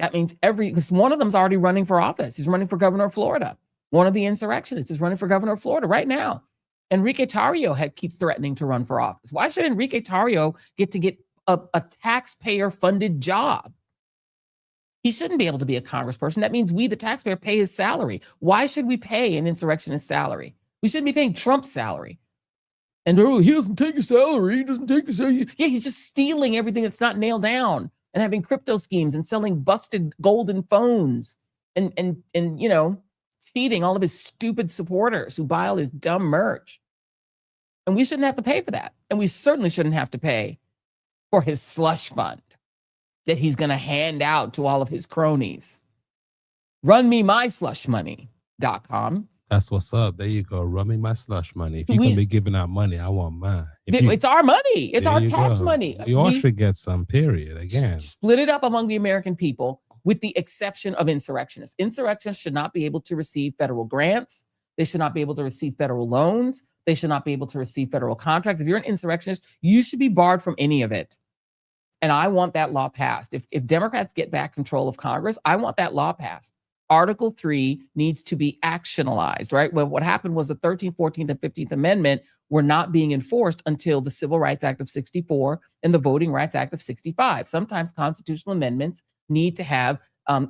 That means because one of them's already running for office. He's running for governor of Florida. One of the insurrectionists is running for governor of Florida right now. Enrique Tarrio keeps threatening to run for office. Why should Enrique Tarrio get a taxpayer-funded job? He shouldn't be able to be a congressperson. That means we, the taxpayer, pay his salary. Why should we pay an insurrectionist salary? We shouldn't be paying Trump's salary. And he doesn't take a salary. He doesn't take a salary. Yeah, he's just stealing everything that's not nailed down and having crypto schemes and selling busted golden phones and cheating all of his stupid supporters who buy all his dumb merch. And we shouldn't have to pay for that. And we certainly shouldn't have to pay for his slush fund that he's going to hand out to all of his cronies. RunMeMySlushMoney.com. That's what's up. There you go. Run me my slush money. If you're going to be giving out money, I want mine. It's our money. It's our tax money. We all should get some, period. Again. Split it up among the American people, with the exception of insurrectionists. Insurrectionists should not be able to receive federal grants. They should not be able to receive federal loans. They should not be able to receive federal contracts. If you're an insurrectionist, you should be barred from any of it. And I want that law passed. If Democrats get back control of Congress, I want that law passed. Article 3 needs to be actionalized, right? Well, what happened was the 13th, 14th, and 15th Amendment were not being enforced until the Civil Rights Act of 64 and the Voting Rights Act of 65. Sometimes constitutional amendments need to have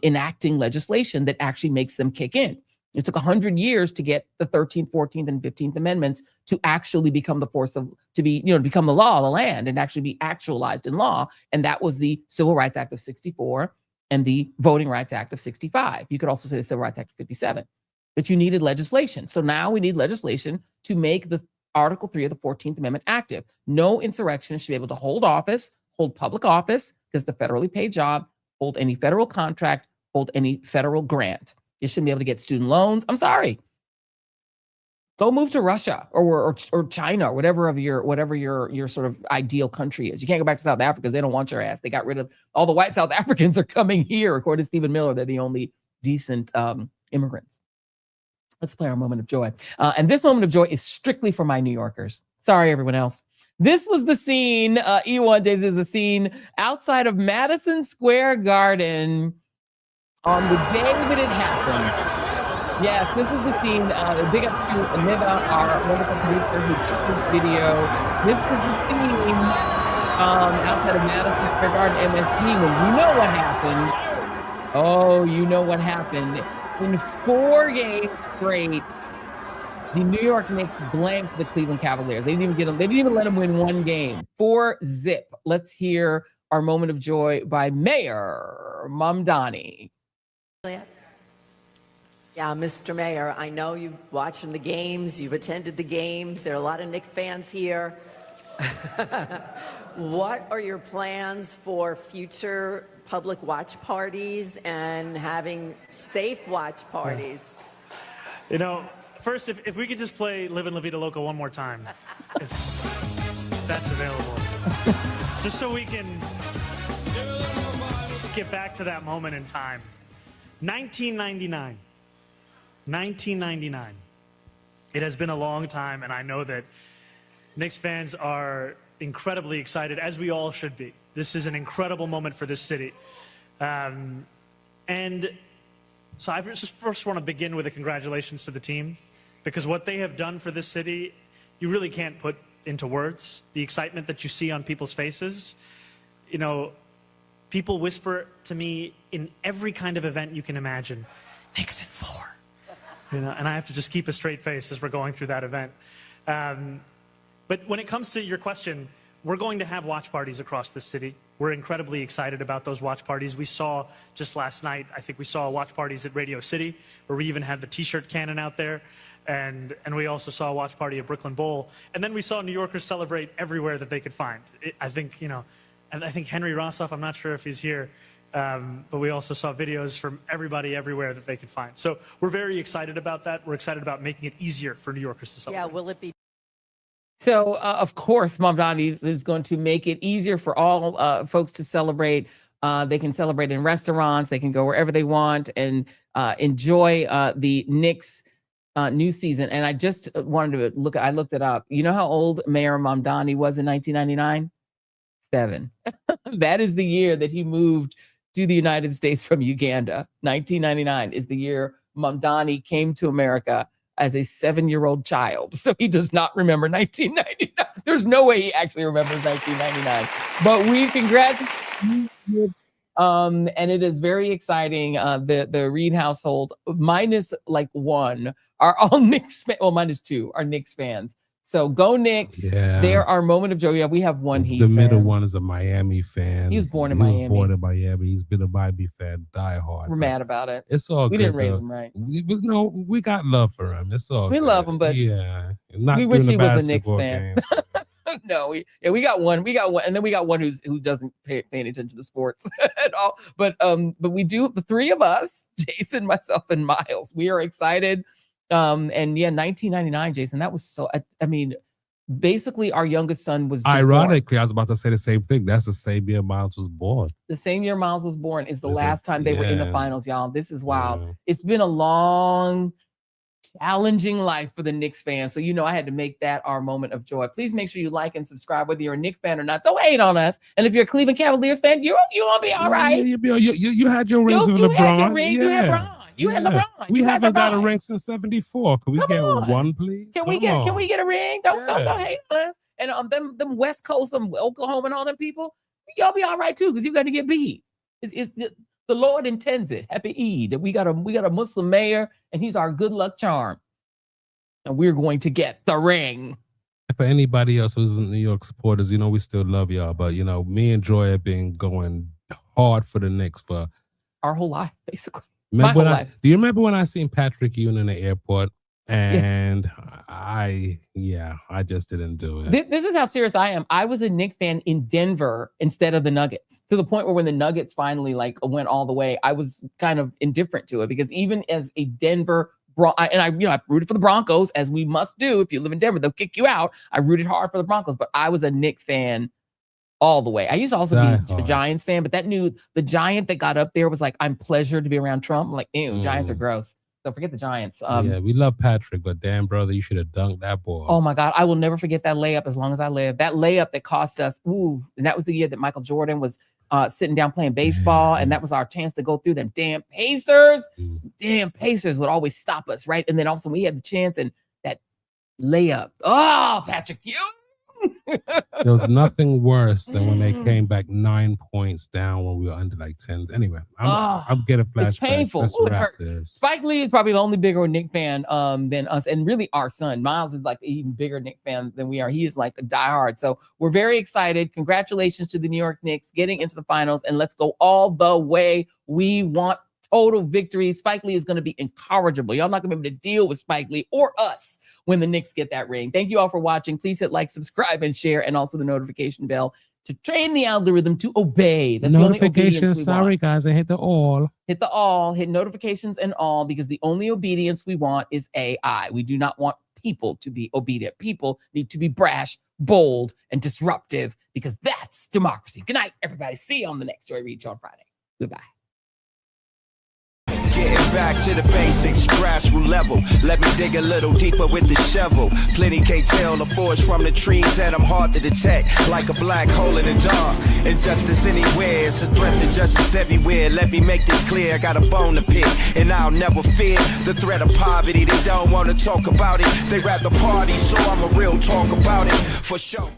enacting legislation that actually makes them kick in. It took 100 years to get the 13th, 14th, and 15th Amendments to actually become the force of, become the law of the land and actually be actualized in law. And that was the Civil Rights Act of 64 and the Voting Rights Act of 65. You could also say the Civil Rights Act of 57, but you needed legislation. So now we need legislation to make the Article 3 of the 14th Amendment active. No insurrectionist should be able to hold office, hold public office, because the federally paid job, hold any federal contract, hold any federal grant. You shouldn't be able to get student loans. I'm sorry. Go move to Russia or China or whatever your sort of ideal country is. You can't go back to South Africa because they don't want your ass. They got rid of all the white South Africans are coming here. According to Stephen Miller, they're the only decent immigrants. Let's play our moment of joy. And this moment of joy is strictly for my New Yorkers. Sorry, everyone else. This was the scene, E1 Days is the scene outside of Madison Square Garden on the day that it happened. Yes, this is the scene. Big up to Anita, our wonderful producer who took this video. This is the scene outside of Madison Square Garden, MSG, when you know what happened. Oh, you know what happened. In 4 games straight, the New York Knicks blanked the Cleveland Cavaliers. They didn't even let them win 1 game. 4-0. Let's hear our moment of joy by Mayor Mamdani. Yeah, Mr. Mayor, I know you're watching the games, you've attended the games, there are a lot of Knicks fans here. What are your plans for future public watch parties and having safe watch parties? You know, first, if we could just play Live in La Vida Loca one more time, if that's available. Just so we can just get back to that moment in time. 1999. 1999. It has been a long time, and I know that Knicks fans are incredibly excited, as we all should be. This is an incredible moment for this city. And so I just first want to begin with a congratulations to the team, because what they have done for this city, you really can't put into words. The excitement that you see on people's faces. You know, people whisper to me in every kind of event you can imagine, Knicks in 4. You know, and I have to just keep a straight face as we're going through that event. But when it comes to your question, we're going to have watch parties across the city. We're incredibly excited about those watch parties. We saw just last night, I think we saw watch parties at Radio City, where we even had the T-shirt cannon out there. And we also saw a watch party at Brooklyn Bowl. And then we saw New Yorkers celebrate everywhere that they could find. I think, you know, and I think Henry Rossoff, I'm not sure if he's here, but we also saw videos from everybody everywhere that they could find. So we're very excited about that. We're excited about making it easier for New Yorkers to celebrate. Yeah, will it be? So, of course, Mamdani is going to make it easier for all folks to celebrate. They can celebrate in restaurants. They can go wherever they want and enjoy the Knicks new season. And I just wanted to I looked it up. You know how old Mayor Mamdani was in 1999? 7. That is the year that he moved to the United States from Uganda. 1999 is the year Mamdani came to America as a 7-year-old child. So he does not remember 1999. There's no way he actually remembers 1999. But we congratulate and it is very exciting. The Reid household, minus like 1, are all Knicks fans. Well, minus 2 are Knicks fans. So go Knicks. Yeah. They're our moment of joy. Yeah, we have one Heat The middle fan. one is a Miami fan. He was born in Miami. He's been a Miami fan, diehard. We're mad about it. It's all we good. Didn't raise him right. We got love for him. It's all we good. Love him, but yeah, not we wish he was a Knicks basketball fan. No, we got one, and then we got one who doesn't pay any attention to sports at all. But we do, the 3 of us, Jason, myself, and Miles, we are excited. And yeah, 1999, Jason, that was so. I mean, basically, our youngest son was just ironically, born. I was about to say the same thing. That's the same year Miles was born. The same year Miles was born is the last time they were in the finals, y'all. This is wild. Yeah. It's been a long, challenging life for the Knicks fans. So, you know, I had to make that our moment of joy. Please make sure you like and subscribe, whether you're a Knicks fan or not. Don't hate on us. And if you're a Cleveland Cavaliers fan, you're gonna be all right. You had your rings with LeBron. You had your ring. You had LeBron. You had LeBron. We haven't got a ring since '74. Can we get one, please? Can we get a ring? Don't hate on us. And them West Coast, Oklahoma, and all them people, y'all be all right too, because you got to get beat. The Lord intends it. Happy Eid. We got a Muslim mayor, and he's our good luck charm. And we're going to get the ring. For anybody else who's New York supporters, you know, we still love y'all. But, you know, me and Joy have been going hard for the Knicks for our whole life, basically. Do you remember when I seen Patrick Ewing in the airport? And I just didn't do it. This is how serious I am. I was a Knicks fan in Denver instead of the Nuggets, to the point where when the Nuggets finally went all the way, I was kind of indifferent to it, because even as a Denver I rooted for the Broncos, as we must do. If you live in Denver, they'll kick you out. I rooted hard for the Broncos, but I was a Knicks fan all the way. I used to also be a Giants fan, but the Giant that got up there was like, I'm pleasured to be around Trump. I'm like, ew, Giants are gross. So forget the Giants. Yeah, we love Patrick, but damn, brother, you should have dunked that ball. Oh my God, I will never forget that layup as long as I live. That layup that cost us, and that was the year that Michael Jordan was sitting down playing baseball, and that was our chance to go through them damn Pacers. Damn Pacers would always stop us, right? And then all of a sudden we had the chance, and that layup. Oh, Patrick Ewing. There was nothing worse than when they came back 9 points down when we were under like 10s. Anyway, I'm getting flashbacks. It's painful. Let's wrap this. Spike Lee is probably the only bigger Knicks fan than us, and really our son Miles is like an even bigger Knicks fan than we are. He is like a diehard. So we're very excited. Congratulations to the New York Knicks getting into the finals, and let's go all the way. We want total victory. Spike Lee is going to be incorrigible. Y'all not going to be able to deal with Spike Lee or us when the Knicks get that ring. Thank you all for watching. Please hit like, subscribe, and share, and also the notification bell to train the algorithm to obey. That's the only obedience we want. Guys, I hit the all. Hit the all, hit notifications and all, because the only obedience we want is AI. We do not want people to be obedient. People need to be brash, bold, and disruptive, because that's democracy. Good night, everybody. See you on the next Joy Reid Show on Friday. Goodbye. Getting back to the basics, grassroots level. Let me dig a little deeper with the shovel. Plenty can't tell the forest from the trees, and I'm hard to detect, like a black hole in the dark. Injustice anywhere, it's a threat to justice everywhere. Let me make this clear, I got a bone to pick, and I'll never fear the threat of poverty. They don't want to talk about it, they rather party, so I'm a real talk about it, for sure.